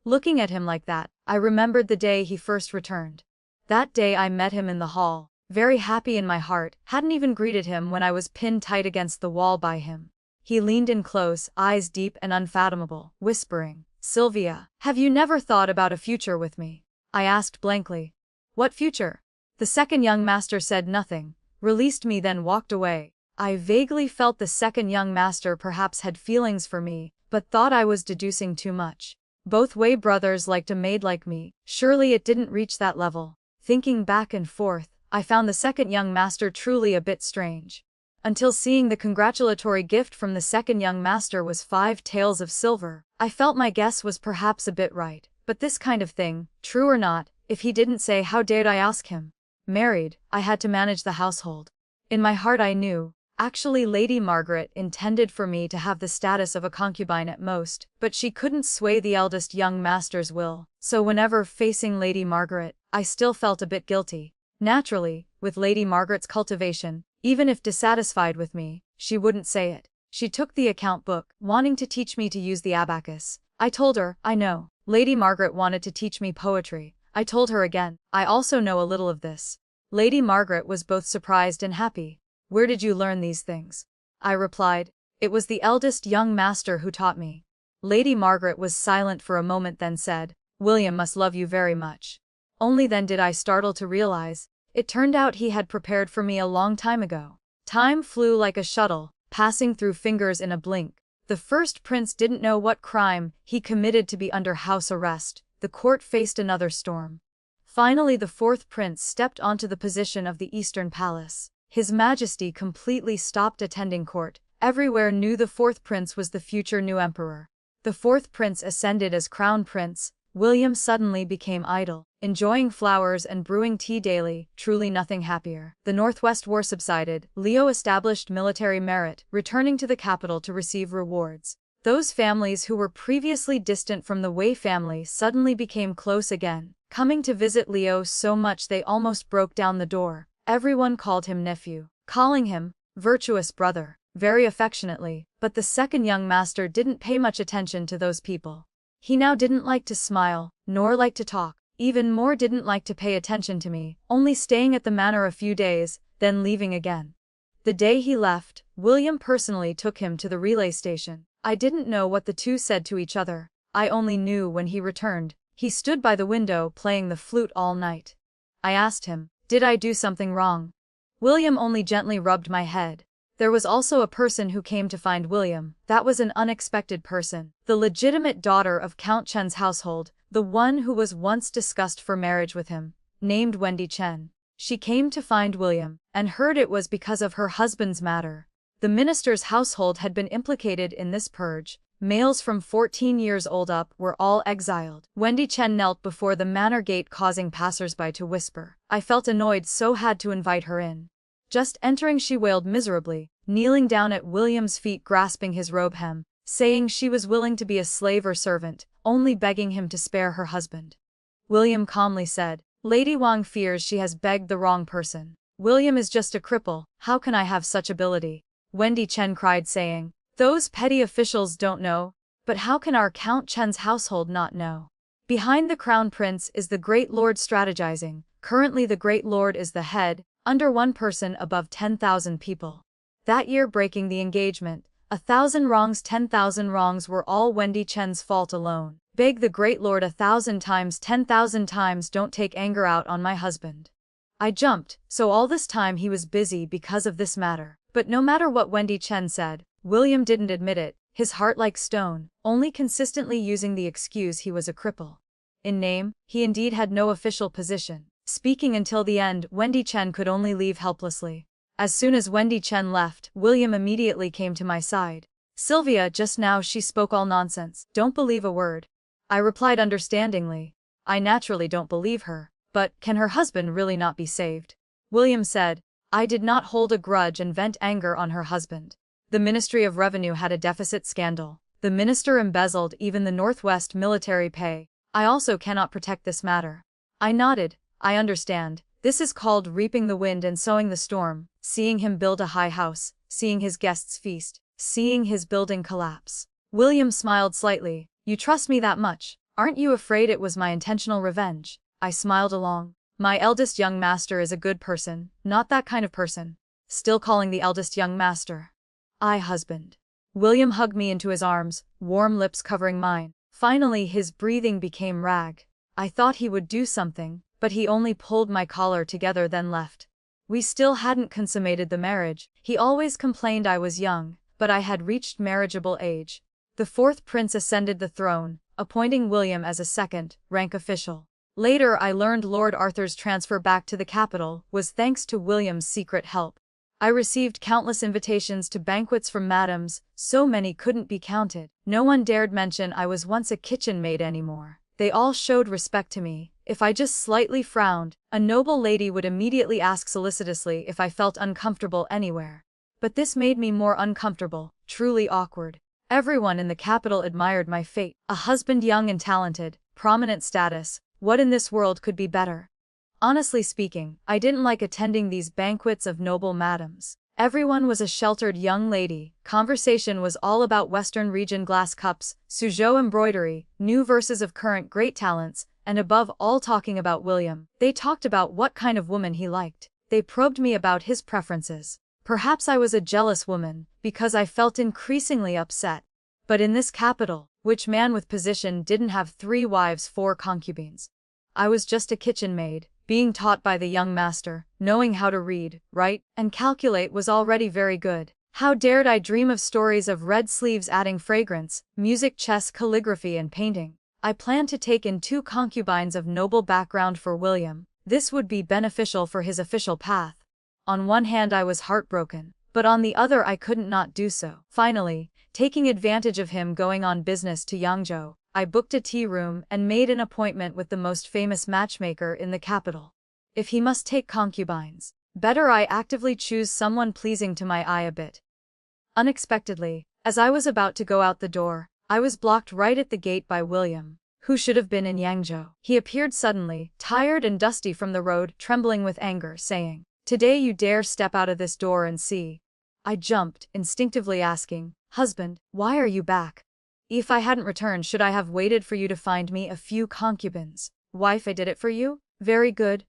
Looking at him like that, I remembered the day he first returned. That day I met him in the hall, very happy in my heart, hadn't even greeted him when I was pinned tight against the wall by him. He leaned in close, eyes deep and unfathomable, whispering, "Sylvia, have you never thought about a future with me?" I asked blankly. "What future?" The second young master said nothing, released me then walked away. I vaguely felt the second young master perhaps had feelings for me, but thought I was deducing too much. Both Way brothers liked a maid like me, surely it didn't reach that level. Thinking back and forth, I found the second young master truly a bit strange. Until seeing the congratulatory gift from the second young master was 5 taels of silver, I felt my guess was perhaps a bit right, but this kind of thing, true or not, if he didn't say how dared I ask him? Married, I had to manage the household. In my heart I knew, actually Lady Margaret intended for me to have the status of a concubine at most, but she couldn't sway the eldest young master's will, so whenever facing Lady Margaret, I still felt a bit guilty. Naturally, with Lady Margaret's cultivation, even if dissatisfied with me, she wouldn't say it. She took the account book, wanting to teach me to use the abacus. I told her, I know. Lady Margaret wanted to teach me poetry. I told her again, I also know a little of this. Lady Margaret was both surprised and happy. Where did you learn these things? I replied, it was the eldest young master who taught me. Lady Margaret was silent for a moment then said, William must love you very much. Only then did I startle to realize, it turned out he had prepared for me a long time ago. Time flew like a shuttle, passing through fingers in a blink. The first prince didn't know what crime he committed to be under house arrest. The court faced another storm. Finally the fourth prince stepped onto the position of the Eastern Palace. His Majesty completely stopped attending court. Everywhere knew the fourth prince was the future new emperor. The fourth prince ascended as crown prince. William suddenly became idle, enjoying flowers and brewing tea daily, truly nothing happier. The Northwest War subsided. Leo established military merit, returning to the capital to receive rewards. Those families who were previously distant from the Way family suddenly became close again, coming to visit Leo so much they almost broke down the door. Everyone called him nephew, calling him virtuous brother, very affectionately, but the second young master didn't pay much attention to those people. He now didn't like to smile, nor like to talk, even more didn't like to pay attention to me, only staying at the manor a few days, then leaving again. The day he left, William personally took him to the relay station. I didn't know what the two said to each other. I only knew when he returned, he stood by the window playing the flute all night. I asked him, did I do something wrong? William only gently rubbed my head. There was also a person who came to find William. That was an unexpected person. The legitimate daughter of Count Chen's household, the one who was once discussed for marriage with him, named Wendy Chen. She came to find William, and heard it was because of her husband's matter. The minister's household had been implicated in this purge. Males from 14 years old up were all exiled. Wendy Chen knelt before the manor gate causing passers-by to whisper. I felt annoyed so had to invite her in. Just entering she wailed miserably, kneeling down at William's feet grasping his robe hem, saying she was willing to be a slave or servant, only begging him to spare her husband. William calmly said, Lady Wang fears she has begged the wrong person. William is just a cripple, how can I have such ability? Wendy Chen cried saying, those petty officials don't know, but how can our Count Chen's household not know? Behind the crown prince is the great lord strategizing. Currently the great lord is the head, under one person above 10,000 people. That year breaking the engagement, 1,000 wrongs 10,000 wrongs were all Wendy Chen's fault alone. Beg the great lord 1,000 times 10,000 times don't take anger out on my husband. I jumped, so all this time he was busy because of this matter. But no matter what Wendy Chen said, William didn't admit it, his heart like stone, only consistently using the excuse he was a cripple. In name, he indeed had no official position. Speaking until the end, Wendy Chen could only leave helplessly. As soon as Wendy Chen left, William immediately came to my side. Sylvia, just now she spoke all nonsense, don't believe a word. I replied understandingly. I naturally don't believe her, but can her husband really not be saved? William said, I did not hold a grudge and vent anger on her husband. The Ministry of Revenue had a deficit scandal. The minister embezzled even the Northwest military pay. I also cannot protect this matter. I nodded. I understand. This is called reaping the wind and sowing the storm, seeing him build a high house, seeing his guests feast, seeing his building collapse. William smiled slightly. You trust me that much? Aren't you afraid it was my intentional revenge? I smiled along. My eldest young master is a good person, not that kind of person. Still calling the eldest young master. I husband. William hugged me into his arms, warm lips covering mine. Finally, his breathing became ragged. I thought he would do something, but he only pulled my collar together then left. We still hadn't consummated the marriage. He always complained I was young, but I had reached marriageable age. The fourth prince ascended the throne, appointing William as a second-rank official. Later I learned Lord Arthur's transfer back to the capital was thanks to William's secret help. I received countless invitations to banquets from madams, so many couldn't be counted. No one dared mention I was once a kitchen maid anymore. They all showed respect to me. If I just slightly frowned, a noble lady would immediately ask solicitously if I felt uncomfortable anywhere. But this made me more uncomfortable, truly awkward. Everyone in the capital admired my fate. A husband young and talented, prominent status. What in this world could be better? Honestly speaking, I didn't like attending these banquets of noble madams. Everyone was a sheltered young lady. Conversation was all about Western region glass cups, Suzhou embroidery, new verses of current great talents, and above all talking about William. They talked about what kind of woman he liked. They probed me about his preferences. Perhaps I was a jealous woman, because I felt increasingly upset. But in this capital, which man with position didn't have 3 wives 4 concubines? I was just a kitchen maid, being taught by the young master. Knowing how to read, write, and calculate was already very good. How dared I dream of stories of red sleeves adding fragrance, music, chess, calligraphy and painting. I planned to take in 2 concubines of noble background for William. This would be beneficial for his official path. On one hand I was heartbroken, but on the other I couldn't not do so. Finally, taking advantage of him going on business to Yangzhou, I booked a tea room and made an appointment with the most famous matchmaker in the capital. If he must take concubines, better I actively choose someone pleasing to my eye a bit. Unexpectedly, as I was about to go out the door, I was blocked right at the gate by William, who should have been in Yangzhou. He appeared suddenly, tired and dusty from the road, trembling with anger, saying, "Today you dare step out of this door and see." I jumped, instinctively asking, "Husband, why are you back? If I hadn't returned, should I have waited for you to find me a few concubines? Wife, I did it for you? Very good,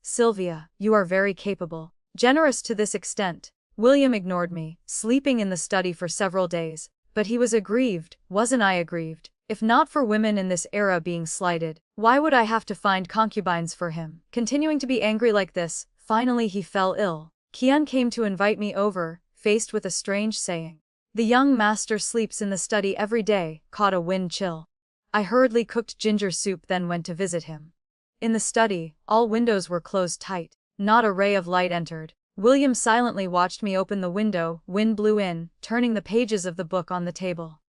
Sylvia, you are very capable. Generous to this extent." William ignored me, sleeping in the study for several days. But he was aggrieved, wasn't I aggrieved? If not for women in this era being slighted, why would I have to find concubines for him? Continuing to be angry like this, finally he fell ill. Qian came to invite me over, faced with a strange saying. The young master sleeps in the study every day, caught a wind chill. I hurriedly cooked ginger soup then went to visit him. In the study, all windows were closed tight. Not a ray of light entered. William silently watched me open the window, wind blew in, turning the pages of the book on the table.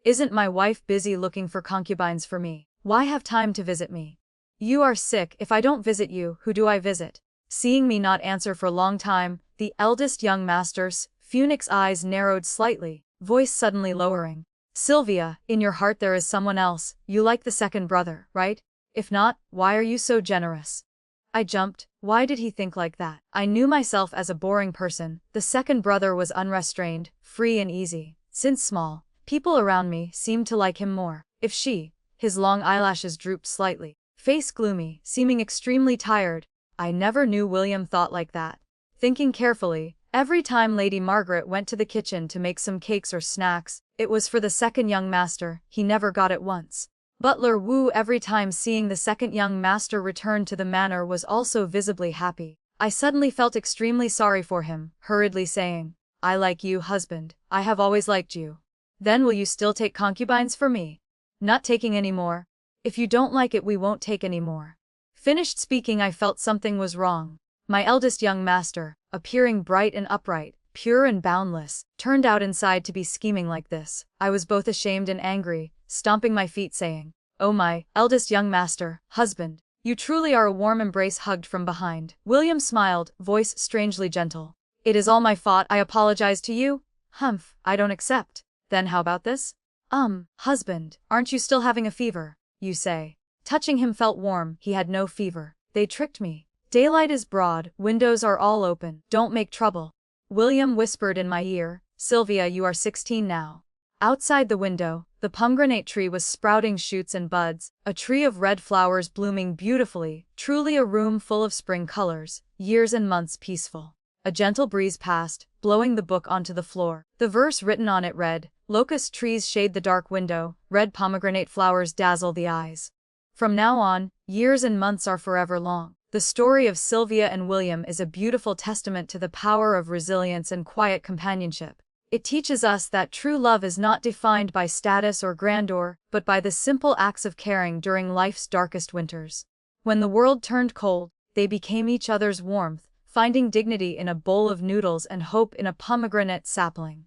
"Isn't my wife busy looking for concubines for me? Why have time to visit me? You are sick. If I don't visit you, who do I visit?" Seeing me not answer for a long time, the eldest young master's Phoenix eyes narrowed slightly, voice suddenly lowering. "Sylvia, in your heart there is someone else. You like the second brother, right? If not, why are you so generous?" I jumped. Why did he think like that? I knew myself as a boring person. The second brother was unrestrained, free and easy. Since small, people around me seemed to like him more. If she, his long eyelashes drooped slightly, face gloomy, seeming extremely tired. I never knew William thought like that. Thinking carefully, every time Lady Margaret went to the kitchen to make some cakes or snacks, it was for the second young master. He never got it once. Butler Wu every time seeing the second young master return to the manor was also visibly happy. I suddenly felt extremely sorry for him, hurriedly saying, "I like you, husband. I have always liked you. Then will you still take concubines for me?" "Not taking any more. If you don't like it we won't take any more." Finished speaking I felt something was wrong. My eldest young master, appearing bright and upright, pure and boundless, turned out inside to be scheming like this. I was both ashamed and angry, stomping my feet saying, "Oh my, eldest young master, husband, you truly are a warm embrace hugged from behind." William smiled, voice strangely gentle. "It is all my fault. I apologize to you." "Humph, I don't accept." "Then how about this?" Husband, aren't you still having a fever, you say?" Touching him felt warm. He had no fever. They tricked me. Daylight is broad, windows are all open. Don't make trouble. William whispered in my ear, "Sylvia, you are 16 now." Outside the window, the pomegranate tree was sprouting shoots and buds, a tree of red flowers blooming beautifully, truly a room full of spring colors, years and months peaceful. A gentle breeze passed, blowing the book onto the floor. The verse written on it read, "Locust trees shade the dark window, red pomegranate flowers dazzle the eyes. From now on, years and months are forever long." The story of Sylvia and William is a beautiful testament to the power of resilience and quiet companionship. It teaches us that true love is not defined by status or grandeur, but by the simple acts of caring during life's darkest winters. When the world turned cold, they became each other's warmth, finding dignity in a bowl of noodles and hope in a pomegranate sapling.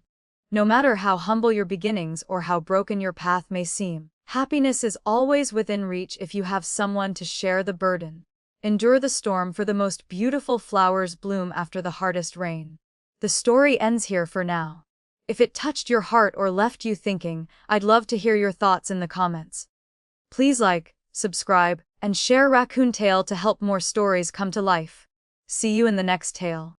No matter how humble your beginnings or how broken your path may seem, happiness is always within reach if you have someone to share the burden. Endure the storm, for the most beautiful flowers bloom after the hardest rain. The story ends here for now. If it touched your heart or left you thinking, I'd love to hear your thoughts in the comments. Please like, subscribe, and share Raccoon Tale to help more stories come to life. See you in the next tale.